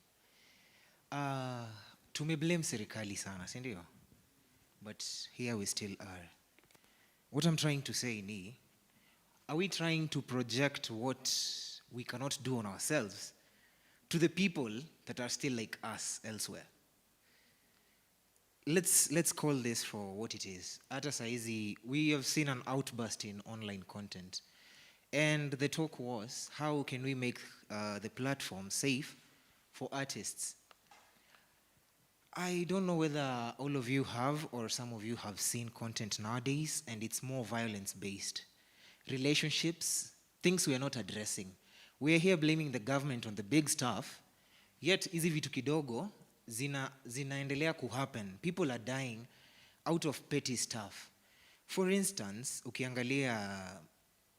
Tume blame serikali sana, si ndio? But here we still are. what I'm trying to say ni, are we trying to project what we cannot do on ourselves to the people that are still like us elsewhere? Let's call this for what it is. Hata saizi, we have seen an outburst in online content. And the talk was, how can we make the platform safe for artists? I don't know whether all of you have or some of you have seen content nowadays, and it's more violence-based. Relationships, things we are not addressing. We are here blaming the government on the big stuff, yet hizi vitu kidogo zinaendelea kuhappen. People are dying out of petty stuff. For instance, ukiangalia,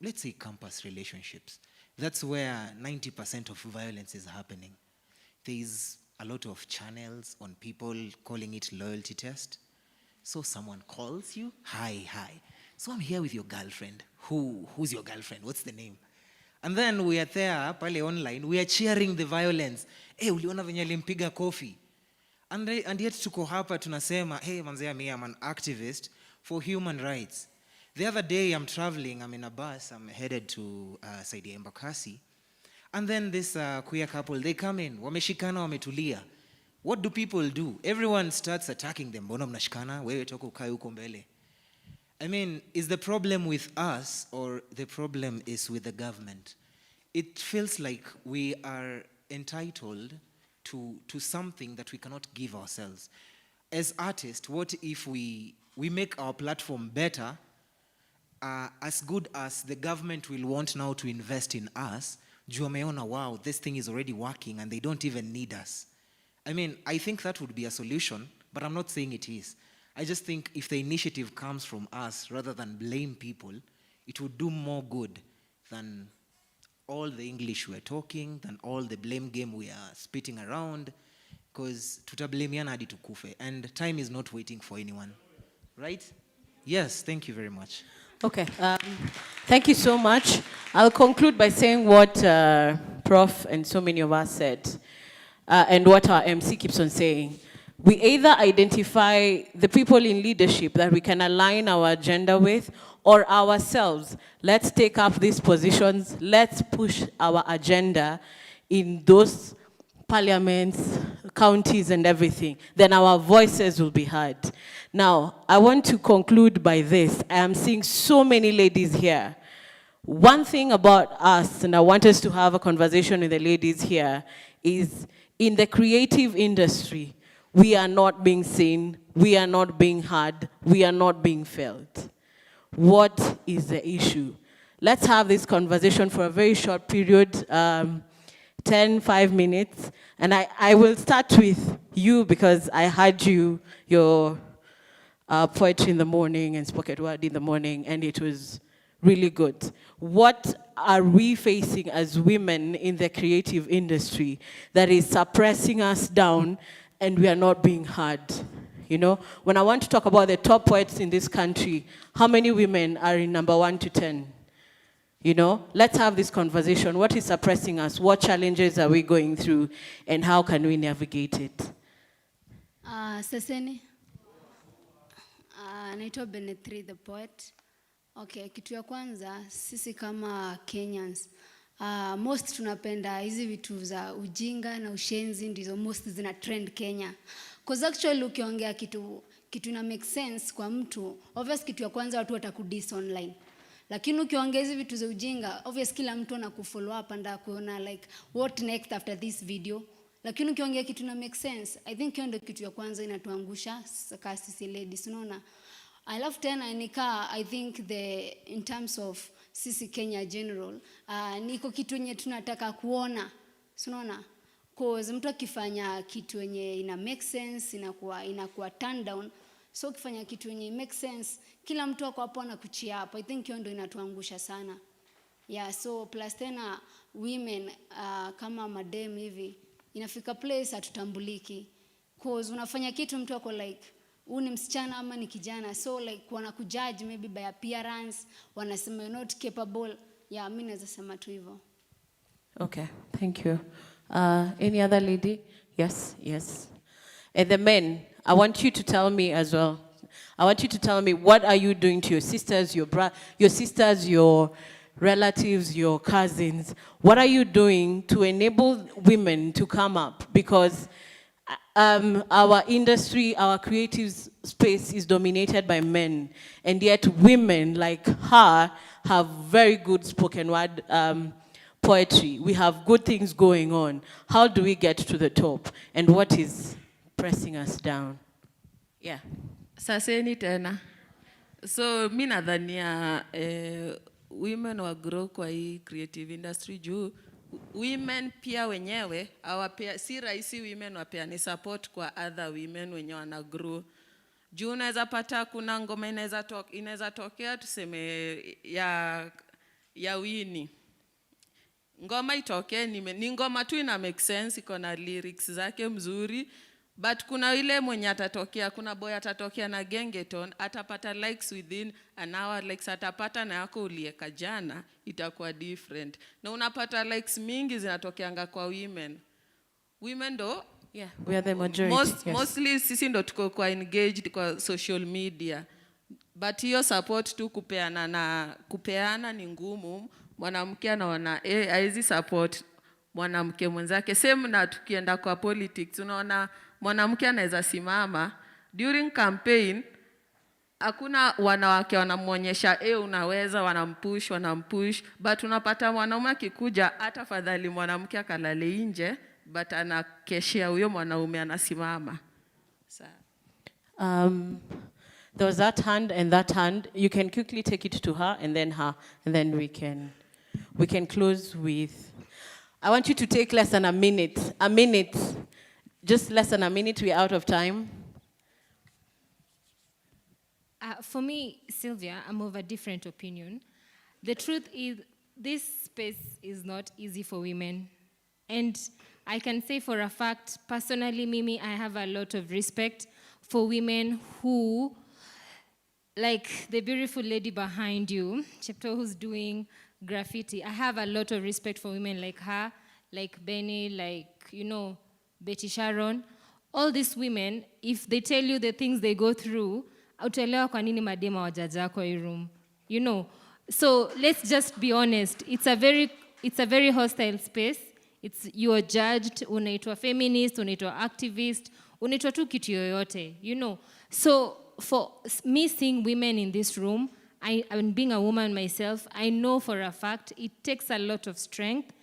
let's say campus relationships, that's where 90% of violence is happening. There's a lot of channels on people calling it loyalty test. So someone calls you, hi. So I'm here with your girlfriend. Who's your girlfriend? What's the name? And then we are there, pale online, we are cheering the violence. Hey, uliona venye alimpiga kofi. And yet tuko hapa tunasema, hey manzea, me, I'm an activist for human rights. The other day I'm traveling, I'm in a bus, I'm headed to Saidi Embakasi. And then this queer couple, they come in, wameshikana, wametulia. What do people do? Everyone starts attacking them. Mbona mnashikana? Wewe toka ukae huko mbele. I mean, is the problem with us or the problem is with the government? It feels like we are entitled to something that we cannot give ourselves. As artists, what if we make our platform better, as good as the government will want now to invest in us, juu wameona, wow, this thing is already working and they don't even need us. I mean, I think that would be a solution, but I'm not saying it is. I just think if the initiative comes from us rather than blame people, it would do more good than all the English we're talking, than all the blame game we are spitting around, because tutablamiana hadi tukufe, and time is not waiting for anyone, right? Yes, thank you very much. Okay, thank you so much. I'll conclude by saying what Prof and so many of us said, and what our MC keeps on saying. We either identify the people in leadership that we can align our agenda with, or ourselves. Let's take up these positions. Let's push our agenda in those parliaments, counties, and everything. Then our voices will be heard. Now, I want to conclude by this. I am seeing so many ladies here. One thing about us, and I want us to have a conversation with the ladies here, is in the creative industry, we are not being seen, we are not being heard, we are not being felt. What is the issue? Let's have this conversation for a very short period, 5 minutes. And I will start with you because I heard your poetry in the morning and spoken word in the morning, and it was really good. What are we facing as women in the creative industry that is suppressing us down and we are not being heard? You know, when I want to talk about the top poets in this country, how many women are in number 1 to 10? You know, let's have this conversation. What is suppressing us? What challenges are we going through? And how can we navigate it? Saseni. Naitwa Benetri, the poet. Okay, kitu ya kwanza, sisi kama Kenyans, most tunapenda hizi vitu za ujinga na ushenzi ndizo most zina trend Kenya. Because actually ukiongea kitu ina make sense kwa mtu, obvious kitu ya kwanza watu watakudis online. Lakini ukiongea hizi vitu za ujinga, obvious kila mtu anakufollow up and kuona like what next after this video. Lakini ukiongea kitu ina make sense, I think hiyo ndio kitu ya kwanza inatuangusha sisi ladies, unaona. Alafu tena I think in terms of sisi Kenya general, niko kitu yenye tunataka kuona, unaona. Cause mtu akifanya kitu yenye ina make sense inakuwa turn down. So ukifanya kitu yenye make sense, kila mtu wako hapo anakuchia hapo. I think hiyo ndio inatuangusha sana. Yeah, so plus tena women kama madem hivi inafika place hatutambuliki. Cause unafanya kitu mtu wako like huyu ni msichana ama ni kijana, so like wanakujudge maybe by appearance, wanasema you're not capable. Yeah, mimi naweza sema tu hivyo. Okay, thank you. Any other lady? Yes. And the men, I want you to tell me as well. I want you to tell me, what are you doing to your sisters, your relatives, your cousins? What are you doing to enable women to come up? Because our industry, our creative space is dominated by men, and yet women like her have very good spoken word poetry. We have good things going on. How do we get to the top? And what is pressing us down? Yeah. Saseni tena. So mi nadhania women wa grow kwa hii creative industry juu women pia wenyewe si rahisi women wapeane support kwa other women wenye wana grow. Juu unaweza pata kuna ngoma inaweza tokea tuseme ya Winnie. Ngoma itoke ni ngoma tu ina make sense, iko na lyrics zake mzuri, but kuna ile mwenye atatokea, kuna boy atatokea na gengeton, atapata likes within an hour, likes atapata na yako ulieka jana, itakuwa different. Na unapata likes mingi zinatokeanga kwa women. Women do, yeah, we are the majority. Mostly sisi ndo tuko kwa engaged kwa social media. But hiyo support tu kupeana ni ngumu. Mwanamke anaona haizi support mwanamke mwenzake. Same na tukienda kwa politics, unaona mwanamke anaweza simama during campaign, hakuna wanawake wanamuonyesha unaweza, wanampush, but unapata mwanaume akikuja hata fadhali mwanamke akalale nje, but anakeshia huyo mwanaume anasimama. There was that hand and that hand. You can quickly take it to her and then we can close with. I want you to take less than a minute. Just less than a minute. We're out of time. For me, Sylvia, I'm of a different opinion. The truth is, this space is not easy for women. And I can say for a fact, personally, Mimi, I have a lot of respect for women who, like the beautiful lady behind you, Chepto, who's doing graffiti. I have a lot of respect for women like her, like Benny, like, Betty Sharon. All these women, if they tell you the things they go through, utaelewa kwa nini madema wajaja kwa hii room. So let's just be honest. It's a very hostile space. You are judged, unaitwa feminist, unaitwa activist, unaitwa tu kitu yoyote, So for me seeing women in this room, and being a woman myself, I know for a fact it takes a lot of strength.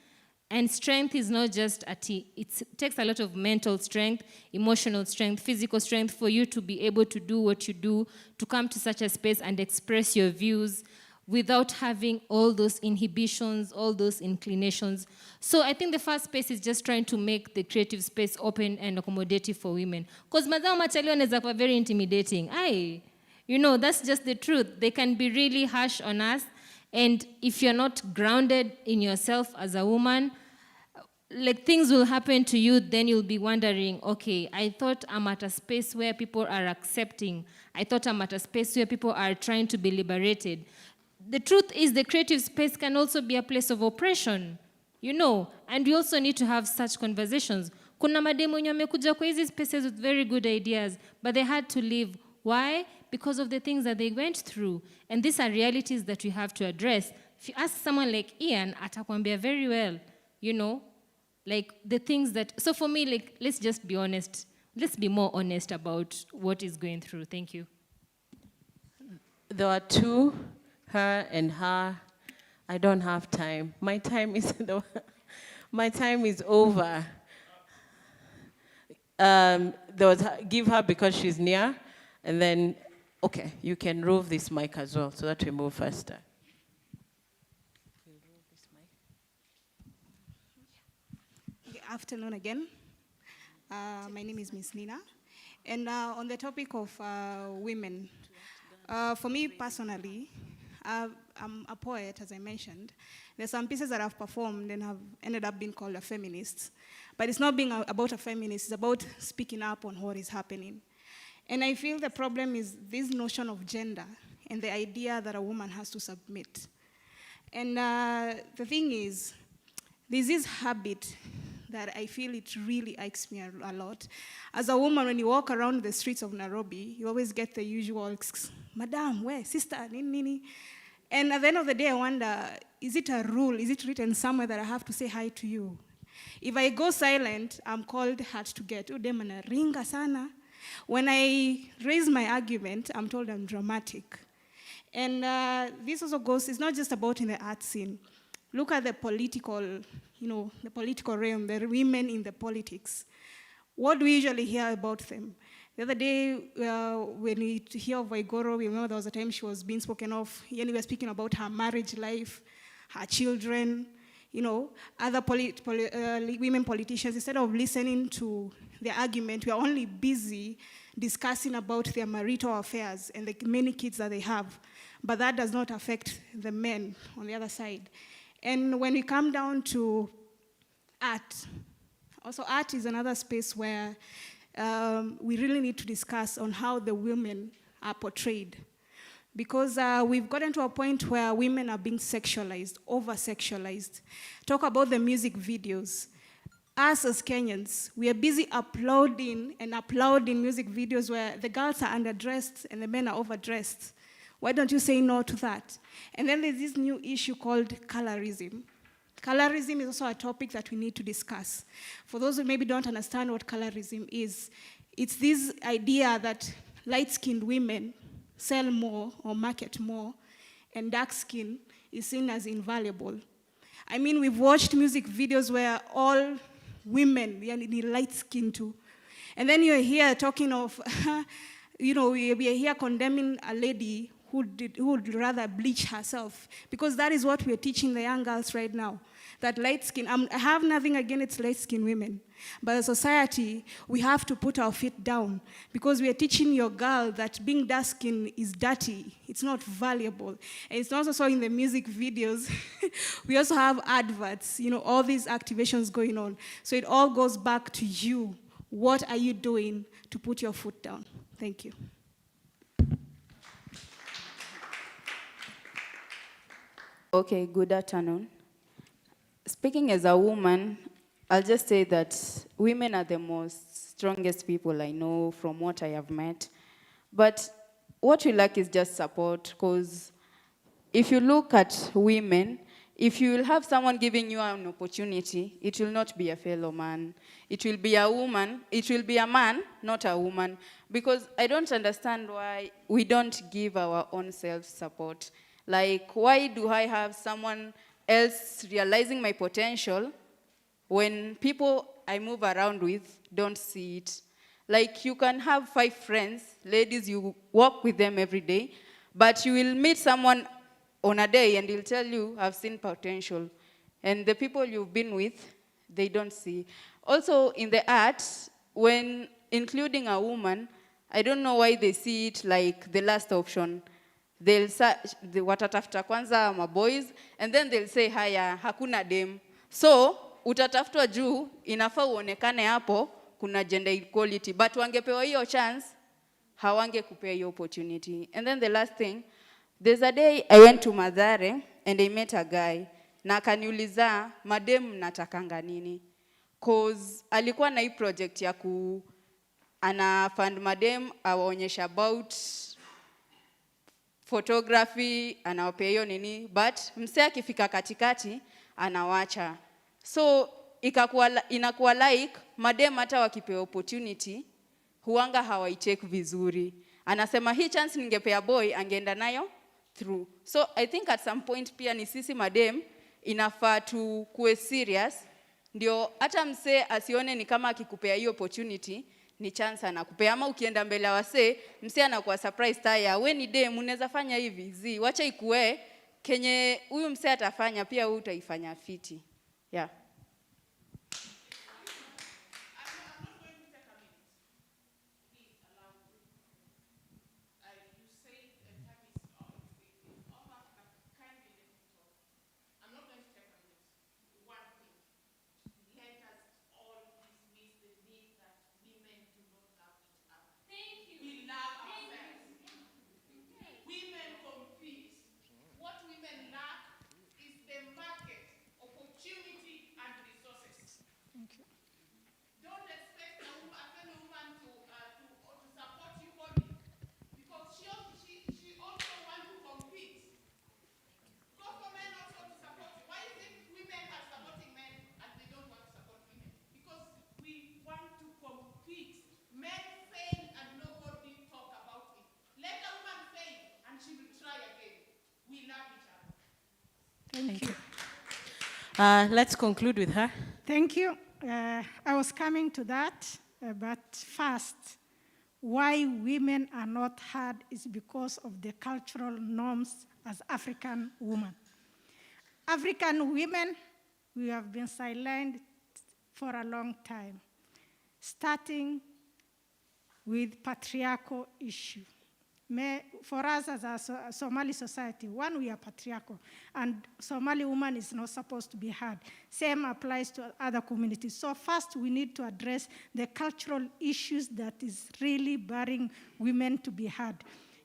And strength is not just it takes a lot of mental strength, emotional strength, physical strength for you to be able to do what you do, to come to such a space and express your views without having all those inhibitions, all those inclinations. So I think the first space is just trying to make the creative space open and accommodative for women. Because mazao machalio anaweza kuwa very intimidating. That's just the truth. They can be really harsh on us. And if you're not grounded in yourself as a woman, like things will happen to you, then you'll be wondering, okay, I thought I'm at a space where people are accepting. I thought I'm at a space where people are trying to be liberated. The truth is the creative space can also be a place of oppression, and we also need to have such conversations. Kuna mademu wenye wamekuja kwa hizi spaces with very good ideas, but they had to leave. Why? Because of the things that they went through. And these are realities that we have to address. If you ask someone like Ian, atakwambia very well, like the things that, so for me, like, let's just be honest. Let's be more honest about what is going through. Thank you. There are two, her and her. I don't have time. My time is over. Give her because she's near, and then, okay, you can move this mic as well so that we move faster. Good afternoon again. My name is Miss Nina. And on the topic of women, for me personally, I'm a poet, as I mentioned. There's some pieces that I've performed and have ended up being called a feminist. But it's not being about a feminist, it's about speaking up on what is happening. And I feel the problem is this notion of gender and the idea that a woman has to submit. And the thing is, there's this habit that I feel it really irks me a lot. As a woman, when you walk around the streets of Nairobi, you always get the usual, Madam, where, sister, nini. And at the end of the day, I wonder, is it a rule? Is it written somewhere that I have to say hi to you? If I go silent, I'm called hard to get. Udemana ringa sana. When I raise my argument, I'm told I'm dramatic. And this also goes, it's not just about in the art scene. Look at the political, the political realm, the women in the politics. What do we usually hear about them? The other day, when we hear of Waigoro, we remember there was a time she was being spoken of. We were speaking about her marriage life, her children, other women politicians. Instead of listening to their argument, we are only busy discussing about their marital affairs and the many kids that they have. But that does not affect the men on the other side. And when we come down to art, also art is another space where we really need to discuss on how the women are portrayed. Because we've gotten to a point where women are being sexualized, over-sexualized. Talk about the music videos. Us as Kenyans, we are busy uploading music videos where the girls are underdressed and the men are overdressed. Why don't you say no to that? And then there's this new issue called colorism. Colorism is also a topic that we need to discuss. For those who maybe don't understand what colorism is, it's this idea that light-skinned women sell more or market more, and dark skin is seen as invaluable. I mean, we've watched music videos where all women, they are light skin too. And then you're here talking of, we are here condemning a lady who would rather bleach herself, because that is what we're teaching the young girls right now. That light skin, I have nothing against light skinned women, but as a society, we have to put our feet down, because we are teaching your girl that being dark skinned is dirty, it's not valuable. And it's not also in the music videos. We also have adverts, all these activations going on. So it all goes back to you. What are you doing to put your foot down? Thank you. Okay, good afternoon. Speaking as a woman, I'll just say that women are the most strongest people I know from what I have met. But what we lack is just support, because if you look at women, if you will have someone giving you an opportunity, it will not be a fellow man. It will be a woman. It will be a man, not a woman. Because I don't understand why we don't give our own self support. Like, why do I have someone else realizing my potential when people I move around with don't see it? Like, you can have 5 friends, ladies, you walk with them every day, but you will meet someone on a day and he'll tell you, I've seen potential. And the people you've been with, they don't see. Also, in the arts, when including a woman, I don't know why they see it like the last option. They'll watatafuta kwanza ma boys, and then they'll say, haya, hakuna dem. So, utatafutwa juu, inafaa uonekane hapo, kuna gender equality. But wangepewa hiyo chance, hawange kupea hiyo opportunity. And then the last thing, there's a day I went to Mathare, and I met a guy. Na akaniuliza, madem natakanga nini? Cause alikuwa na hii project ya ana fund madem, awaonyesha about photography, anawapea hiyo nini, but msee akifika katikati, anawacha. So, inakuwa like, madem hata wakipewa opportunity, huanga hawaitake vizuri. Anasema, hii chance ningepea boy, angeenda nayo through. So, I think at some point, pia ni sisi madem, inafaa kuwe serious, ndio hata msee asione ni kama akikupea hiyo opportunity, ni chance anakupea. Ama ukienda mbele wase, msee anakuwa surprise taya, we ni dem, unaweza fanya hivi, wacha ikue, kenye huyu msee atafanya, pia wewe utaifanya fiti. Yeah. Let's conclude with her. Thank you. I was coming to that, but first, why women are not heard is because of the cultural norms as African women. African women, we have been silent for a long time, starting with patriarchal issue. For us as a Somali society, one, we are patriarchal, and Somali woman is not supposed to be heard. Same applies to other communities. So first, we need to address the cultural issues that is really barring women to be heard.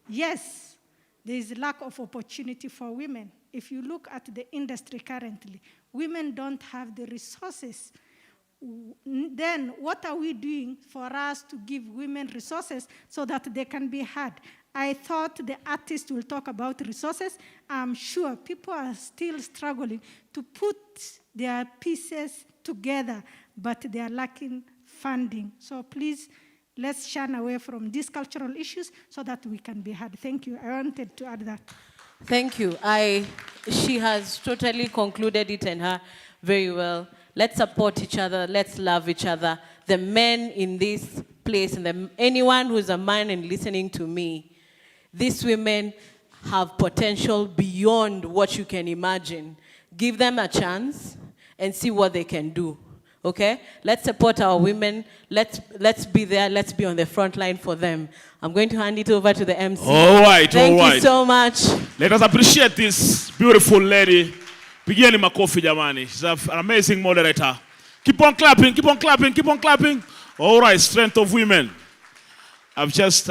Yes, there is lack of opportunity for women. If you look at the industry currently, women don't have the resources. Then what are we doing for us to give women resources so that they can be heard? I thought the artist will talk about resources. I'm sure people are still struggling to put their pieces together, but they are lacking funding. So please, let's shun away from these cultural issues so that we can be heard. Thank you. I wanted to add that. Thank you. She has totally concluded it and her very well. Let's support each other. Let's love each other. The men in this place and anyone who's a man and listening to me, these women have potential beyond what you can imagine. Give them a chance and see what they can do. Okay? Let's support our women. Let's be there. Let's be on the front line for them. I'm going to hand it over to the MC. All right, Thank you so much. Let us appreciate this beautiful lady. Pigieni makofi jamani. She's an amazing moderator. Keep on clapping, keep on clapping, keep on clapping. All right, strength of women. I've just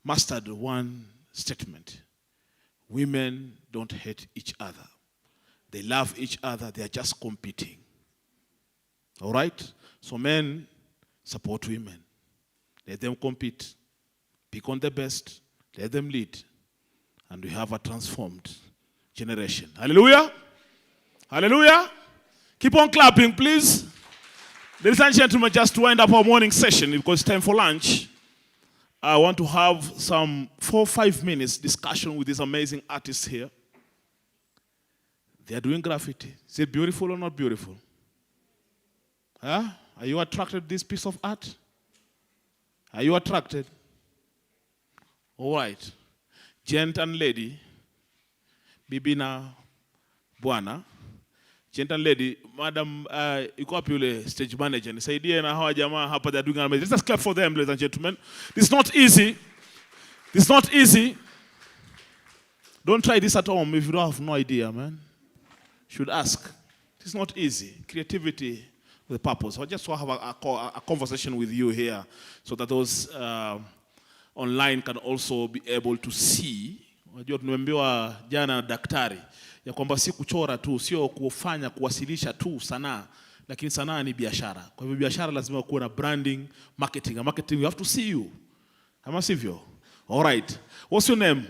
mastered one statement. Women don't hate each other. They love each other. They are just competing. All right? So men support women. Let them compete. Pick on the best. Let them lead. And we have a transformed generation. Hallelujah. Hallelujah. Keep on clapping, please. Ladies and gentlemen, just to wind up our morning session, because it's time for lunch, I want to have some 4 or 5 minutes discussion with these amazing artists here. They are doing graffiti. Is it beautiful or not beautiful? Huh? Are you attracted to this piece of art? Are you attracted? All right. Gent and lady, bibi na bwana. Gent and lady, madam, iko wapi yule stage manager? Nisaidie na hawa jamaa hapa, they're doing amazing. Let's clap for them, ladies and gentlemen. This is not easy. This is not easy. Don't try this at home if you don't have no idea, man. Should ask. It's not easy. Creativity with a purpose. I just want to have a conversation with you here so that those online can also be able to see. Unajua tumeambiwa jana na daktari ya kwamba si kuchora tu, sio kufanya kuwasilisha tu sanaa, lakini sanaa ni biashara. Kwa hivyo biashara lazima kuwe na branding, marketing. And marketing, we have to see you. Ama sivyo? All right. What's your name?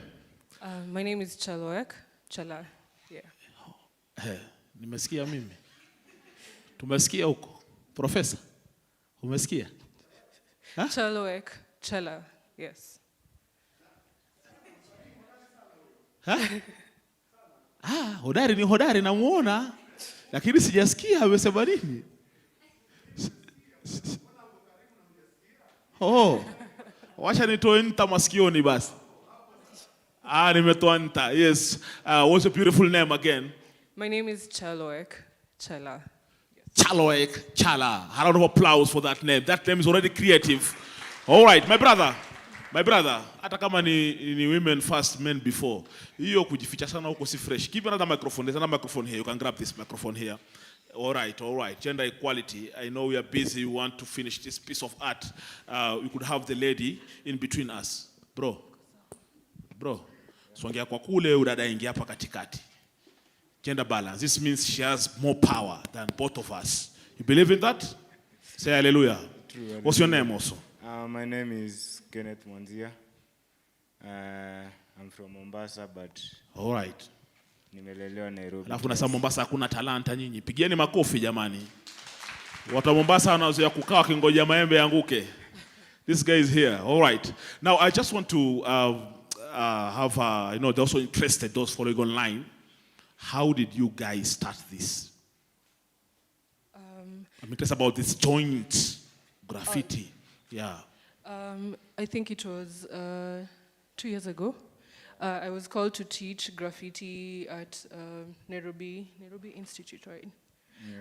My name is Chaloek. Chala. Yeah. Nimesikia mimi. Tumesikia huko. Professor. Umesikia? Chaloek. Chala. Yes. Hodari ni hodari namuona. Lakini sijasikia amesema nini. Wacha nitoe nta masikioni basi. Nimetoa nta. Yes. What's your beautiful name again? My name is Chaloek. Chala. Yes. Chaloek. Chala. A round of applause for that name. That name is already creative. All right, my brother, hata kama ni women first, men before. Hiyo kujificha sana huko si fresh. Give another microphone. There's another microphone here. You can grab this microphone here. All right. Gender equality. I know we are busy. We want to finish this piece of art. We could have the lady in between us. Bro. Songea kwa kule, udada ingia hapa katikati. Gender balance. This means she has more power than both of us. You believe in that? Say hallelujah. True. What's your name also? My name is Kenneth Mwanzia. I'm from Mombasa, but all right. Nimelelewa Nairobi. Alafu na Mombasa hakuna talanta nyinyi. Pigieni makofi jamani. Watu wa Mombasa wanazoea kukaa wakingoja maembe yanguke. This guy is here. All right. Now I just want to have they're also interested, those following online. How did you guys start this? I mean, tell us about this joint graffiti. Yeah. I think it was 2 years ago. I was called to teach graffiti at Nairobi Institute, right?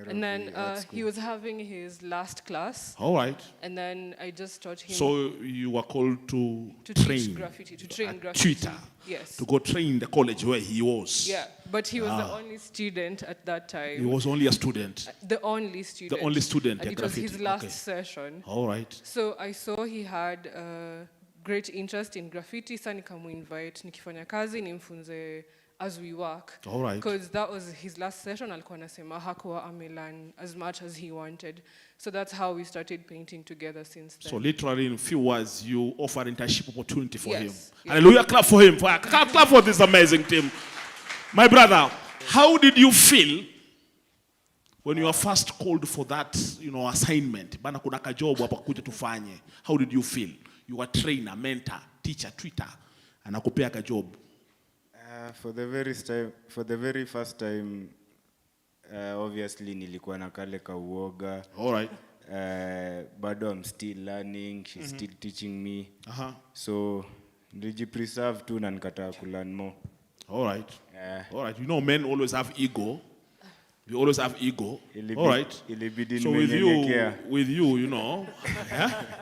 And then he was having his last class. All right. And then I just taught him. So you were called to train teach graffiti, to train graffiti. Twitter. Yes. To go train the college where he was. Yeah, but he was the only student at that time. He was only a student. The only student. The only student. And it graffiti. was his last session. All right. So I saw he had great interest in graffiti. Sa nikamuinvite nikifanya kazi nimfunze as we work. All right. Because that was his last session. Alikuwa anasema hakuwa amelearn as much as he wanted. So that's how we started painting together since then. So literally in a few words, you offer internship opportunity for him. Yes. Hallelujah, clap for him. Clap for this amazing team. My brother, how did you feel when you were first called for that, assignment? Bana kuna ka job hapa kuja tufanye. How did you feel? You were trainer, mentor, teacher, Twitter, anakupea ka job. For the very first time, obviously nilikuwa na kale ka uoga. All right. Bado I'm still learning, she's still teaching me. So nilijipreserve tu na nikataa ku learn more. All right. All right. Men always have ego. We always have ego. All right. So with you,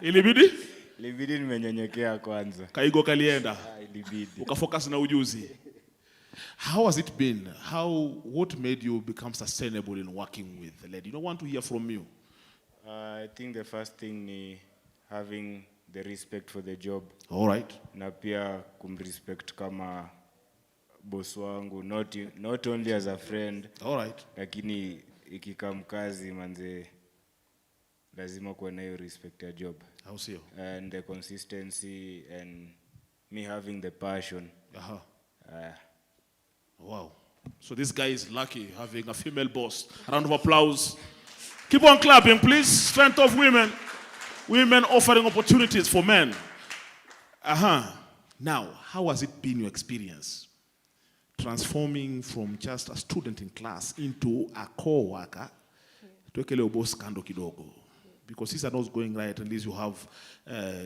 ilibidi? Ilibidi nimenyenyekea kwanza. Kaigo kalienda. Ukafocus na ujuzi. How has it been? What made you become sustainable in working with the lady? Want to hear from you. I think the first thing is having the respect for the job. All right. Na pia kumrespect kama boss wangu, not only as a friend. All right. Lakini ikikam kazi manze lazima kuwa na hiyo respect ya job. How so? And the consistency and me having the passion. Wow. So this guy is lucky having a female boss. A round of applause. Keep on clapping, please. Strength of women. Women offering opportunities for men. Now, how has it been your experience? Transforming from just a student in class into a co-worker. Tuwekele boss kando kidogo. Because these are not going right, at least you have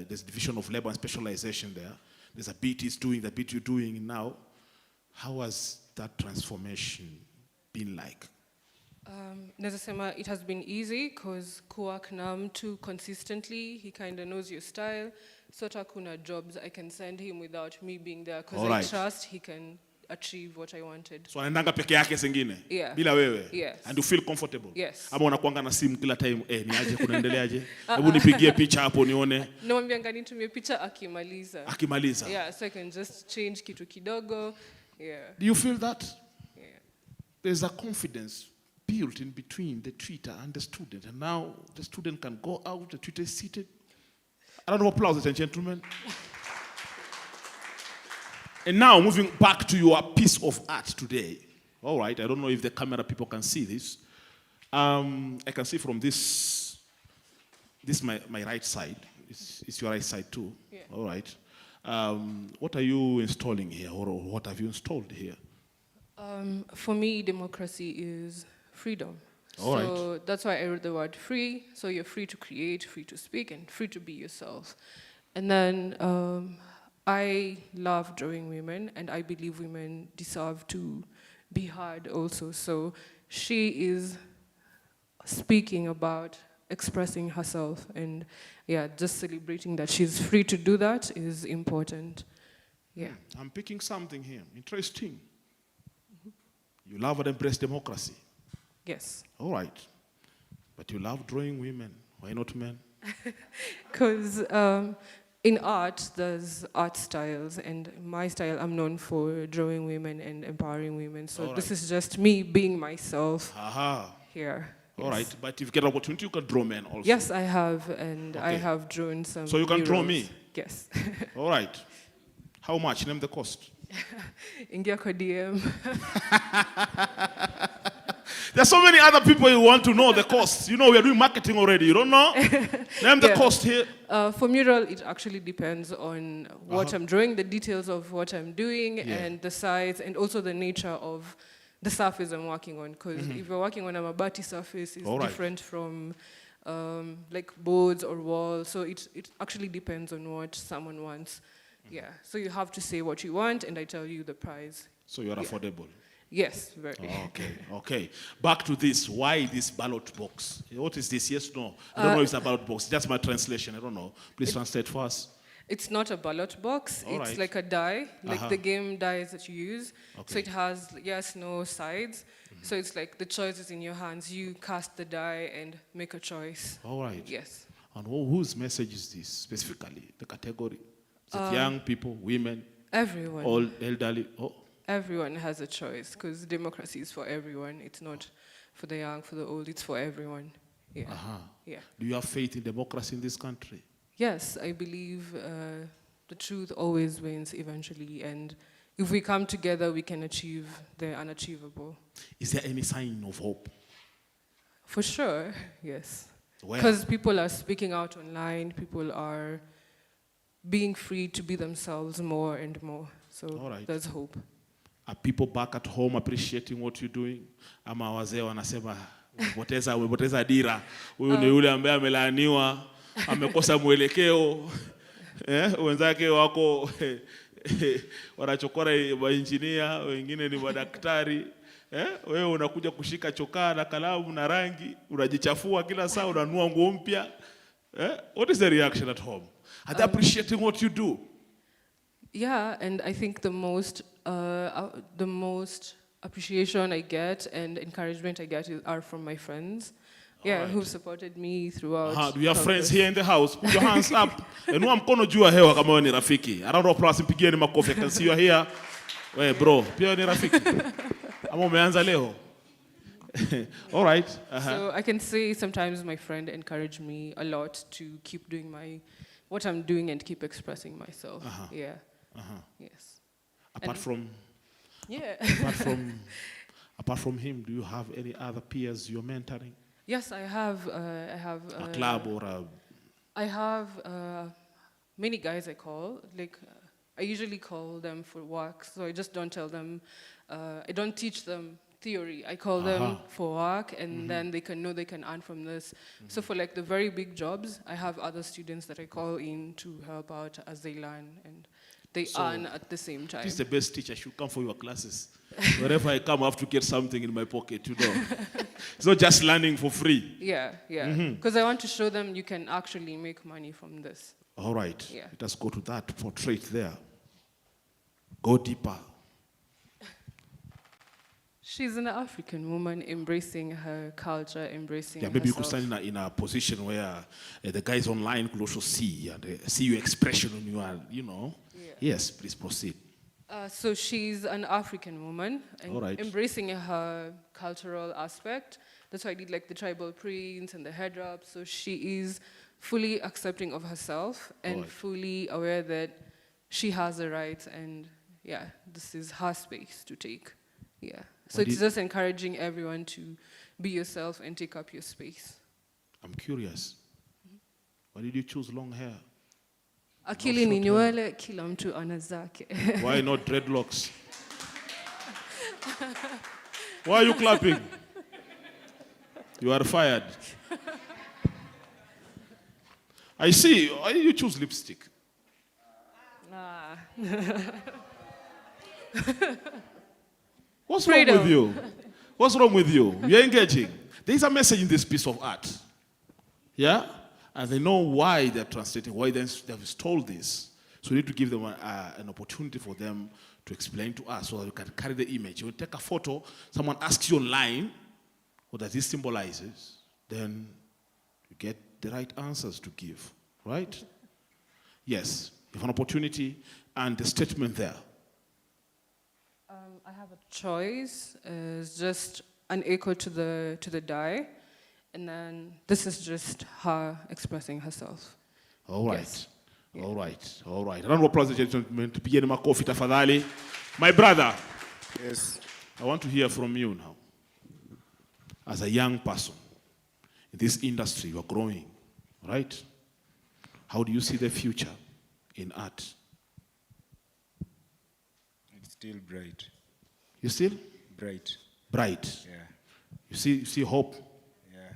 this division of labor and specialization there. There's a bit he's doing, the bit you're doing now. How has that transformation been like? Nazasema it has been easy because kuwork na mtu consistently, he kind of knows your style. Sota kuna jobs I can send him without me being there because I trust he can achieve what I wanted. So anaendanga peke yake singine? Yeah. Bila wewe? Yes. And you feel comfortable? Yes. Ama unakuanga na simu kila time, niaje kunaendeleaje? Hebu nipigie picha hapo nione. Namwambia nitumie picha akimaliza. Akimaliza. Yeah, so I can just change kitu kidogo. Yeah. Do you feel that? Yeah. There's a confidence built in between the tutor and the student. And now the student can go out, the tutor is seated. A round of applause, ladies and gentlemen. And now moving back to your piece of art today. All right, I don't know if the camera people can see this. I can see from this my right side. It's your right side too. Yeah. All right. What are you installing here, or what have you installed here? For me, democracy is freedom. All so right. That's why I wrote the word free. So you're free to create, free to speak, and free to be yourself. And then I love drawing women, and I believe women deserve to be heard also. So she is speaking about expressing herself, and yeah, just celebrating that she's free to do that is important. Yeah. I'm picking something here. Interesting. You love and embrace democracy. Yes. All right. But you love drawing women. Why not men? Because in art, there's art styles, and my style, I'm known for drawing women and empowering women. So this is just me being myself here. All right, but if you get an opportunity, you can draw men also. Yes, I have, and I have drawn some. So you can draw me? Yes. All right. How much? Name the cost. Ingia kwa DM. There's so many other people who want to know the cost. You know, we are doing marketing already. You don't know? Name the cost here. For mural, it actually depends on what I'm drawing, the details of what I'm doing, and the size, and also the nature of the surface I'm working on. Because if you're working on a mabati surface, it's different from like boards or walls. So it actually depends on what someone wants. Yeah, so you have to say what you want, and I tell you the price. So you're affordable? Yes, very. Okay. Back to this. Why this ballot box? What is this? Yes, no? I don't know if it's a ballot box. That's my translation. I don't know. Please translate for us. It's not a ballot box. It's like a die, like the game dice that you use. So it has yes, no sides. So it's like the choice is in your hands. You cast the die and make a choice. All right. Yes. And whose message is this specifically? The category? Is it young people, women? Everyone. Old, elderly? Everyone has a choice because democracy is for everyone. It's not for the young, for the old. It's for everyone. Yeah. Yeah. Do you have faith in democracy in this country? Yes, I believe the truth always wins eventually, and if we come together, we can achieve the unachievable. Is there any sign of hope? For sure, yes. Where? Because people are speaking out online, people are being free to be themselves more and more. So there's hope. Are people back at home appreciating what you're doing? Ama wazee wanasema umepoteza dira. Huyu ni yule ambaye amelaaniwa, amekosa mwelekeo. Wenzake wako wanachokora maengineer, wengine ni madaktari. Wewe unakuja kushika chokaa na kalamu na rangi, unajichafua kila saa, unanunua nguo mpya. What is the reaction at home? Are they appreciating what you do? Yeah, and I think the most appreciation I get and encouragement I get are from my friends. Yeah, who supported me throughout. Do you have friends here in the house? Put your hands up. Enua mkono juu ya hewa kama wewe ni rafiki. I don't know, plus mpigieni makofi. I can see you are here. Wewe bro, pia ni rafiki. Ama umeanza leo. All right. So I can say sometimes my friend encouraged me a lot to keep doing what I'm doing and keep expressing myself. Yeah. Yes. Apart from apart from him, do you have any other peers you're mentoring? Yes, I have. A club or a. I have many guys I call. Like I usually call them for work, so I just don't tell them. I don't teach them theory. I call them for work, and then they can earn from this. So for like the very big jobs, I have other students that I call in to help out as they learn and they earn at the same time. This is the best teacher. I should come for your classes. Wherever I come, I have to get something in my pocket, you know. It's not just learning for free. Yeah. Because I want to show them you can actually make money from this. All right. Yeah. Let us go to that portrait there. Go deeper. She's an African woman embracing her culture, embracing maybe herself. you could stand in a position where the guys online could also see and see your expression when you are, you know. Yeah. Yes, please proceed. So she's an African woman and embracing her cultural aspect. That's why I did like the tribal prints and the head wrap. So she is fully accepting of herself and fully aware that she has the rights and this is her space to take. Yeah. So it's just encouraging everyone to be yourself and take up your space. I'm curious. Why did you choose long hair? Akili ni nywele, kila mtu ana zake. Why not dreadlocks? Why are you clapping? You are fired. I see. Why did you choose lipstick? What's wrong with you? What's wrong with you? You're engaging. There is a message in this piece of art. Yeah? And they know why they're translating, why they've told this. So we need to give them an opportunity for them to explain to us so that we can carry the image. You take a photo, someone asks you online, what does this symbolizes? Then you get the right answers to give, right? Yes, you have an opportunity and the statement there. I have a choice. It's just an echo to the die. And then this is just her expressing herself. All right. Yes. All right. All right. Round of applause, gentlemen. Tupigeni makofi tafadhali. My brother. Yes. I want to hear from you now. As a young person in this industry, you are growing, right? How do you see the future in art? It's still bright. You still? Bright. Yeah. You see hope? Yeah.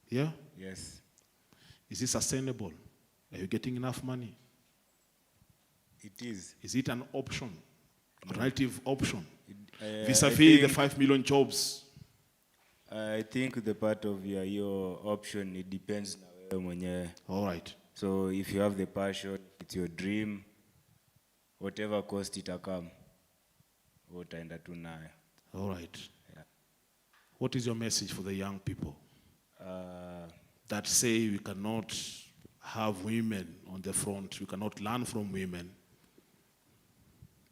Yeah? Yes. Is it sustainable? Are you getting enough money? It is. Is it an option? Alternative option? I Vis-a-vis the think- 5 million jobs? I think the part of your option, it depends na wewe mwenyewe. All right. So if you have the passion, it's your dream, whatever cost it come, utaenda tu nayo. All right. Yeah. What is your message for the young people that say we cannot have women on the front, we cannot learn from women?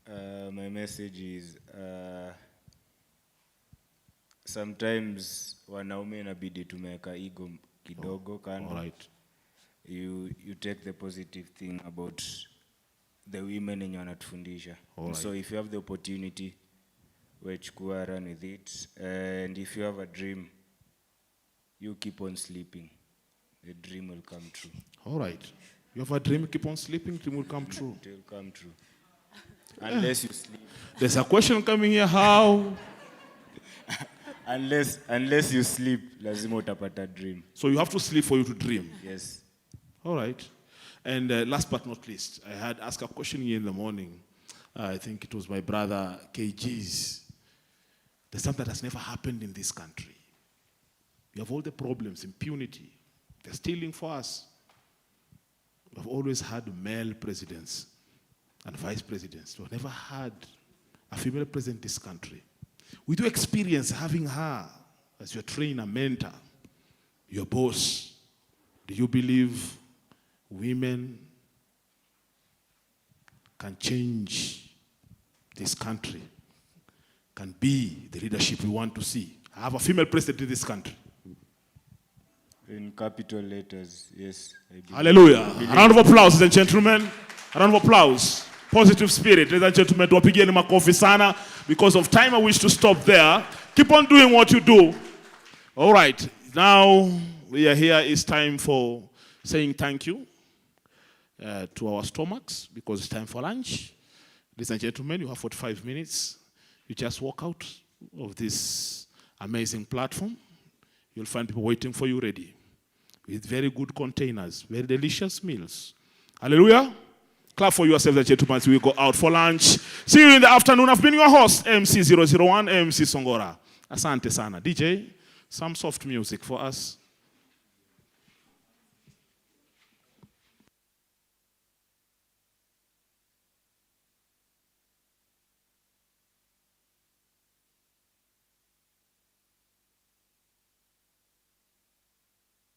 My message is sometimes wanaume inabidi tumeweka ego kidogo kando. All right. You take the positive thing about the women yenye wanatufundisha. All right. So if you have the opportunity, wechukua, run with it. And if you have a dream, you keep on sleeping. The dream will come true. All right. You have a dream, keep on sleeping, dream will come true. It will come true. Unless you sleep. There's a question coming here, how? Unless you sleep, lazima utapata dream. So you have to sleep for you to dream? Yes. All right. And last but not least, I had asked a question here in the morning. I think it was my brother KG's. There's something that has never happened in this country. We have all the problems, impunity. They're stealing for us. We've always had male presidents and vice presidents. We've never had a female president in this country. With your experience having her as your trainer, mentor, your boss, do you believe women can change this country, can be the leadership we want to see? I have a female president in this country. In capital letters, yes. Hallelujah. A round of applause, ladies and gentlemen. A round of applause. Positive spirit, ladies and gentlemen. Tuwapigieni makofi sana. Because of time, I wish to stop there. Keep on doing what you do. All right. Now, we are here. It's time for saying thank you to our stomachs because it's time for lunch. Ladies and gentlemen, you have 45 minutes. You just walk out of this amazing platform. You'll find people waiting for you ready with very good containers, very delicious meals. Hallelujah. Clap for yourselves, ladies and gentlemen, as we go out for lunch. See you in the afternoon. I've been your host, MC001, MC Songora. Asante sana. DJ, some soft music for us.